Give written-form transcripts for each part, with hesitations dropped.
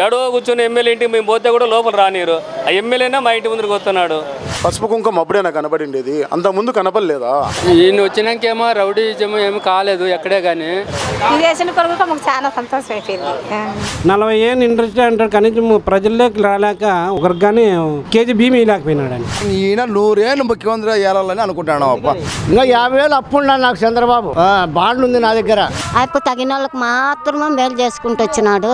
ఎడో కూర్చొని ఎమ్మెల్యే ఇంటికి మేము పోతే కూడా లోపల రానిరు. ఆ ఎమ్మెల్యేనా మా ఇంటి ముందుకు వస్తున్నాడు. పసుపు కుంకుమ అప్పుడే నాకు కనబడిండేది, అంత ముందు కనపడలేదా? ఈయన వచ్చినాకేమో రౌడీజం ఏమి కాలేదు ఎక్కడే కానీ. ఇది వేసిన కొరకు మాకు చాలా సంతోషం అయిపోయింది. 40 ఏళ్ళు ఇంట్రెస్ట్ అంటారు కానీ ప్రజల్లోకి రాలేక ఒకరికి కానీ కేజీ బియ్యం ఇవ్వలేకపోయినాడని. ఈయన 100 ఏళ్ళు ముఖ్యమంత్రి అయ్యాలని అనుకుంటాను. అప్ప ఇంకా 50,000 అప్పు ఉండాలి నాకు చంద్రబాబు. బాండ్ ఉంది నా దగ్గర. అప్పు తగిన వాళ్ళకి మాత్రమే మేలు చేసుకుంటూ వచ్చినాడు.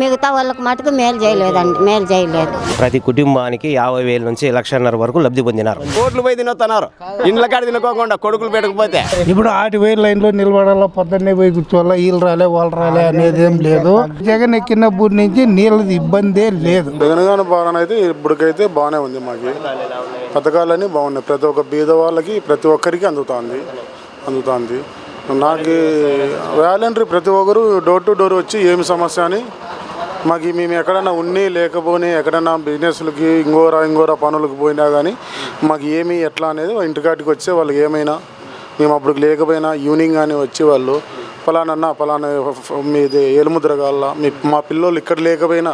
మిగతా వాళ్ళకి మటుకు మేలు చేయలేదండి, మేలు చేయలేదు. ప్రతి కుటుంబానికి 50,000 నుంచి 1,50,000 వరకు లబ్ధి పొందినారు. కోట్లు పోయి తినొస్తున్నారు, ఇండ్ల కాడ తినకోకుండా కొడుకులు పెట్టకపోతే. ఇప్పుడు 8,000 లైన్లో నిలబడాలా, పొద్దున్నే పోయి కూర్చోవాలా, వీళ్ళు రాలే వాళ్ళు రాలే అనేది ఏం లేదు. జగన్ ఎక్కినప్పటి నుంచి నీళ్ళది ఇబ్బందే లేదు. జగన్ గారి పాలన అయితే ఇప్పటికైతే బాగానే ఉంది. మాకు పథకాలన్నీ బాగున్నాయి, ప్రతి ఒక్క బీద వాళ్ళకి ప్రతి ఒక్కరికి అందుతుంది. నాకు వాలంటరీ ప్రతి ఒక్కరు డోర్ టు డోర్ వచ్చి ఏమి సమస్య అని మాకు మేము ఎక్కడన్నా ఉన్ని లేకపోని ఎక్కడన్నా బిజినెస్లకి ఇంకోరా పనులకు పోయినా కానీ మాకు ఏమి ఎట్లా అనేది ఇంటికాటికి వచ్చే వాళ్ళకి ఏమైనా మేము అప్పుడు లేకపోయినా ఈవినింగ్ కానీ వచ్చి వాళ్ళు ఫలానా మీది ఏలుముద్ర కావాలా, మా పిల్లోళ్ళు ఇక్కడ లేకపోయినా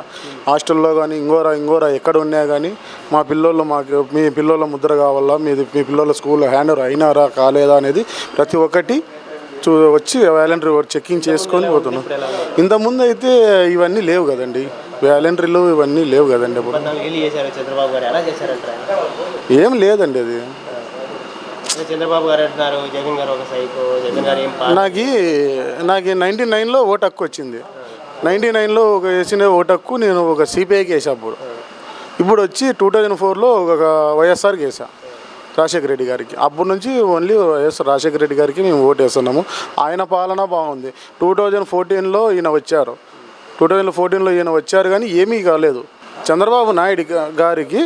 హాస్టల్లో కానీ ఇంకోరా ఎక్కడ ఉన్నా కానీ మా పిల్లోళ్ళు మీ పిల్లోళ్ళ ముద్ర కావాలా, మీ పిల్లోళ్ళ స్కూల్ హ్యాండ్ ఓవర్ అయినారా కాలేదా అనేది ప్రతి ఒక్కటి వచ్చి వాలంటరీ చెక్కింగ్ చేసుకొని పోతున్నాం. ఇంతకుముందు అయితే ఇవన్నీ లేవు కదండి, వాలంటరీలు ఇవన్నీ లేవు కదండి. అప్పుడు ఏం లేదండి అది. చంద్రబాబు గారు అంటున్నారు జగన్ గారు ఒక సైకో, జగన్ గారు ఏం నాకు 99లో ఓటు హక్కు వచ్చింది. 99లో ఒక వేసిన ఓటు హక్కు నేను ఒక సిపిఐకి వేసా. ఇప్పుడు వచ్చి 2004లో ఒక వైఎస్ఆర్కి వేసా, రాజశేఖర రెడ్డి గారికి. అప్పటి నుంచి ఓన్లీ రాజశేఖర రెడ్డి గారికి మేము ఓటు వేస్తున్నాము. ఆయన పాలన బాగుంది. 2014లో ఈయన వచ్చారు. 2014లో ఈయన వచ్చారు కానీ ఏమీ కాలేదు. చంద్రబాబు నాయుడు గారికి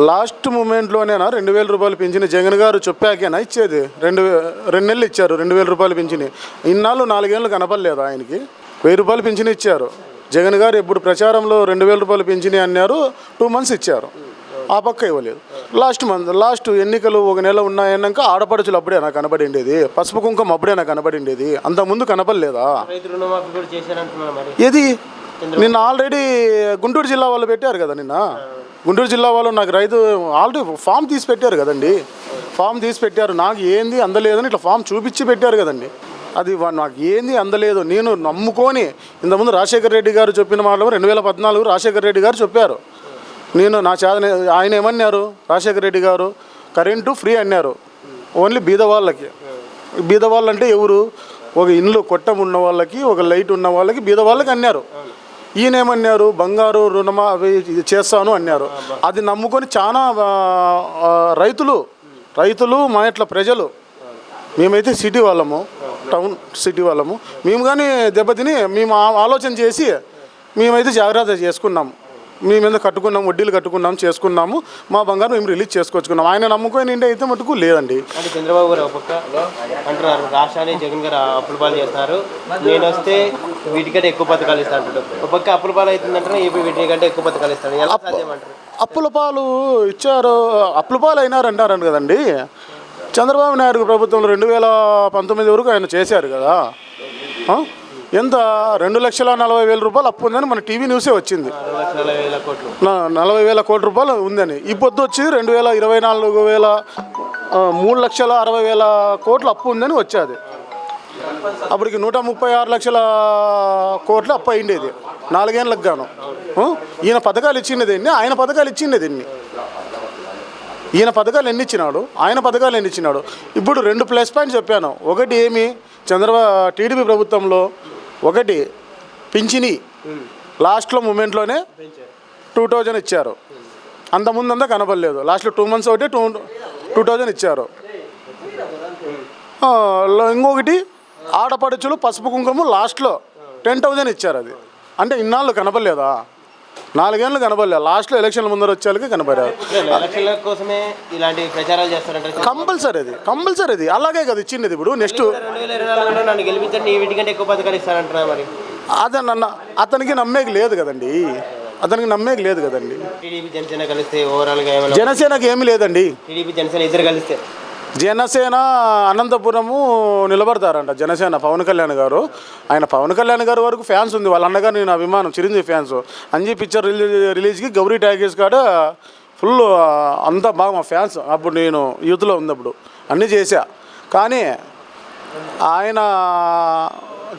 లాస్ట్ మూమెంట్లోనేనా 2,000 రూపాయలు పెంచిన జగన్ గారు చెప్పాకేనా ఇచ్చేది. 2 నెలలు ఇచ్చారు 2,000 రూపాయలు పెంచిన. ఇన్నాళ్ళు 4 ఏళ్ళు కనపడలేదు ఆయనకి. 1,000 రూపాయలు పెంచిన ఇచ్చారు. జగన్ గారు ఎప్పుడు ప్రచారంలో 2,000 రూపాయలు పెంచిన అన్నారు, 2 months ఇచ్చారు, ఆ పక్క ఇవ్వలేదు. లాస్ట్ ఎన్నికలు 1 నెల ఉన్నాయన్నాక ఆడపడుచులు అప్పుడే నాకు కనబడిండేది, పసుపు కుంకుమ అప్పుడే నాకు కనబడిండేది, అంత ముందు కనపడలేదా? ఏది నిన్న ఆల్రెడీ గుంటూరు జిల్లా వాళ్ళు పెట్టారు కదా. నిన్న గుంటూరు జిల్లా వాళ్ళు నాకు రైతు ఆల్రెడీ ఫామ్ తీసి పెట్టారు కదండి. ఫామ్ తీసి పెట్టారు, నాకు ఏంది అందలేదని ఇట్లా ఫామ్ చూపించి పెట్టారు కదండి. అది నాకు ఏంది అందలేదు నేను నమ్ముకొని. ఇంతకుముందు రాజశేఖర రెడ్డి గారు చెప్పిన మాటలు 2014 రాజశేఖర రెడ్డి గారు చెప్పారు. నేను నా ఆయన ఏమన్నారు రాజశేఖర రెడ్డి గారు, కరెంటు ఫ్రీ అన్నారు ఓన్లీ బీద వాళ్ళకి. బీద వాళ్ళు అంటే ఎవరు? ఒక ఇండ్లు కొట్టం ఉన్న వాళ్ళకి, ఒక లైట్ ఉన్న వాళ్ళకి బీద వాళ్ళకి అన్నారు. ఈయన ఏమన్నారు, బంగారు రుణమా చేస్తాను అన్నారు. అది నమ్ముకొని చాలా రైతులు మా ఇట్లా ప్రజలు, మేమైతే సిటీ వాళ్ళము, టౌన్ సిటీ వాళ్ళము, మేము కానీ దెబ్బతిని మేము ఆలోచన చేసి మేమైతే జాగ్రత్త చేసుకున్నాము. మేము మీద కట్టుకున్నాము, వడ్డీలు కట్టుకున్నాము, చేసుకున్నాము. మా బంగారం మేము రిలీజ్ చేసుకొచ్చుకున్నాం. ఆయన నమ్ముకొని నిండి అయితే మటుకు లేదండి. అంటే చంద్రబాబు గారు ఒక పక్క అంటున్నారు రాష్ట్రాన్ని జగన్ గారు అప్పుల పాలు చేస్తున్నారు, నేను వస్తే వీటికంటే ఎక్కువ పథకాలు ఇస్తా అంటారు. ఒక పక్క అప్పుల పాలు అవుతుందంటారు, వీటికంటే ఎక్కువ పథకాలు ఇస్తాను. ఎలా సాధ్యమంటారు? అప్పుల పాలు ఇచ్చారు, అప్పుల పాలు అయినారంటారంట కదండి. చంద్రబాబు నాయుడు ప్రభుత్వంలో 2019 వరకు ఆయన చేశారు కదా. ఎంత 2,40,000 రూపాయలు అప్పు ఉందని మన టీవీ న్యూసే వచ్చింది. 40,000 కోట్ల రూపాయలు ఉందని. ఈ పొద్దు వచ్చి 2024 3,60,000 కోట్ల అప్పు ఉందని వచ్చేది. అప్పటికి 136 లక్షల కోట్లు అప్పు అయిండేది 4 ఏళ్ళకు గాను. ఈయన పథకాలు ఇచ్చినది ఎన్ని, ఆయన పథకాలు ఇచ్చినది ఎన్ని? ఈయన పథకాలు ఎన్ని ఇచ్చినాడు, ఆయన పథకాలు ఎన్ని ఇచ్చినాడు? ఇప్పుడు 2 ప్లస్ పాయింట్ చెప్పాను. ఒకటి ఏమి, టీడీపీ ప్రభుత్వంలో ఒకటి పింఛని లాస్ట్లో మూమెంట్లోనే 2,000 ఇచ్చారు. అంతకుముందంతా కనపడలేదు. లాస్ట్లో 2 months ఒకటి 2,000 ఇచ్చారు. ఇంకొకటి ఆడపడుచులు పసుపు కుంకుమ లాస్ట్లో 10,000 ఇచ్చారు. అది అంటే ఇన్నాళ్ళు కనపడలేదా? 4 ఏళ్ళు కనపడలేదు. లాస్ట్లో ఎలక్షన్ల ముందర వచ్చేళ్ళకి కనపడారు. కంపల్సరీ అది అలాగే కదా ఇచ్చింది. ఇప్పుడు నెక్స్ట్ అతనికి నమ్మేకి లేదు కదండి. జనసేనకి ఏమీ లేదండి. జనసేన అనంతపురము నిలబడతారంట. జనసేన పవన్ కళ్యాణ్ గారు. ఆయన పవన్ కళ్యాణ్ గారి వరకు ఫ్యాన్స్ ఉంది. వాళ్ళ అన్నగారు నేను అభిమానం, చిరంజీవి ఫ్యాన్స్. అంజీ పిక్చర్ రిలీజ్కి గౌరీ టాకీస్ కాడ ఫుల్ అంతా బాగా మా ఫ్యాన్స్. అప్పుడు నేను యూత్లో ఉన్నప్పుడు అన్నీ చేశా. కానీ ఆయన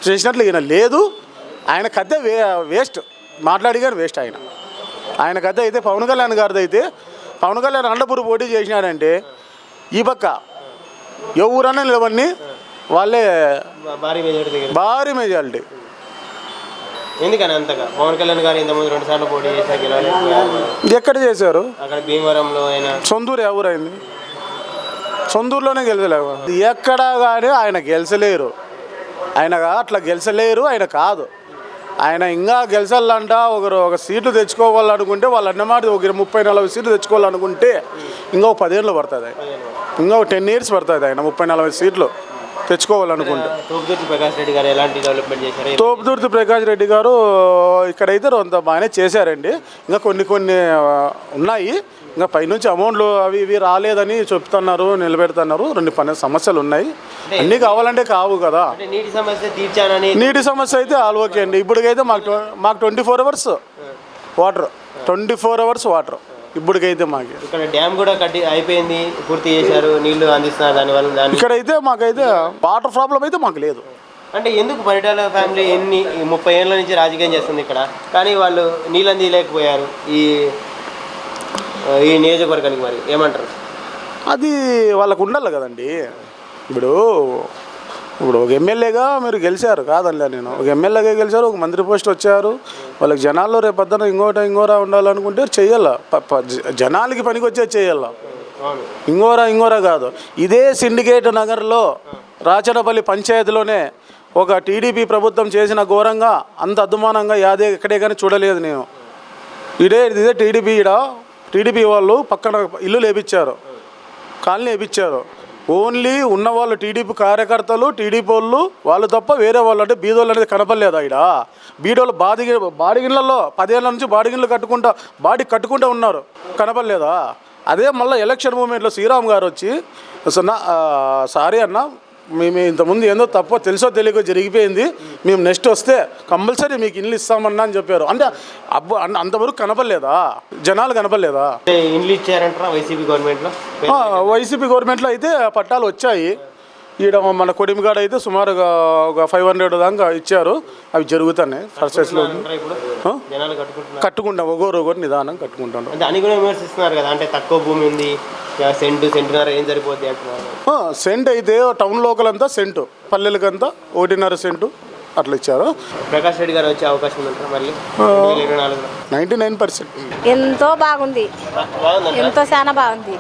చేసినట్లు ఈయన లేదు. ఆయన కథ వేస్ట్, మాట్లాడి కానీ వేస్ట్. ఆయన కథ అయితే పవన్ కళ్యాణ్ గారిది అయితే, పవన్ కళ్యాణ్ అనంతపురం పోటీ చేసినాడంటే ఈ పక్క ఎవరన్నా నిలబడి వాళ్ళే భారీ మెజారిటీ. ఎందుకని అంతగా పవన్ కళ్యాణ్ గారు ఇంతకుముందు 2 సార్లు పోటీ చేశారు, గెలవలేదు. ఎక్కడ చేశారు? అక్కడ భీమవరంలో అయినా. సొంతూరు ఎవరైంది? సొంతూరులోనే గెలిచలేవు. ఎక్కడా కానీ ఆయన గెలిచలేరు. ఆయన అట్లా గెలిచలేరు. ఆయన కాదు, ఆయన ఇంకా గెలిచాలంట. ఒక సీట్లు తెచ్చుకోవాలనుకుంటే వాళ్ళు అన్నమాట ఒక 30-40 సీట్లు తెచ్చుకోవాలనుకుంటే ఇంకా 10 ఏళ్ళు పడుతుంది. ఇంకా 10 years పడుతుంది. ఆయన 30-40 సీట్లు తెచ్చుకోవాలనుకుంటే. తోపుదుర్తి ప్రకాష్ రెడ్డి గారు ఎలాంటి డెవలప్మెంట్ చేశారు? తోపుదుర్తి ప్రకాష్ రెడ్డి గారు ఇక్కడైతే అంత బాగానే చేశారండి. ఇంకా కొన్ని ఉన్నాయి. ఇంకా పైనుంచి అమౌంట్లు అవి ఇవి రాలేదని చెప్తున్నారు, నిలబెడుతున్నారు. 2 సమస్యలు ఉన్నాయి. అన్నీ కావాలంటే కావు కదా. నీటి సమస్య తీర్చానని. నీటి సమస్య అయితే ఓకే అండి. ఇప్పటికైతే మాకు 24 hours వాటర్, 24 hours వాటర్ ఇప్పటికైతే మాకు. ఇక్కడ డ్యామ్ కూడా అయిపోయింది, పూర్తి చేశారు, నీళ్లు అందిస్తున్నారు. దానివల్ల ఇక్కడైతే మాకైతే వాటర్ ప్రాబ్లం అయితే మాకు లేదు. అంటే ఎందుకు పరిటాల ఫ్యామిలీ 30 ఏళ్ళ నుంచి రాజకీయం చేస్తుంది ఇక్కడ, కానీ వాళ్ళు నీళ్ళు అందిలేకపోయారు ఈ నియోజకవర్గానికి? మరి ఏమంటారు? అది వాళ్ళకు ఉండాలి కదండి. ఇప్పుడు ఒక ఎమ్మెల్యేగా మీరు గెలిచారు కాదనిలే నేను. ఒక ఎమ్మెల్యేగా గెలిచారు, ఒక మంత్రి పోస్ట్ వచ్చారు. వాళ్ళకి జనాల్లో రేపొద్దున ఇంకోరా ఉండాలనుకుంటే చెయ్యాల. జనాలకి పనికి వచ్చేది చెయ్యాల. ఇంకోరా కాదు. ఇదే సిండికేట్ నగర్లో రాచనపల్లి పంచాయతీలోనే ఒక టీడీపీ ప్రభుత్వం చేసిన ఘోరంగా అంత అద్దుమానంగా ఎక్కడే కానీ చూడలేదు నేను. ఇదే టీడీపీ వాళ్ళు పక్కన ఇల్లు లేపించారు, కాలనీ వేయించారు. ఓన్లీ ఉన్నవాళ్ళు టీడీపీ కార్యకర్తలు, టీడీపీ వాళ్ళు తప్ప వేరే వాళ్ళు అంటే బీదోళ్ళు అనేది కనపడలేదు. ఇక్కడ బీడోళ్ళు బాడిగిళ్ళల్లో 10 ఏళ్ళ నుంచి బాడిగిళ్ళు కట్టుకుంటూ ఉన్నారు, కనపడలేదా? అదే మళ్ళీ ఎలక్షన్ మూమెంట్లో శ్రీరామ్ గారు వచ్చి సారీ అన్న, మేము ఇంతకుముందు ఏందో తప్పో తెలుసో తెలియకో జరిగిపోయింది, మేము నెక్స్ట్ వస్తే కంపల్సరీ మీకు ఇల్లు ఇస్తామన్నా అని చెప్పారు. అంటే అంతవరకు కనపడలేదా? జనాలు కనపడలేదా? ఇల్లు ఇచ్చారంటారా వైసీపీ గవర్నమెంట్లో? వైసీపీ గవర్నమెంట్లో అయితే పట్టాలు వచ్చాయి. ఈడ మన కొడిమిగాడ అయితే సుమారుగా ఒక 500 దాకా ఇచ్చారు. అవి జరుగుతున్నాయి ప్రాసెస్లో. కట్టుకుంటాం, ఒకరు నిదానం కట్టుకుంటాం. దాన్ని కూడా విమర్శిస్తున్నారు కదా, అంటే తక్కువ భూమి ఉంది, సెంటున్నర ఏం సరిపోద్ది అంటున్నారు. సెంట్ అయితే టౌన్ లోకల్ అంతా సెంటు, పల్లెలకంతా 1.5 సెంటు అట్లా ఇచ్చారు. ప్రకాష్ రెడ్డి గారు వచ్చే అవకాశం ఉందంటారా మళ్ళీ 99%? ఎంతో బాగుంది, ఎంతో చాలా బాగుంది.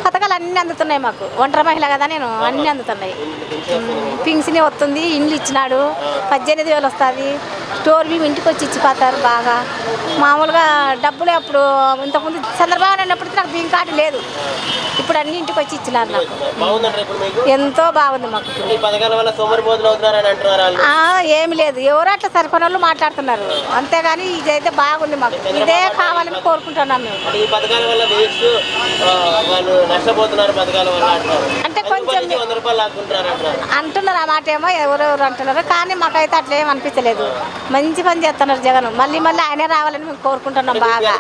పథకాలు అన్నీ అందుతున్నాయి మాకు. ఒంటరి మహిళ కదా నేను, అన్నీ అందుతున్నాయి. పింఛన్ వస్తుంది, ఇండ్లు ఇచ్చినాడు, 18,000 వస్తుంది. స్టోర్ బియ్యం ఇంటికి వచ్చి ఇచ్చిపోతారు బాగా. మామూలుగా డబ్బులు అప్పుడు ఇంతకుముందు చంద్రబాబు అన్నప్పుడు నాకు బియ్యం కార్డు లేదు, ఇప్పుడు అన్ని ఇంటికి వచ్చి ఇచ్చినారు నాకు. ఎంతో బాగుంది మాకు. ఏమి లేదు, ఎవరు అట్లా సరిపోయిన వాళ్ళు మాట్లాడుతున్నారు అంతేగాని ఇదైతే బాగుంది మాకు. ఇదే కావాలని కోరుకుంటున్నాం మేము. అంటే కొంచెం అంటున్నారు ఆ మాట ఏమో, ఎవరెవరు అంటున్నారు, కానీ మాకైతే అట్లా ఏం అనిపించలేదు. మంచి పని చేస్తున్నారు జగన్. మళ్ళీ ఆయనే రావాలని మేము కోరుకుంటున్నాం బాగా.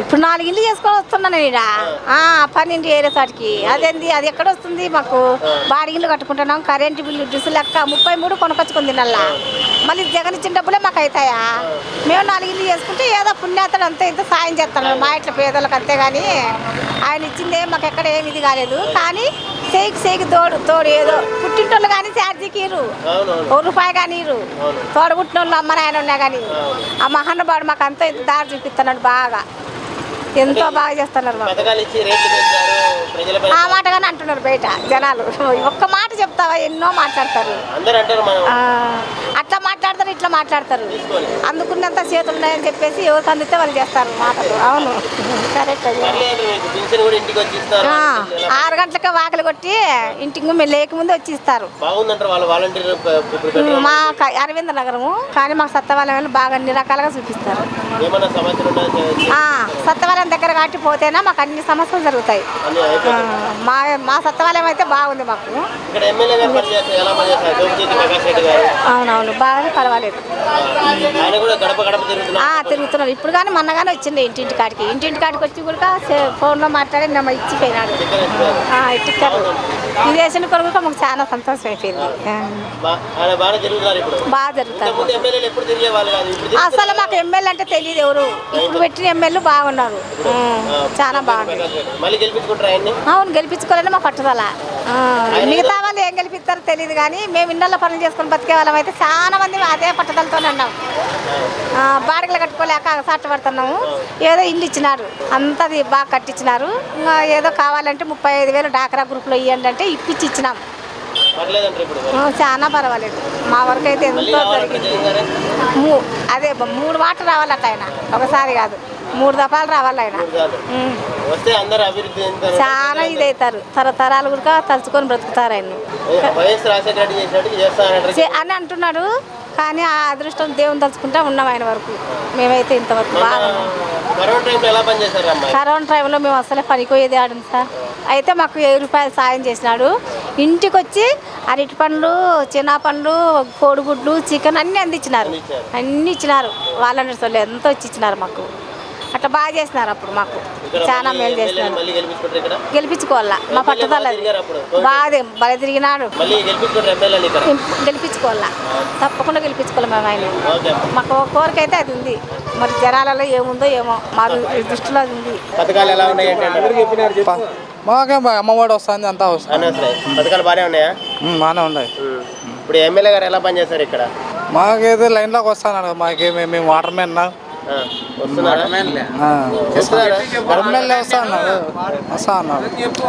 ఇప్పుడు 4 ఇల్లు చేసుకొని వస్తున్నాను ఈడ 12 ఏరేసాటికి. అదేంది, అది ఎక్కడ వస్తుంది మాకు? బాడిగిల్లు కట్టుకుంటున్నాం, కరెంటు బిల్లు, డ్రెస్ లెక్క 33 కొనుకొచ్చుకుంది నల్లా. మళ్ళీ జగన్ ఇచ్చిన డబ్బులే మాకు అవుతాయా? మేము 4 ఇల్లు చేసుకుంటే ఏదో పుణ్యాతలు అంతా ఇంత సాయం చేస్తున్నాడు మా ఇట్లా పేదలకు, అంతేగాని ఆయన ఇచ్చిందే మాకు ఎక్కడ ఏమి ఇది కాలేదు. కానీ సేకి తోడు ఏదో పుట్టింటోళ్ళు కానీ ఛార్జీకి ఇరు, ₹1 కానీ ఇరు, తోడబుట్టిన వాళ్ళు అమ్మ నాయన ఉన్నా కానీ ఆ మహానుభావుడు మాకు అంతా ఇంత దారి చూపిస్తున్నాడు బాగా. ఎంతో బాగా చేస్తున్నారు. ప్రజలపై ఆ మాటగానే అంటున్నారు బయట జనాలు. ఒక్క మాట చెప్తావా ఎన్నో మాట్లాడతారు. అందరూ అంటారు మనం ఆ, అట్లా మాట్లాడతారు ఇట్లా మాట్లాడతారు. అందుకున్నంత చేతులు ఉన్నాయని చెప్పేసి ఎవరికి అందితే వాళ్ళు చేస్తారు మాటలు. అవును కరెక్ట్ అది. పర్లేదు, మీకు పింఛన్ కూడా ఇంటికి వచ్చి ఇస్తారు. 6 గంటలకే వాకిలి కొట్టి ఇంటికి మేము లేకముందే వచ్చి ఇస్తారు. బాగుందంటారు వాళ్ళ వాలంటీర్ ఇప్పుడు మా అరవింద నగరము కానీ మాకు సత్తవాలయం బాగా అన్ని రకాలుగా చూపిస్తారు. ఏమన్నా సమస్యలు ఉన్నాయని సత్తవాలయం దగ్గర కాబట్టి పోతేనే మాకు అన్ని సమస్యలు జరుగుతాయి. మా మా సత్తవాలయం అయితే బాగుంది మాకు. ఇక్కడ ఎమ్మెల్యే గారు పనిచేస్తారు, ఎలా పనిచేస్తారు? సోమిశెట్టి ప్రకాష్ రెడ్డి గారు అవునవును బాగా పర్వాలేదు. ఆయన కూడా గడప గడప తిరుగుతున్నారు. తిరుగుతున్నారు. ఇప్పుడు కానీ మొన్నగానే వచ్చింది ఇంటింటి కాడికి వచ్చి కూడా ఫోన్లో మాట్లాడి నమ్మ ఇచ్చిపోయినాడు. ఇట్టికారు ఇది వేసిన కొరకు మాకు చాలా సంతోషం అయిపోయింది. ఆయన బాగా తిరుగుతున్నారు. ఇప్పుడు బాగా జరుగుతారు. ముందు ఎమ్మెల్యేలు ఎప్పుడు తిరిగే వాళ్ళు కాదు, ఇప్పుడు అసలు మాకు ఎమ్మెల్యే అంటే తెలియదు ఎవరు. ఇప్పుడు పెట్టిన ఎమ్మెల్యే బాగున్నారు. చాలా బాగుంది. మళ్ళీ గెలిపించుకుంటారు ఆయన్ని. అవును గెలిపించుకోవాలని మా పట్టుదల. మిగతా వాళ్ళు ఏం గెలిపిస్తారో తెలియదు కానీ మేము ఇళ్ళల్లో పనులు చేసుకొని బతికే వాళ్ళం అయితే చాలా మంది అదే పట్టుదలతోనే ఉన్నాం. బాడిగలు కట్టుకోలేక సాటపడుతున్నాము. ఏదో ఇల్లు ఇచ్చినారు, అంతది బాగా కట్టించినారు. ఇంకా ఏదో కావాలంటే 35,000 డాక్రా గ్రూప్లో ఇవ్వండి అంటే ఇప్పించి ఇచ్చినాం. పర్లేదంటారు ఇప్పుడు. చాలా పర్వాలేదు. మా వరకు అయితే ఎంతో జరిగింది. అదే 3 మాటలు రావాలట ఆయన, ఒకసారి కాదు 3 దఫాలు రావాలి ఆయన. వస్తే అందరూ అభివృద్ధి చాలా ఇది అవుతారు. తరతరాలు కూడా తలుచుకొని బ్రతుకుతారు ఆయన వైఎస్ రాజశేఖర రెడ్డి చేసినట్టు చేస్తానంటారు అని అంటున్నాడు. కానీ ఆ అదృష్టం దేవుని తలుచుకుంటా ఉన్నాం ఆయన వరకు. మేమైతే ఇంతవరకు బాగా కరోనా టైంలో ఎలా పనిచేశారు అమ్మాయి? కరోనా టైంలో మేము అసలే పనిపోయేది ఆడింది సార్. అయితే మాకు 7 రూపాయలు సాయం చేసినాడు. ఇంటికి వచ్చి అరటి పండ్లు, చిన్న పండ్లు, కోడిగుడ్లు, చికెన్ అన్నీ అందించినారు. అన్నీ ఇచ్చినారు. వాలంటీర్స్ వాళ్ళు ఎంతో వచ్చి ఇచ్చినారు మాకు. అట్లా బాగా చేసినారు. అప్పుడు మాకు చాలా మేలు చేసినారు. గెలిపించుకోవాలా మా పట్టుదల బాగా బలి తిరిగినాడు. గెలిపించుకోవాలా, తప్పకుండా గెలిపించుకోవాలి మేము ఆయన. మాకు ఒక కోరిక అయితే అది ఉంది. మరి జనాలలో ఏముందో ఏమో మా దృష్టిలో అది ఉంది. పథకాలు ఎలా ఉన్నాయి? మాకే అమ్మఒడి వస్తుంది, అంతా వస్తుంది. పథకాలు బాగానే ఉన్నాయా? బాగానే ఉన్నాయి. ఇప్పుడు ఎమ్మెల్యే గారు ఎలా పనిచేస్తారు ఇక్కడ? మాకైతే లైన్లోకి వస్తాను. మాకేమే మేము వాటర్ మ్యాన్ ఎమ్మెల్యే వస్తా అన్నాడు.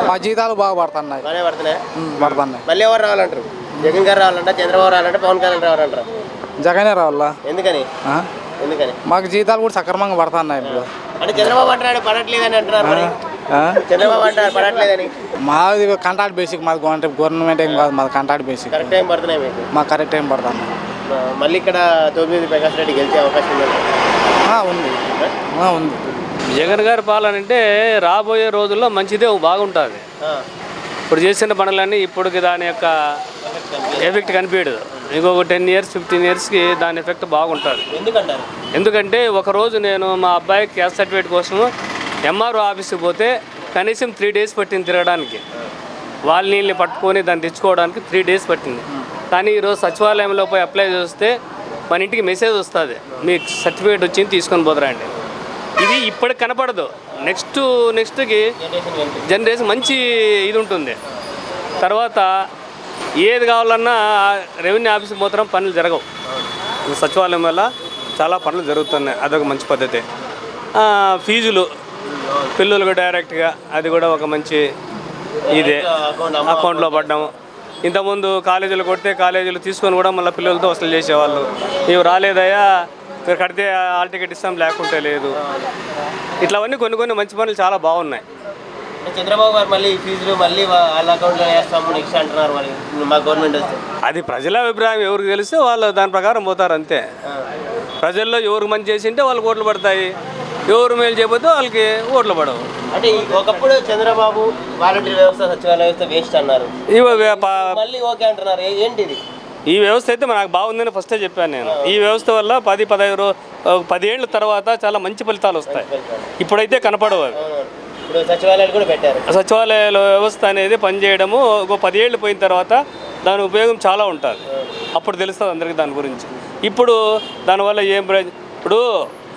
మా జీతాలు బాగా పడుతున్నాయి. పడుతున్నాయి. మళ్ళీ ఎవరు రావాలంటారు? జగన్ గారు రావాలంట, చంద్రబాబు రావాలంటే, పవన్ కళ్యాణ్ రావాలంటారు? జగనే రావాలా. ఎందుకని? మాకు జీతాలు కూడా సక్రమంగా పడుతున్నాయి ఇప్పుడు. అంటే చంద్రబాబు అంటాడు పడట్లేదని అంటున్నారు. మరి చంద్రబాబు అంటారు పడట్లేదని. మాది కాంట్రాక్ట్ బేసిక్, మాది గవర్నమెంట్ ఏం కాదు, మాది కాంట్రాక్ట్ బేసిక్. కరెక్ట్ టైం పడుతున్నాయి మీకు? మాకు కరెక్ట్ టైం పడుతున్నాయి. మళ్ళీ ఇక్కడ తోమిది ప్రకాష్ రెడ్డి గెలిచే అవకాశం ఉంది. ఉంది. జగన్ గారి పాలన అంటే రాబోయే రోజుల్లో మంచిదే, బాగుంటుంది. ఇప్పుడు చేసిన పనులన్నీ ఇప్పటికి దాని యొక్క ఎఫెక్ట్ కనిపించదు. ఇంకొక 10 years 15 yearsకి దాని ఎఫెక్ట్ బాగుంటుంది. ఎందుకంటే ఒకరోజు నేను మా అబ్బాయికి క్యాస్ట్ సర్టిఫికేట్ కోసం ఎంఆర్ఓ ఆఫీస్కి పోతే కనీసం 3 days పట్టింది తిరగడానికి. వాళ్ళ నీళ్ళని పట్టుకొని దాన్ని తెచ్చుకోవడానికి 3 days పట్టింది. కానీ ఈరోజు సచివాలయంలో పోయి అప్లై చేస్తే మన ఇంటికి మెసేజ్ వస్తుంది, మీకు సర్టిఫికేట్ వచ్చింది తీసుకొని పోదరండి. ఇది ఇప్పటికి కనపడదు. నెక్స్ట్కి జనరేషన్ మంచి ఇది ఉంటుంది. తర్వాత ఏది కావాలన్నా రెవెన్యూ ఆఫీస్కి మాత్రం పనులు జరగవు. సచివాలయం వల్ల చాలా పనులు జరుగుతున్నాయి, అదొక మంచి పద్ధతి. ఫీజులు పిల్లలకు డైరెక్ట్గా అది కూడా ఒక మంచి ఇదే, అకౌంట్లో పడ్డాము. ఇంతకుముందు కాలేజీలు కొడితే కాలేజీలు తీసుకొని కూడా మళ్ళీ పిల్లలతో వసూలు చేసేవాళ్ళు. ఇవి రాలేదయ్యా, మీరు కడితే హాల్ టికెట్ ఇస్తాం లేకుంటే లేదు. ఇట్లావన్నీ కొన్ని మంచి పనులు చాలా బాగున్నాయి. చంద్రబాబు గారు మళ్ళీ ఫీజులు మళ్ళీ వాళ్ళ అకౌంట్లో వేస్తాము నెక్స్ట్ అంటున్నారు. మరి మా గవర్నమెంట్ వస్తే అది ప్రజల అభిప్రాయం. ఎవరికి తెలిస్తే వాళ్ళు దాని ప్రకారం పోతారు అంతే. ప్రజల్లో ఎవరికి మంచి చేసింటే వాళ్ళకి ఓట్లు పడతాయి, ఎవరు మేలు చేయబోతే వాళ్ళకి ఓట్లు పడవు. అంటే ఒకప్పుడు చంద్రబాబు వాలంటీర్ వ్యవస్థ, సచివాలయ వ్యవస్థ వేస్ట్ అన్నారు, మళ్ళీ ఓకే అంటున్నారు. ఏంటిది ఈ వ్యవస్థ? అయితే నాకు బాగుందని ఫస్టే చెప్పాను నేను. ఈ వ్యవస్థ వల్ల 10 ఏళ్ళ తర్వాత చాలా మంచి ఫలితాలు వస్తాయి. ఇప్పుడైతే కనపడవు అవి. ఇప్పుడు సచివాలయాలు కూడా పెట్టారు. సచివాలయాల వ్యవస్థ అనేది పనిచేయడము ఒక 10 ఏళ్ళు పోయిన తర్వాత దాని ఉపయోగం చాలా ఉంటుంది. అప్పుడు తెలుస్తుంది అందరికీ దాని గురించి. ఇప్పుడు దానివల్ల ఏం ఇప్పుడు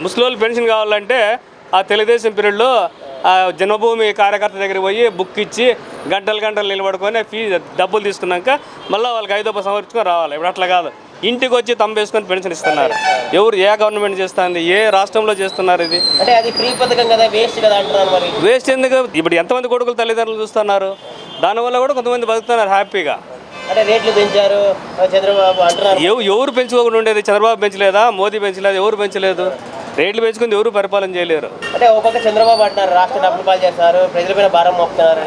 ముసలోళ్ళు పెన్షన్ కావాలంటే ఆ తెలుగుదేశం పీరియడ్లో ఆ జన్మభూమి కార్యకర్త దగ్గరికి పోయి బుక్ ఇచ్చి గంటలు నిలబడుకొని ఫీజు డబ్బులు తీసుకున్నాక మళ్ళీ వాళ్ళకి 5 సమర్పించుకొని రావాలి. ఇప్పుడు అట్లా కాదు, ఇంటికి వచ్చి తంబేసుకొని పెన్షన్ ఇస్తున్నారు. ఎవరు ఏ గవర్నమెంట్ చేస్తుంది, ఏ రాష్ట్రంలో చేస్తున్నారు ఇది? అంటే అది ఫ్రీ పథకం కదా, వేస్ట్ కదా అంటున్నారు. మరి వేస్ట్ ఎందుకు? ఇప్పుడు ఎంతమంది కొడుకులు తల్లిదండ్రులు చూస్తున్నారు, దానివల్ల కూడా కొంతమంది బతుకుతున్నారు హ్యాపీగా. అంటే రేట్లు పెంచారు చంద్రబాబు అంటున్నారు. ఎవరు పెంచుకోకుండా ఉండేది? చంద్రబాబు పెంచలేదా, మోదీ పెంచలేదు, ఎవరు పెంచలేదు. రేట్లు పెంచుకుంది ఎవరు పరిపాలన చేయలేరు. అంటే ఒక పక్క చంద్రబాబు అంటున్నారు రాష్ట్రాన్ని అప్పులు పాలు చేస్తున్నారు, ప్రజలపైన భారం మోపుతున్నారు.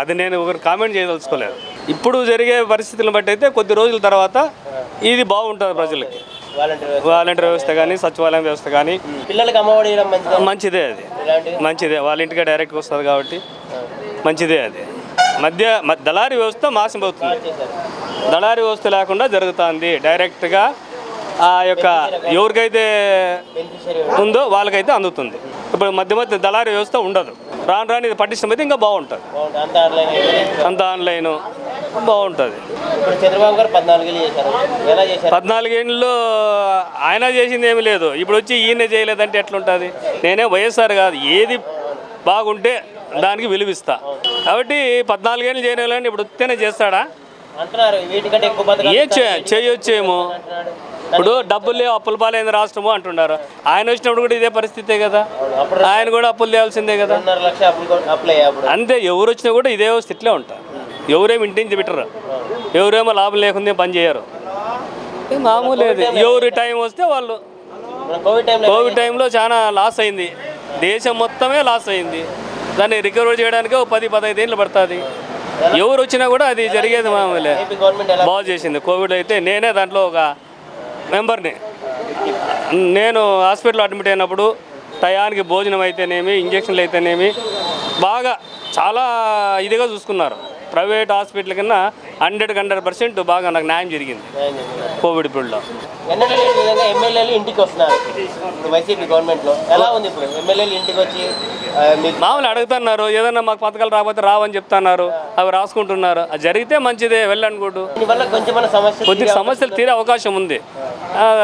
అది నేను ఒకరు కామెంట్ చేయదలుచుకోలేదు. ఇప్పుడు జరిగే పరిస్థితులను బట్టి అయితే కొద్ది రోజుల తర్వాత ఇది బాగుంటుంది ప్రజలకి. వాలంటీర్ వ్యవస్థ కానీ, సచివాలయం వ్యవస్థ కానీ, పిల్లలకి అమ్మఒడి మంచిదే. అది మంచిదే, వాళ్ళ ఇంటికే డైరెక్ట్గా వస్తుంది కాబట్టి మంచిదే. అది దళారీ వ్యవస్థ మాసిపోతుంది. దళారీ వ్యవస్థ లేకుండా జరుగుతుంది. డైరెక్ట్గా ఆ యొక్క ఎవరికైతే ఉందో వాళ్ళకైతే అందుతుంది. ఇప్పుడు మధ్య దళారీ వ్యవస్థ ఉండదు. రాను ఇది పటిష్టమైతే ఇంకా బాగుంటుంది. అంత ఆన్లైన్ బాగుంటుంది. చంద్రబాబు గారు 14 ఏళ్ళు చేశారు. ఎలా చేశారు? 14 ఏళ్ళలో ఆయన చేసింది ఏమీ లేదు. ఇప్పుడు వచ్చి ఈయన చేయలేదంటే ఎట్లుంటుంది? నేనే వైఎస్ఆర్ కాదు, ఏది బాగుంటే దానికి విలువిస్తా. కాబట్టి 14 ఏళ్ళు చేయలేని ఇప్పుడు వస్తేనే చేస్తాడా? అంటున్నారు వీటికంటే ఎక్కువ పథకాలు చేయొచ్చేమో. ఇప్పుడు డబ్బులు లేవు, అప్పుల పాలైన రాష్ట్రము అంటున్నారు. ఆయన వచ్చినప్పుడు కూడా ఇదే పరిస్థితే కదా, ఆయన కూడా అప్పులు తేవాల్సిందే కదా. 1.5 లక్ష అప్లై అయ్యారు. అంతే, ఎవరు వచ్చినా కూడా ఇదే స్థితిలో ఉంటారు. ఎవరేమి ఇంటి నుంచి పెట్టరు, ఎవరేమో లాభం లేకుండా పని చేయరు. మామూలేదు. ఎవరి టైం వస్తే వాళ్ళు. కోవిడ్ టైంలో చాలా లాస్ అయింది, దేశం మొత్తమే లాస్ అయింది. దాన్ని రికవర్ చేయడానికి 10-15 ఏళ్ళు పడుతుంది. ఎవరు వచ్చినా కూడా అది జరిగేది మామూలే. బాగా చేసింది. కోవిడ్ అయితే నేనే దాంట్లో ఒక మెంబర్ని. నేను హాస్పిటల్లో అడ్మిట్ అయినప్పుడు టయానికి భోజనం అయితేనేమి, ఇంజక్షన్లు అయితేనేమి బాగా చాలా ఇదిగా చూసుకున్నారు. ప్రైవేట్ హాస్పిటల్ కన్నా 100% బాగా నాకు న్యాయం జరిగింది కోవిడ్ ఇప్పుడులో. ఎమ్మెల్యేలు ఇంటికి వస్తున్నారు ఇప్పుడు వైసీపీ గవర్నమెంట్లో. ఎలా ఉంది ఇప్పుడు ఎమ్మెల్యేలు ఇంటికి వచ్చి మామూలు అడుగుతున్నారు, ఏదన్నా మాకు పథకాలు రాకపోతే రావని చెప్తున్నారు, అవి రాసుకుంటున్నారు. అది జరిగితే మంచిదే, వెళ్ళనుకోడు. దీనివల్ల కొద్దిగా సమస్యలు తీరే అవకాశం ఉంది.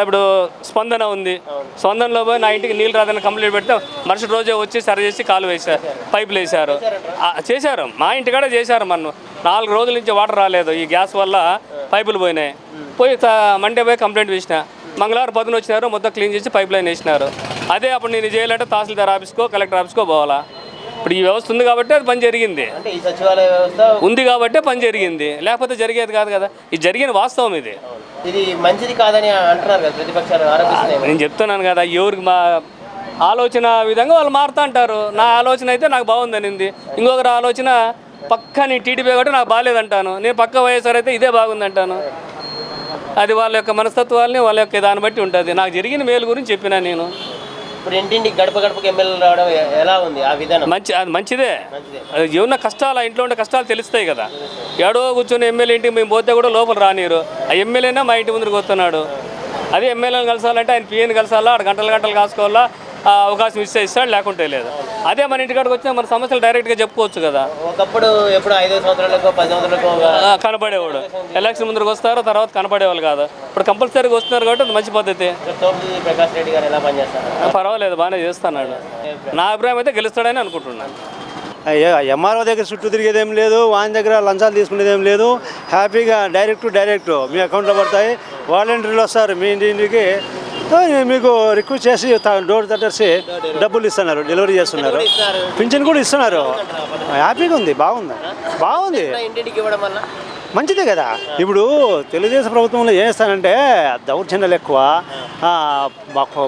ఇప్పుడు స్పందన ఉంది, స్పందనలో పోయి నా ఇంటికి నీళ్ళు రాదని కంప్లైంట్ పెడితే మరుసటి రోజే వచ్చి సరి చేసి కాలు వేశారు, పైపులు వేశారు. చేశారు, మా ఇంటికాడ చేశారు. మనం 4 రోజుల నుంచి వాటర్ రాలేదు, ఈ గ్యాస్ వల్ల పైపులు పోయినాయి. పోయి మండే పోయి కంప్లైంట్ వేసిన, మంగళవారం 10 వచ్చినారు, మొత్తం క్లీన్ చేసి పైప్ లైన్ వేసినారు. అదే అప్పుడు నేను చేయాలంటే తహసీల్దార్ ఆఫీస్కో కలెక్టర్ ఆఫీస్కో పోవాలా. ఇప్పుడు ఈ వ్యవస్థ ఉంది కాబట్టి అది పని జరిగింది, ఈ సచివాలయ వ్యవస్థ ఉంది కాబట్టి పని జరిగింది, లేకపోతే జరిగేది కాదు కదా. ఇది జరిగిన వాస్తవం. ఇది మంచిది కాదని అంటున్నారు కదా ప్రతిపక్షాలు ఆరోపిస్తున్నాయి. నేను చెప్తున్నాను కదా, ఎవరికి మా ఆలోచన విధంగా వాళ్ళు మారుతూ అంటారు. నా ఆలోచన అయితే నాకు బాగుందనింది, ఇంకొకరి ఆలోచన పక్క నీ టీడీపీ కాబట్టి నాకు బాగాలేదంటాను, నేను పక్క వైఎస్ఆర్ అయితే ఇదే బాగుందంటాను. అది వాళ్ళ యొక్క మనస్తత్వాలని, వాళ్ళ యొక్క దాన్ని బట్టి ఉంటుంది. నాకు జరిగిన మేలు గురించి చెప్పినా నేను. ఇప్పుడు ఇంటింటికి గడపకి ఎమ్మెల్యేలు రావడం ఎలా ఉంది ఆ విధానం? అది మంచిదే. ఏమన్నా కష్టాలు, ఆ ఇంట్లో ఉండే కష్టాలు తెలుస్తాయి కదా. ఎడో కూర్చొని ఎమ్మెల్యే ఇంటికి మేము పోతే కూడా లోపల రానిరు. ఆ ఎమ్మెల్యేనా మా ఇంటి ముందుకు వస్తున్నాడు. అదే ఎమ్మెల్యేని కలిసాలంటే ఆయన పిఎని కలిసాలా, అక్కడ గంటలు కాసుకోవాలా, అవకాశం ఇస్తాడు, లేకుంటే లేదు. అదే మన ఇంటికాడికి వచ్చినా మన సమస్యలు డైరెక్ట్గా చెప్పుకోవచ్చు కదా. ఒకప్పుడు ఎప్పుడు 5 సంవత్సరాలకు 10 సంవత్సరాలకు కనపడేవాడు. ఎలక్షన్ ముందుకు వస్తారు, తర్వాత కనపడేవాళ్ళు కాదు. ఇప్పుడు కంపల్సరీగా వస్తున్నారు కాబట్టి అది మంచి పద్ధతి. ప్రకాష్ రెడ్డి గారు ఎలా పనిచేస్తారు? పర్వాలేదు, బాగానే చేస్తున్నాడు. నా అభిప్రాయం అయితే గెలుస్తాడని అనుకుంటున్నాను. ఎంఆర్ఓ దగ్గర చుట్టూ తిరిగేది ఏం లేదు, వాని దగ్గర లంచాలు తీసుకునేది ఏం లేదు. హ్యాపీగా డైరెక్ట్ మీ అకౌంట్లో పడతాయి. వాలంటీర్లు వస్తారు మీ ఇంటికి, మీకు రిక్వెస్ట్ చేసి డోర్ తట్టేసి డబ్బులు ఇస్తున్నారు, డెలివరీ చేస్తున్నారు, పింఛన్ కూడా ఇస్తున్నారు. హ్యాపీగా ఉంది, బాగుంది. మంచిదే కదా. ఇప్పుడు తెలుగుదేశం ప్రభుత్వంలో ఏం చేస్తానంటే దౌర్జన్యాలు ఎక్కువ,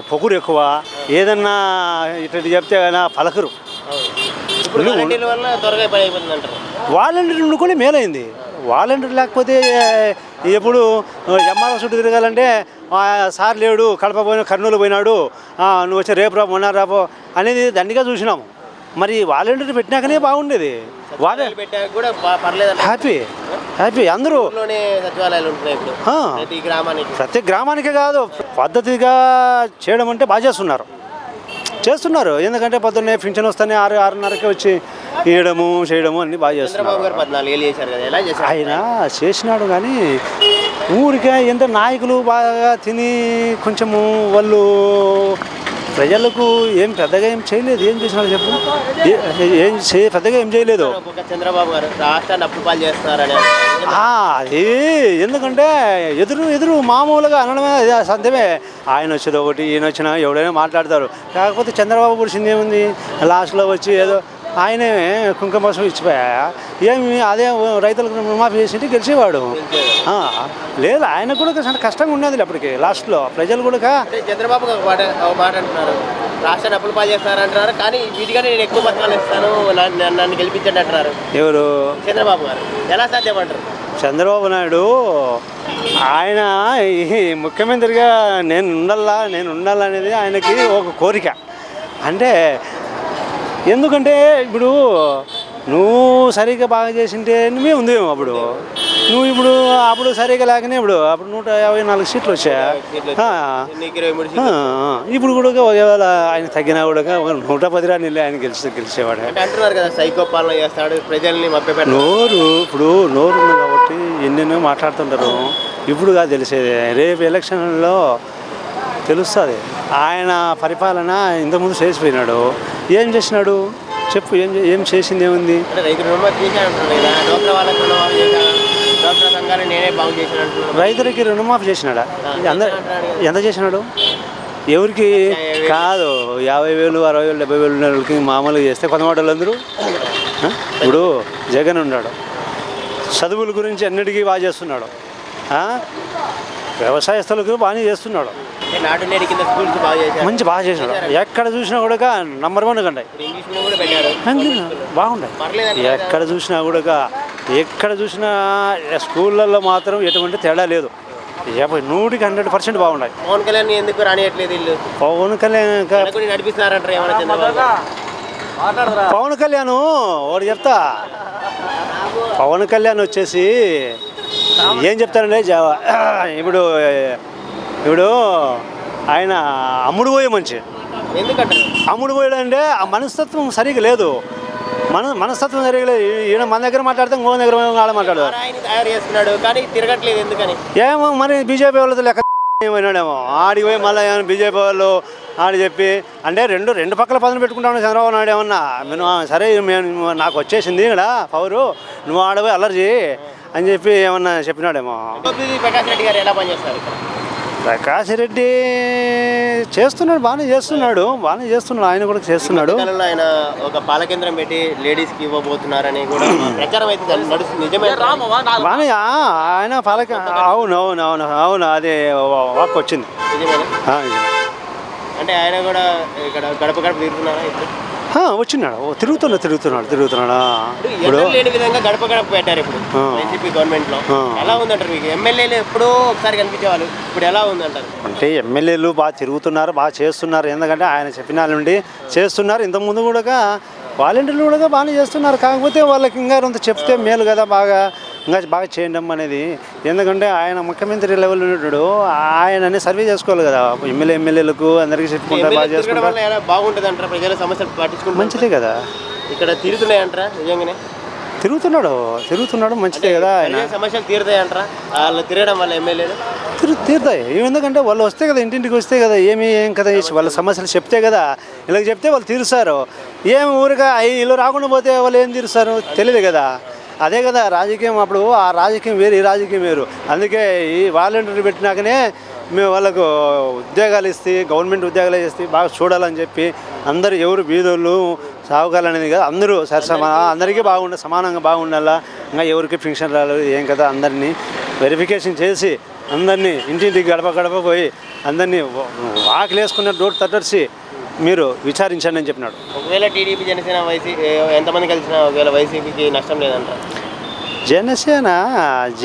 పొగురు ఎక్కువ, ఏదన్నా ఇట్లా చెప్తే కానీ పలకరు. వాలంటీర్లు కూడా మేలైంది. వాలంటీర్ లేకపోతే ఎప్పుడు ఎంఆర్ఓ చుట్టూ తిరగాలంటే సార్ లేడు, కడప పోయినా కర్నూలు పోయినాడు, నువ్వు వచ్చి రేపు రాబో మొన్న రాబో అనేది దండిగా చూసినాము. మరి వాలంటీర్ పెట్టినాకనే బాగుండేది. హ్యాపీ అందరూ. ప్రతి గ్రామానికే కాదు, పద్ధతిగా చేయడం అంటే బాగా చేస్తున్నారు. ఎందుకంటే పొద్దున్నే పింఛన్ వస్తానే 6-6:30కి వచ్చి చేయడము అన్ని బాగా చేస్తున్నారు. ఆయన చేసినాడు కానీ ఊరికే ఎంత నాయకులు బాగా తిని కొంచెము వాళ్ళు ప్రజలకు ఏం పెద్దగా ఏం చేయలేదు. ఏం చేసినాడు చెప్పు? పెద్దగా ఏం చేయలేదు. చంద్రబాబు గారు రాష్ట్రాన్ని అప్పులు చేస్తున్నారని అది ఎందుకంటే ఎదురు మామూలుగా అనడమే సాధ్యమే. ఆయన వచ్చేది ఒకటి, ఈయన వచ్చినా ఎవడైనా మాట్లాడతారు. కాకపోతే చంద్రబాబు పుడిచింది ఏముంది, లాస్ట్లో వచ్చి ఏదో ఆయనే కుంకుమ పసుపు ఇచ్చిపోయా ఏమి అదే రైతులకు రుణమాఫీ చేసి గెలిచేవాడు. లేదు ఆయన కూడా కష్టంగా ఉన్నది అప్పటికి లాస్ట్లో ప్రజలు కూడా. చంద్రబాబు మాట అంటున్నారు, రాష్ట్రాన్ని అప్పులు చేస్తారంటున్నారు, కానీ వీటికంటే నేను ఎక్కువ పథకాలు ఇస్తాను, నన్ను గెలిపించండి అంటున్నారు. ఎవరు? చంద్రబాబు గారు. ఎలా సాధ్యమంటారు? చంద్రబాబు నాయుడు ఆయన ముఖ్యమంత్రిగా నేను ఉండాలనేది ఆయనకి ఒక కోరిక. అంటే ఎందుకంటే ఇప్పుడు నువ్వు సరిగ్గా బాగా చేసింటే నువ్వే ఉందేమో అప్పుడు సరిగ్గా లేకనే అప్పుడు 154 సీట్లు వచ్చాయి. ఇప్పుడు కూడా ఒకవేళ ఆయన తగ్గినా కూడా 110 రాని ఆయన గెలిచేవాడు. అంటున్నారు కదా సైకో పాలన చేస్తాడు, ప్రజల్ని నోరు ఉంది కాబట్టి ఎన్నెన్నో మాట్లాడుతుంటారు. ఇప్పుడు కాదు తెలిసేది, రేపు ఎలక్షన్లో తెలుస్తుంది. ఆయన పరిపాలన ఇంతకుముందు చేసిపోయినాడు. ఏం చేసినాడు చెప్పు? ఏం చేసింది ఏముంది? రైతులకి రుణమాఫీ చేసినాడా? ఎంత చేసినాడు? ఎవరికి కాదు? 50,000, 60,000, 70,000 ఉన్న వాళ్ళకి మామూలుగా చేస్తే కొంతమంది వాళ్ళందరూ. ఇప్పుడు జగన్ ఉన్నాడు, చదువుల గురించి అన్నిటికీ బాగా చేస్తున్నాడు. వ్యవసాయస్తులకు బాగానే చేస్తున్నాడు. మంచి బాగా చేసినాడు. ఎక్కడ చూసినా కూడా నంబర్ 1 కంటాయి, బాగుంటాయి. ఎక్కడ చూసినా కూడా స్కూళ్ళల్లో మాత్రం ఎటువంటి తేడా లేదు. 100% బాగున్నాయి. పవన్ కళ్యాణ్ ఎందుకు రానియట్లేదు వీళ్ళు? పవన్ కళ్యాణ్ ఒకటి చెప్తా. పవన్ కళ్యాణ్ వచ్చేసి ఏం చెప్తారంటే ఇప్పుడు ఆయన అమ్ముడు పోయే మంచి. ఎందుకంటే అమ్ముడు పోయాడు అంటే ఆ మనస్తత్వం సరిగ్గా లేదు. మనస్తత్వం సరిగ్గా లేదు. ఈయన మన దగ్గర మాట్లాడితే ఇంకో దగ్గర మాట్లాడదు. తయారు చేస్తున్నాడు కానీ తిరగట్లేదు ఎందుకని ఏమో మరి బీజేపీ వాళ్ళతో లెక్క ఏమైనాడేమో. ఆడికి పోయి మళ్ళీ ఏమైనా బీజేపీ వాళ్ళు ఆడి చెప్పి అంటే రెండు పక్కల పదను పెట్టుకుంటామని చంద్రబాబు నాయుడు ఏమన్నా సరే నాకు వచ్చేసింది ఇక్కడ పవరు, నువ్వు ఆడపోయి అల్లరి చేయి అని చెప్పి ఏమన్నా చెప్పినాడేమో. ప్రకాష్ రెడ్డి గారు ఎలా పనిచేస్తారు? ప్రకాష్ రెడ్డి చేస్తున్నాడు, బాగానే చేస్తున్నాడు. ఆయన కూడా చేస్తున్నాడు. ఆయన ఒక పాల కేంద్రం పెట్టి లేడీస్కి ఇవ్వబోతున్నారని కూడా ప్రచారం అయితే నడుస్తుంది. నిజమే? బాగానే ఆయన అవును అది వాక్ వచ్చింది. అంటే ఆయన కూడా ఇక్కడ గడప తిరుగుతున్నారా? వచ్చినాడు, తిరుగుతున్నాడు. ఇప్పుడు లేని విధంగా గడప పెట్టారు ఇప్పుడు వైసీపీ గవర్నమెంట్ లో. ఎలా ఉందంటారు మీకు? ఎమ్మెల్యేలు ఎప్పుడో ఒకసారి కనిపించేవాళ్ళు, ఇప్పుడు ఎలా ఉందంటారు? అంటే ఎమ్మెల్యేలు బాగా తిరుగుతున్నారు, బాగా చేస్తున్నారు. ఎందుకంటే ఆయన చెప్పిన నుండి చేస్తున్నారు. ఇంతకుముందు కూడా వాలంటీర్లు కూడా బాగానే చేస్తున్నారు. కాకపోతే వాళ్ళకి ఇంకా కొంత చెప్తే మేలు కదా, బాగా చేయడం అనేది. ఎందుకంటే ఆయన ముఖ్యమంత్రి లెవెల్ ఉన్నాడు, ఆయనని సర్వే చేసుకోవాలి కదా. ఎమ్మెల్యేలకు అందరికీ చెప్పుకుంటారు, బాగా చేసుకుంటారు. బాగుంటుంది అంటారా? ప్రజల సమస్యలు పట్టించుకుంటే మంచిదే కదా. ఇక్కడ తిరుగుతున్నాయంటారా? నిజంగానే తిరుగుతున్నాడు మంచిదే కదా. ఆయన సమస్యలు తీరుతాయంటారా? వాళ్ళు తిరగడం వల్ల ఎమ్మెల్యేలు తీరుతాయి. ఎందుకంటే వాళ్ళు వస్తే కదా, ఇంటింటికి వస్తే కదా, ఏం కదా వాళ్ళ సమస్యలు చెప్తే కదా. ఇలా చెప్తే వాళ్ళు తీరుస్తారు. ఏమి ఊరిగా వీళ్ళు రాకుండా పోతే వాళ్ళు ఏం తీరుస్తారు? తెలియదు కదా. అదే కదా రాజకీయం. అప్పుడు ఆ రాజకీయం వేరు, ఈ రాజకీయం వేరు. అందుకే ఈ వాలంటీర్ పెట్టినాకనే మేము వాళ్ళకు ఉద్యోగాలు ఇస్తే, గవర్నమెంట్ ఉద్యోగాలు ఇస్తే బాగా చూడాలని చెప్పి అందరూ ఎవరు బీదోళ్ళు సాగుకాలనేది కదా, అందరూ అందరికీ సమానంగా బాగుండాలా. ఇంకా ఎవరికి పెన్షన్ రాలేదు ఏం కదా, అందరినీ వెరిఫికేషన్ చేసి అందరినీ ఇంటింటికి గడప పోయి అందరినీ ఆకలి వేసుకున్న డోర్ తట్టర్సి మీరు విచారించండి అని చెప్పినాడు. ఒకవేళ టీడీపీ జనసేన ఎంతమంది కలిసినా ఒకవేళ వైసీపీకి నష్టం లేదంట.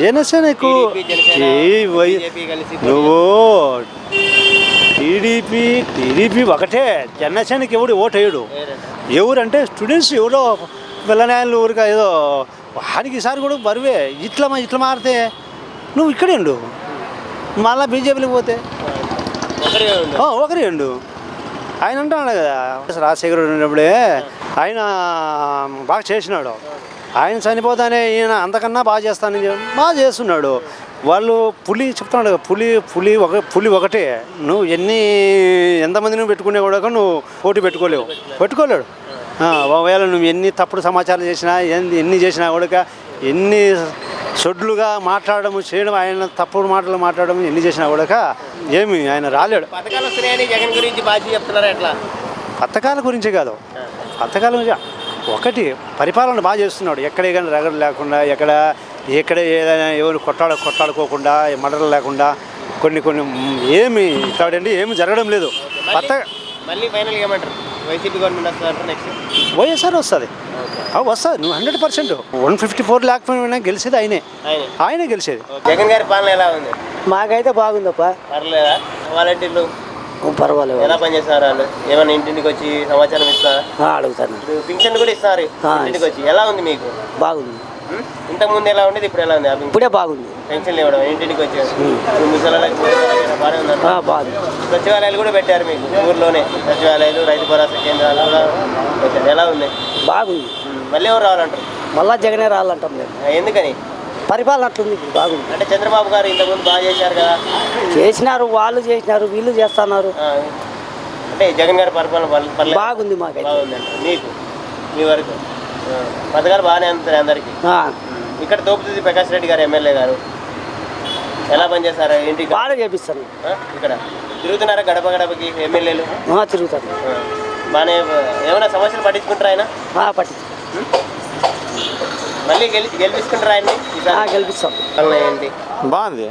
జనసేనకు నువ్వు టీడీపీ ఒకటే, జనసేనకి ఎవడు ఓటు వేయడు. ఎవరంటే స్టూడెంట్స్ ఎవరో పిల్లనాయలు ఊరిగా ఏదో వాడికి ఈసారి కూడా బరువే. ఇట్లా మారితే నువ్వు ఇక్కడే ఉండు, మళ్ళీ బీజేపీకి పోతే ఒకరే ఉండు. ఆయన అంటున్నాడు కదా, రాజశేఖర్ ఉన్నప్పుడే ఆయన బాగా చేసినాడు. ఆయన చనిపోతానే ఈయన అంతకన్నా బాగా చేస్తానని బాగా చేస్తున్నాడు. వాళ్ళు పులి చెప్తున్నాడు కదా, పులి ఒకటే. నువ్వు ఎంతమంది నువ్వు పెట్టుకునే కూడా నువ్వు పోటీ పెట్టుకోలేడు. ఒకవేళ నువ్వు ఎన్ని తప్పుడు సమాచారం చేసినా ఎన్ని చేసినా కూడా ఎన్ని సొడ్లుగా మాట్లాడడం చేయడం, ఆయన తప్పుడు మాటలు మాట్లాడడం ఎన్ని చేసినా కూడా ఏమి ఆయన రాలేడు. పథకాలు వస్తున్నాయని జగన్ గురించి బాగా చెప్తున్నారు. ఎట్లా? పథకాల గురించి కాదు, పథకాల గురించి ఒకటి పరిపాలన బాగా చేస్తున్నాడు. ఎక్కడ కానీ రగడ లేకుండా, ఎక్కడ ఏదైనా ఎవరు కొట్టాడుకోకుండా, మర్డర్లు లేకుండా కొన్ని ఏమి ఇట్లాంటి ఏమి జరగడం లేదు. మళ్ళీ ఫైనల్ ఏమంటారు? వైసీపీ గవర్నమెంట్ వస్తుంది నెక్స్ట్ వైఎస్ఆర్ వస్తుంది. నువ్వు 100% 154 lakh గెలిచేది ఆయనే గెలిచేది. జగన్ గారి పాలన ఎలా ఉంది? మాకైతే బాగుందప్ప. పర్లేదా? వాలంటీర్లు పర్వాలేదు. ఎలా పనిచేస్తున్నారు వాళ్ళు? ఏమైనా ఇంటింటికి వచ్చి సమాచారం ఇస్తారా? అడుగుతాను. పింఛన్ కూడా ఇస్తారు ఇంటికి వచ్చి. ఎలా ఉంది మీకు? బాగుంది. ఇంతకుముందు ఎలా ఉండేది, ఇప్పుడు ఎలా ఉంది? ఇప్పుడే బాగుంది. పెన్షన్లు ఇవ్వడం ఇంటింటికి వచ్చి ముసలాలకు బాగానే ఉన్నారు. బాగుంది. సచివాలయాలు కూడా పెట్టారు మీకు ఊర్లోనే. సచివాలయాలు, రైతు భరోసా కేంద్రాలు కూడా పెట్టారు. ఎలా ఉంది? బాగుంది. మళ్ళీ ఎవరు రావాలంటారు? మళ్ళా జగనే రావాలంటాం లేదు. ఎందుకని? పరిపాలన అట్లుంది. బాగుంది. అంటే చంద్రబాబు గారు ఇంతకుముందు బాగా చేశారు కదా. చేసినారు, వాళ్ళు చేసినారు, వీళ్ళు చేస్తున్నారు. అంటే జగన్ గారి పరిపాలన బాగుంది. మాకైతే బాగుందంట. మీకు మీ వరకు పథకాలు బాగానే అందుతాయి అందరికీ. ఇక్కడ తోపుతుంది ప్రకాష్ రెడ్డి గారు ఎమ్మెల్యే గారు ఎలా పనిచేస్తారు? ఇంటికి బాగా చేపిస్తాను. ఇక్కడ తిరుగుతున్నారా గడప గడపకి ఎమ్మెల్యేలు? తిరుగుతారు. బాగానే ఏమైనా సమస్యలు పట్టించుకుంటారా ఆయన? పట్టించు. మళ్ళీ గెలిపించుకుంటారా ఆయన్ని? గెలిపిస్తాం. ఏంటి బాగుంది.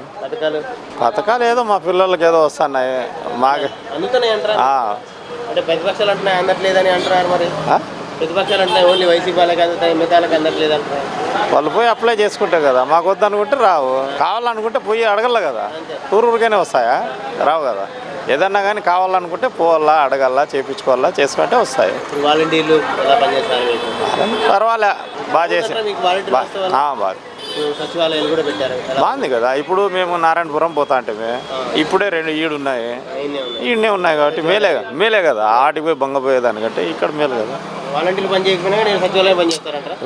పథకాలు ఏదో మా పిల్లలకి ఏదో వస్తున్నాయి, మాకు అందుతున్నాయి అంటారా? అంటే ప్రతిపక్షాలు అంటున్నాయి అందట్లేదని అంటున్నారు. మరి ప్రతిపక్షాలు అంటున్నాయి ఓన్లీ వైసీపీ వాళ్ళకి అందుతాయి, మిగతాలకు అందట్లేదు అంటున్నారు. వాళ్ళు పోయి అప్లై చేసుకుంటే కదా, మాకు వద్దనుకుంటే రావు, కావాలనుకుంటే పోయి అడగల కదా. ఊరికైనా వస్తాయా? రావు కదా. ఏదన్నా కానీ కావాలనుకుంటే పోవాలా, అడగల్లా, చేయించుకోవాలా, చేసుకుంటే వస్తాయి. వాలంటీర్లు ఎలా పనిచేస్తారు? పర్వాలే, బాగా చేసి బాగా సచివాలయాలు కూడా పెట్టారు. బాగుంది కదా. ఇప్పుడు మేము నారాయణపురం పోతా అంటే ఇప్పుడే 2 ఈడున్నాయి, ఈడనే ఉన్నాయి కాబట్టి మేలే కదా. ఆటికి పోయి బంగపోయేదానికంటే ఇక్కడ మేలు కదా. వాలంటీర్లు పని చేయకపోయినా నేను సచివాలయం పని చేస్తారంటారా?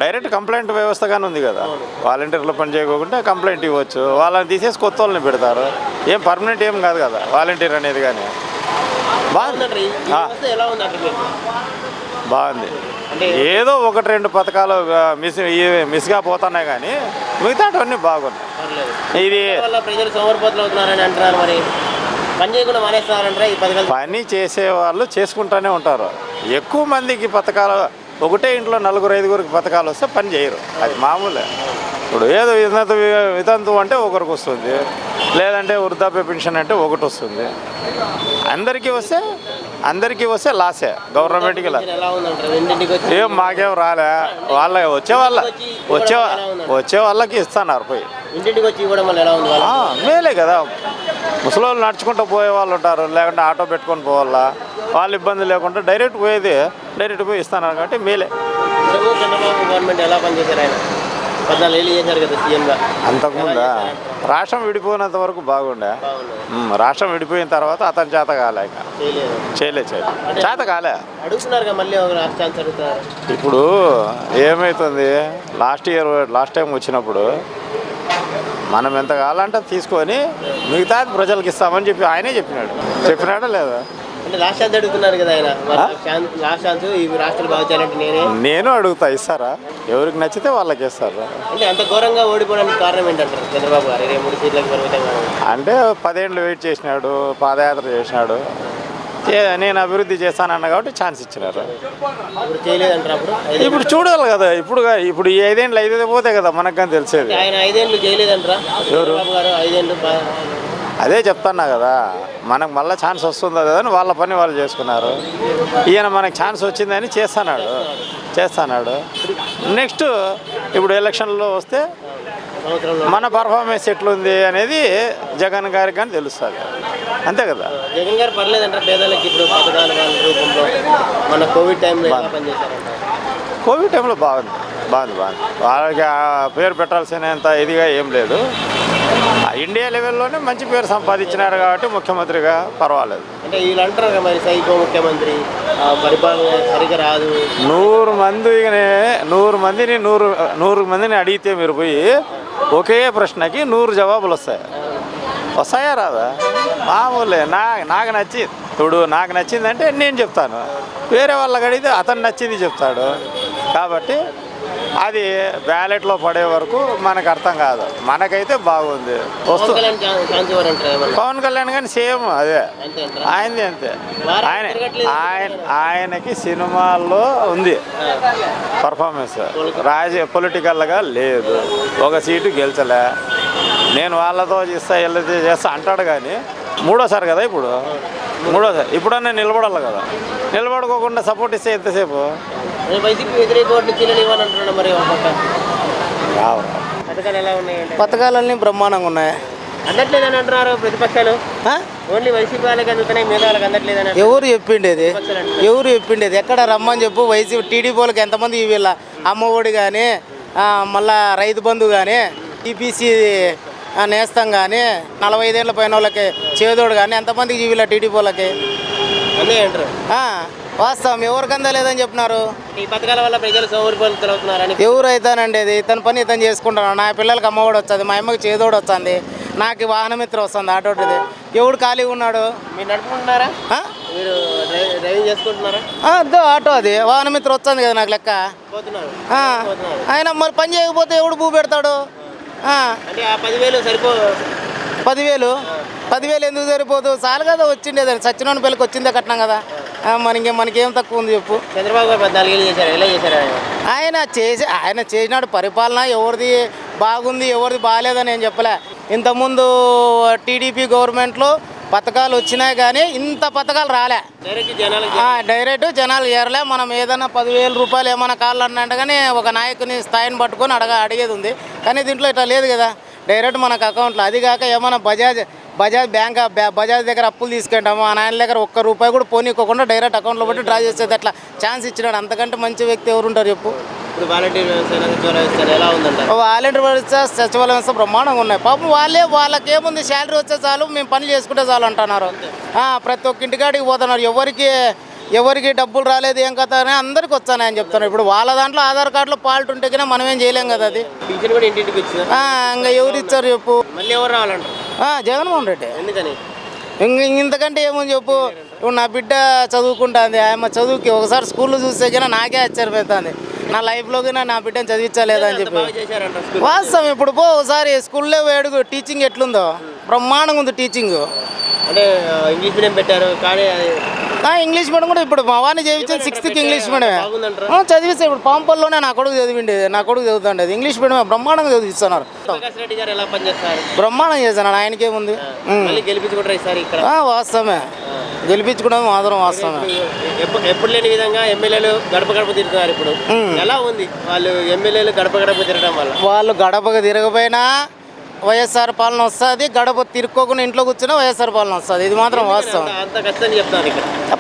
డైరెక్ట్ కంప్లైంట్ వ్యవస్థగానే ఉంది కదా. వాలంటీర్లు పని చేయకుండా కంప్లైంట్ ఇవ్వచ్చు, వాళ్ళని తీసేసి కొత్త వాళ్ళని పెడతారు. ఏం పర్మనెంట్ ఏం కాదు కదా వాలంటీర్ అనేది. కానీ బాగుంది. ఏదో 1-2 పథకాలు మిస్గా పోతున్నాయి కానీ మిగతావన్నీ బాగున్నాయి. ఇది ప్రజలు సోమరిపోతులు అవుతున్నారని అంటున్నారు. మరి పని చేయకుండా మానేస్తున్నారంటారా? ఈ పథకాలు పని చేసేవాళ్ళు చేసుకుంటూనే ఉంటారు. ఎక్కువ మందికి పథకాలు ఒకటే ఇంట్లో 4-5 పథకాలు వస్తే పని చేయరు, అది మామూలే. ఇప్పుడు ఏదో వితంతు అంటే ఒకరికి వస్తుంది, లేదంటే వృద్ధాప్య పెన్షన్ అంటే ఒకటి వస్తుంది. అందరికీ వస్తే లాసే, గవర్నమెంట్కి లాస్. ఏం మాకేం రాలే, వచ్చే వాళ్ళకి ఇస్తున్నారు పోయి. ఇంటింటికి వచ్చి ఇవ్వడం వల్ల ఎలా ఉంది? మేలే కదా. ముసలోళ్ళు నడుచుకుంటూ పోయే వాళ్ళు ఉంటారు, లేకుంటే ఆటో పెట్టుకొని పోవాలా, వాళ్ళు ఇబ్బంది లేకుండా డైరెక్ట్ పోయి ఇస్తున్నారు కాబట్టి మేలే. చంద్రబాబు గవర్నమెంట్ ఎలా పనిచేశారు? ఆయన 14 ఏళ్ళు చేశారు కదా సీఎంగా. అంతకుముందా రాష్ట్రం విడిపోయినంత వరకు బాగుండే. రాష్ట్రం విడిపోయిన తర్వాత అతని చేత కాలే, చేత కాలే. అడుగుతున్నారు మళ్ళీ ఛాన్స్ అడుగుతున్నారు. ఇప్పుడు ఏమవుతుంది, లాస్ట్ టైం వచ్చినప్పుడు మనం ఎంత కావాలంటే తీసుకొని మిగతాది ప్రజలకు ఇస్తామని చెప్పి ఆయనే చెప్పినాడా లేదా? అంటే లాస్ట్ ఛాన్స్ అడుగుతున్నారు కదా ఆయన. లాస్ట్ ఛాన్స్ ఈ రాష్ట్రాలు బాగా చేయాలంటే నేను అడుగుతా, ఇస్తారా? ఎవరికి నచ్చితే వాళ్ళకి ఇస్తారు. అంటే అంత ఘోరంగా ఓడిపోవడానికి కారణం ఏంటంటారు చంద్రబాబు గారు? 23 సీట్లకు పరిమితంగా అంటే 10 ఏళ్ళు వెయిట్ చేసినాడు, పాదయాత్ర చేసినాడు, నేను అభివృద్ధి చేస్తానన్నా కాబట్టి ఛాన్స్ ఇచ్చినారు. ఇప్పుడు చేయలేదంటారు. ఇప్పుడు చూడాలి కదా. ఇప్పుడు ఈ 5 ఏళ్ళు 5 పోతే కదా మనకు కానీ తెలిసేది. ఆయన 5 ఏళ్ళు చేయలేదంటారా? చంద్రబాబు గారు 5 ఏళ్ళు అదే చెప్తున్నా కదా, మనకు మళ్ళీ ఛాన్స్ వస్తుందా కదా అని వాళ్ళ పని వాళ్ళు చేసుకున్నారు. ఈయన మనకు ఛాన్స్ వచ్చిందని చేస్తున్నాడు. నెక్స్ట్ ఇప్పుడు ఎలక్షన్లో వస్తే మన పర్ఫార్మెన్స్ ఎట్లుంది అనేది జగన్ గారికి కానీ తెలుస్తుంది, అంతే కదా. జగన్ గారు పర్లేదంటారు పేదలకి ఇప్పుడు పథకాల రూపంలో? మన కోవిడ్ టైంలో ఎలా పనిచేశారంట? కోవిడ్ టైంలో బాగుంది. వాళ్ళకి పేరు పెట్టాల్సినంత ఇదిగా ఏం లేదు. ఇండియా లెవెల్లోనే మంచి పేరు సంపాదించినారు కాబట్టి ముఖ్యమంత్రిగా పర్వాలేదు. అంటే వీళ్ళు అంటారు మరి సైకో ముఖ్యమంత్రి, పరిపాలన సరిగా రాదు. 100 మందిని అడిగితే మీరు పోయి ఒకే ప్రశ్నకి 100 జవాబులు వస్తాయి. వస్తాయా రాదా? మామూలే. నాకు నచ్చింది. ఇప్పుడు నాకు నచ్చిందంటే నేను చెప్తాను, వేరే వాళ్ళకి అడిగితే అతను నచ్చింది చెప్తాడు. కాబట్టి అది బ్యాలెట్లో పడే వరకు మనకు అర్థం కాదు. మనకైతే బాగుంది. పవన్ కళ్యాణ్ కానీ సేమ్ అదే, ఆయనది అంతే. ఆయనకి సినిమాల్లో ఉంది పర్ఫార్మెన్స్, పొలిటికల్గా లేదు. ఒక సీటు గెలిచలే. నేను వాళ్ళతో చేస్తా అంటాడు కానీ మూడోసారి కదా ఇప్పుడు, మూడోసారి. ఇప్పుడన్నా నిలబడాలి కదా, నిలబడుకోకుండా సపోర్ట్ ఇస్తే ఎంతసేపు పథకాలన్నీ బ్రహ్మాండంగా ఉన్నాయి. అందట్లేదని అంటున్నారు ప్రతిపక్షాలు. ఓన్లీ వైసీపీ వాళ్ళకి అందుతున్నాయి, మిగతా వాళ్ళకి అందట్లేదని. ఎవరు చెప్పిండేది? ఎక్కడ రమ్మని చెప్పు. వైసీపీ టీడీపీ వాళ్ళకి ఎంతమంది వీళ్ళ అమ్మఒడి కానీ, మళ్ళా రైతు బంధు కానీ, టీపీసీ నేస్తం కానీ, 45 ఏళ్ళ పైన వాళ్ళకి చేదోడు కానీ ఎంతమందికి వీళ్ళ టీడీపీ వాళ్ళకి వాస్తవం. ఎవరికి అందలేదని చెప్పినారు. ఈ పథకాల వల్ల ప్రజలు సౌకర్యాలు ఎవరైతానండి, అది ఇతని పని ఇతను చేసుకుంటున్నాను. నా పిల్లలకి అమ్మఒడి వస్తుంది, మా అమ్మకి చేదోడు వస్తుంది, నాకు వాహనమిత్ర వస్తుంది, ఆటోటిది. ఎవడు ఖాళీగా ఉన్నాడు? మీరు నడుపుకుంటున్నారా? మీరు డ్రైవింగ్ చేసుకుంటున్నారా? ఆటో అది వాహనమిత్ర వస్తుంది కదా నాకు లెక్క. ఆయన మరి పని చేయకపోతే ఎవడు భూ పెడతాడు? 10,000 సరిపో. 10,000 ఎందుకు సరిపోదు? చాలు కదా వచ్చిండేదాన్ని. సత్యనారాయణ పిల్లకి వచ్చిందే కట్టినాం కదా, మనకేం తక్కువ ఉంది చెప్పు. చంద్రబాబు గారు 14 ఏళ్ళు చేశారు, ఎలా చేశారు? ఆయన చేసినాడు పరిపాలన. ఎవరిది బాగుంది ఎవరిది బాగాలేదని నేను చెప్పలే. ఇంతకుముందు టీడీపీ గవర్నమెంట్లో పథకాలు వచ్చినాయి కానీ ఇంత పథకాలు రాలే. డైరెక్ట్ జనాలు చేరలే. మనం ఏదైనా 10,000 రూపాయలు ఏమైనా కాళ్ళు అన్నట్టు కానీ ఒక నాయకుని స్థాయిని పట్టుకొని అడిగేది ఉంది. కానీ దీంట్లో ఇట్లా లేదు కదా, డైరెక్ట్ మనకు అకౌంట్లో. అది కాక ఏమైనా బజాజ్ దగ్గర అప్పులు తీసుకుంటాము, ఆ నాయన దగ్గర ₹1 కూడా పోనీకోకుండా డైరెక్ట్ అకౌంట్లో బట్టి డ్రా చేసేది అట్లా ఛాన్స్ ఇచ్చినాడు. అంతకంటే మంచి వ్యక్తి ఎవరుంటారు చెప్పు? ఇప్పుడు వాలంటీర్ వ్యవస్థ సచివాలయ వ్యవస్థ బ్రహ్మాండంగా ఉన్నాయి. పాపం వాళ్ళకి ఏముంది, శాలరీ వచ్చే చాలు, మేము పని చేసుకుంటే చాలు అంటున్నారు. ప్రతి ఒక్క ఇంటికాడికి పోతున్నారు. ఎవరికి డబ్బులు రాలేదు ఏం కథ అని అందరికి వచ్చానని చెప్తున్నారు. ఇప్పుడు వాళ్ళ దాంట్లో ఆధార్ కార్డులో ఫాల్ట్ ఉంటే కన్నా మనం ఏం చేయలేం కదా. అది ఇంకా ఎవరు ఇచ్చారు చెప్పు? మళ్ళీ ఎవరు రావాలంటారు? జగన్మోహన్ రెడ్డి. ఎందుకని? ఇంతకంటే ఏముంది చెప్పు? ఇప్పుడు నా బిడ్డ చదువుకుంటుంది, ఆమె చదువుకి ఒకసారి స్కూల్లో చూస్తే కన్నా నాకే ఆశ్చర్యపోతుంది. నా లైఫ్లో కన్నా నా బిడ్డను చదివించలేదని చెప్పి వాస్తవం. ఇప్పుడు ఒకసారి స్కూల్లో వేడుగు టీచింగ్ ఎట్లుందో బ్రహ్మాండంగా ఉంది టీచింగ్. అంటే ఇంగ్లీష్ మీడియం పెట్టారు కానీ ఇంగ్లీష్ మీడియం కూడా ఇప్పుడు మా వాడిని చదివించేది 6th ఇంగ్లీష్ మీడియమే చదివిస్తే. ఇప్పుడు పాంపల్లోనే నా కొడుకు చదువుతుండేది ఇంగ్లీష్ మీడియం బ్రహ్మాండంగా చదివిస్తున్నారు. బ్రహ్మాండం చేస్తున్నారు. ఆయనకేముంది, వాస్తవమే గెలిపించుకోవడం మాత్రం వాస్తవమే. ఎప్పుడు లేని విధంగా ఎమ్మెల్యేలు గడప తిరుగుతున్నారు. ఇప్పుడు ఎలా ఉంది వాళ్ళు ఎమ్మెల్యేలు గడప తిరగడం వల్ల? వాళ్ళు గడపకు తిరగపోయినా వైఎస్ఆర్ పాలన వస్తుంది, గడప తిరుక్కోకుండా ఇంట్లో కూర్చున్నా వైఎస్ఆర్ పాలన వస్తుంది. ఇది మాత్రం వాస్తవం.